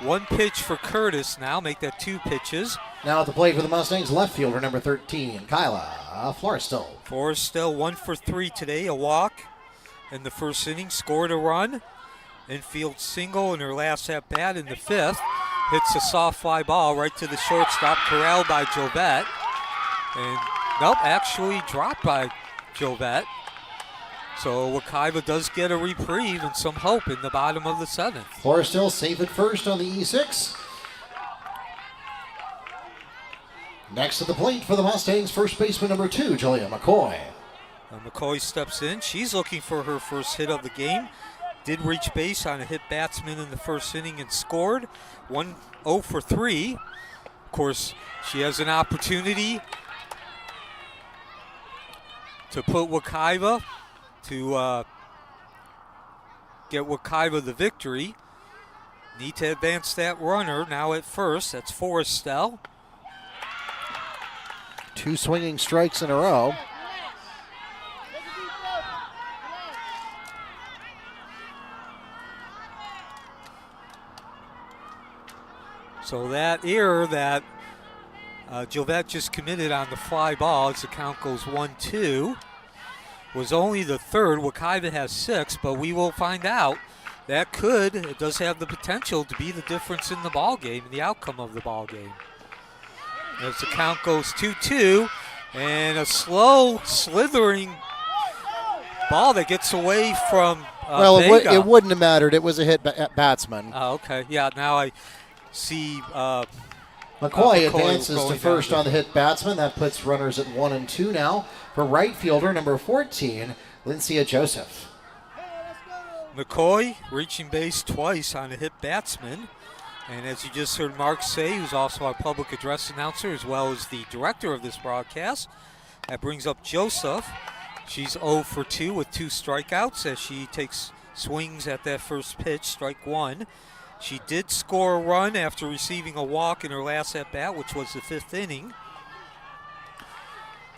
B: 1 pitch for Curtis now, make that 2 pitches.
A: Now at the plate for the Mustangs, left fielder number 13, Kyla Florestel.
B: Forrestel 1 for 3 today, a walk in the first inning, scored a run. Infield single in her last at bat in the 5th. Hits a soft fly ball right to the shortstop, corralled by Jovette. And nope, actually dropped by Jovette. So Wekiva does get a reprieve and some hope in the bottom of the 7th.
A: Florestel safe at first on the E6. Next at the plate for the Mustangs, first baseman number 2, Julia McCoy.
B: McCoy steps in. She's looking for her first hit of the game. did reach base on a hit batsman in the first inning and scored 1-0 for 3. Of course, she has an opportunity to put Wekiva to get Wekiva the victory. Need to advance that runner now at first. That's for Estelle.
A: 2 swinging strikes in a row.
B: So that error that Jovette just committed on the fly ball, as the count goes 1-2, was only the third. Wekiva has 6, but we will find out. It does have the potential to be the difference in the ball game, the outcome of the ball game. As the count goes 2-2, and a slow, slithering ball that gets away from Vega.
A: It wouldn't have mattered. It was a hit batsman.
B: Oh, okay. Yeah, now I see
A: McCoy advances to first on the hit batsman. That puts runners at 1 and 2 now for right fielder number 14, Lyncia Joseph.
B: McCoy reaching base twice on a hit batsman. And as you just heard Mark say, who's also our public address announcer as well as the director of this broadcast, that brings up Joseph. She's 0 for 2 with 2 strikeouts as she takes swings at that first pitch, strike 1. She did score a run after receiving a walk in her last at-bat, which was the 5th inning.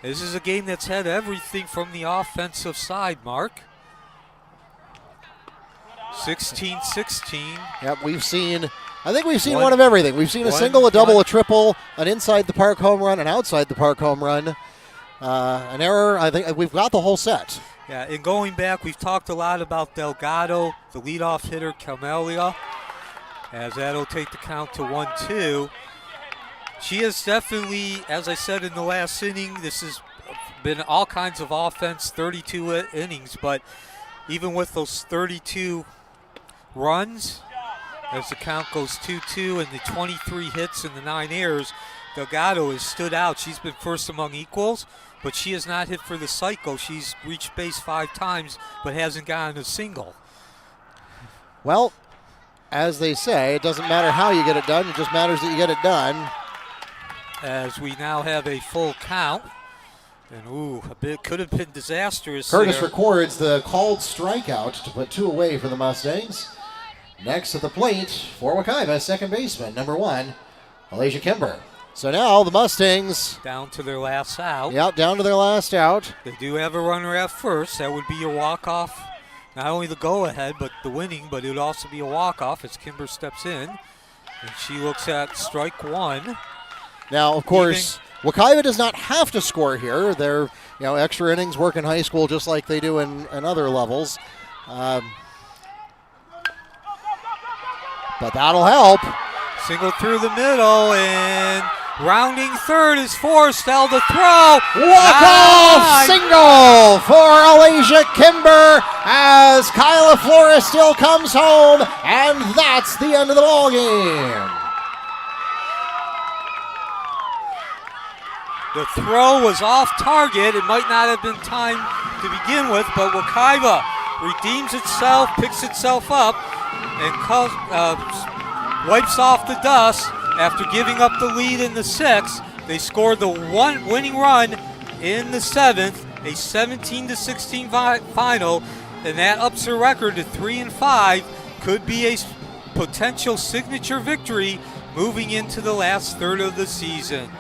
B: This is a game that's had everything from the offensive side, Mark. 16-16.
A: Yep, I think we've seen one of everything. We've seen a single, a double, a triple, an inside-the-park home run, an outside-the-park home run, an error. I think we've got the whole set.
B: Yeah, and going back, we've talked a lot about Delgado, the leadoff hitter, Camelia, as that'll take the count to 1-2. She is definitely, as I said in the last inning, this has been all kinds of offense, 32 innings, but even with those 32 runs, as the count goes 2-2 and the 23 hits and the 9 errors, Delgado has stood out. She's been first among equals, but she has not hit for the cycle. She's reached base 5 times, but hasn't gotten a single.
A: Well, as they say, it doesn't matter how you get it done. It just matters that you get it done.
B: As we now have a full count. And, a bit could have been disastrous.
A: Curtis records the called strikeout to put 2 away for the Mustangs. Next at the plate for Wekiva, second baseman, number 1, Alasia Kimber. So now the Mustangs
B: down to their last out.
A: Yep, down to their last out.
B: They do have a runner at first. That would be your walk-off. Not only the go-ahead, but the winning, but it would also be a walk-off as Kimber steps in. And she looks at strike 1.
A: Now, of course, Wekiva does not have to score here. They're, extra innings work in high school just like they do in other levels. But that'll help.
B: Single through the middle, and rounding third is for Estelle to throw.
A: Walk-off single for Alasia Kimber as Kyla Flores still comes home, and that's the end of the ball game.
B: The throw was off target. It might not have been time to begin with, but Wekiva redeems itself, picks itself up, and wipes off the dust after giving up the lead in the 6th. They scored the winning run in the 7th, a 17-16 final, and that ups her record to 3-5. Could be a potential signature victory moving into the last third of the season.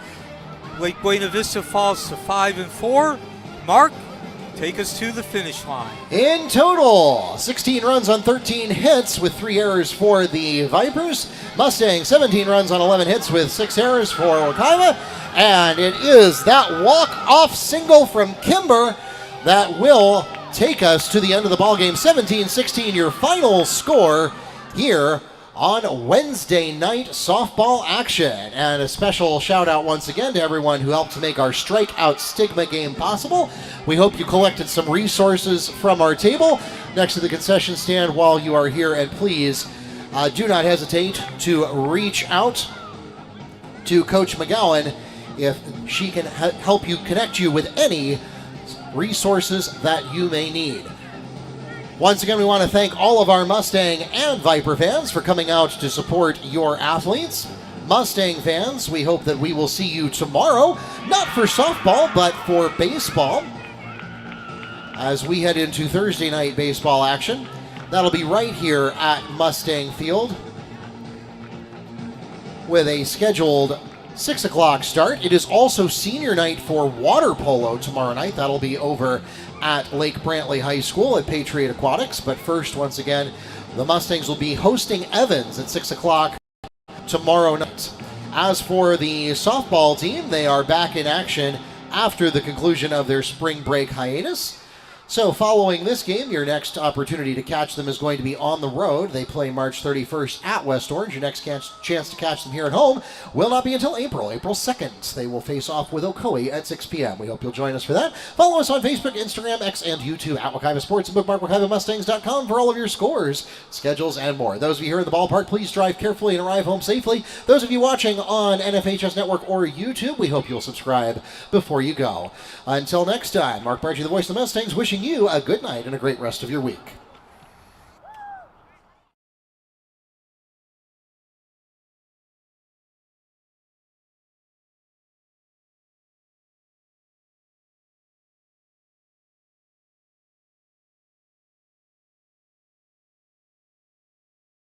B: Lake Buena Vista falls to 5-4. Mark, take us to the finish line.
A: In total, 16 runs on 13 hits with 3 errors for the Vipers. Mustangs, 17 runs on 11 hits with 6 errors for Wekiva. And it is that walk-off single from Kimber that will take us to the end of the ballgame. 17-16, your final score here on Wednesday night softball action. And a special shout out once again to everyone who helped to make our Strike Out Stigma game possible. We hope you collected some resources from our table next to the concession stand while you are here, and please do not hesitate to reach out to Coach McGowan if she can help you, connect you with any resources that you may need. Once again, we want to thank all of our Mustang and Viper fans for coming out to support your athletes. Mustang fans, we hope that we will see you tomorrow, not for softball, but for baseball, as we head into Thursday night baseball action. That'll be right here at Mustang Field with a scheduled 6 o'clock start. It is also senior night for water polo tomorrow night. That'll be over at Lake Brantley High School at Patriot Aquatics. But first, once again, the Mustangs will be hosting Evans at 6 o'clock tomorrow night. As for the softball team, they are back in action after the conclusion of their spring break hiatus. So following this game, your next opportunity to catch them is going to be on the road. They play March 31st at West Orange. Your next chance to catch them here at home will not be until April 2nd. They will face off with Ocoee at 6 p.m. We hope you'll join us for that. Follow us on Facebook, Instagram, X, and YouTube at Wekiva Sports, and bookmark WekivaMustangs.com for all of your scores, schedules, and more. Those of you here in the ballpark, please drive carefully and arrive home safely. Those of you watching on NFHS Network or YouTube, we hope you'll subscribe before you go. Until next time, Mark Bargy, the voice of the Mustangs, wishing you a good night and a great rest of your week.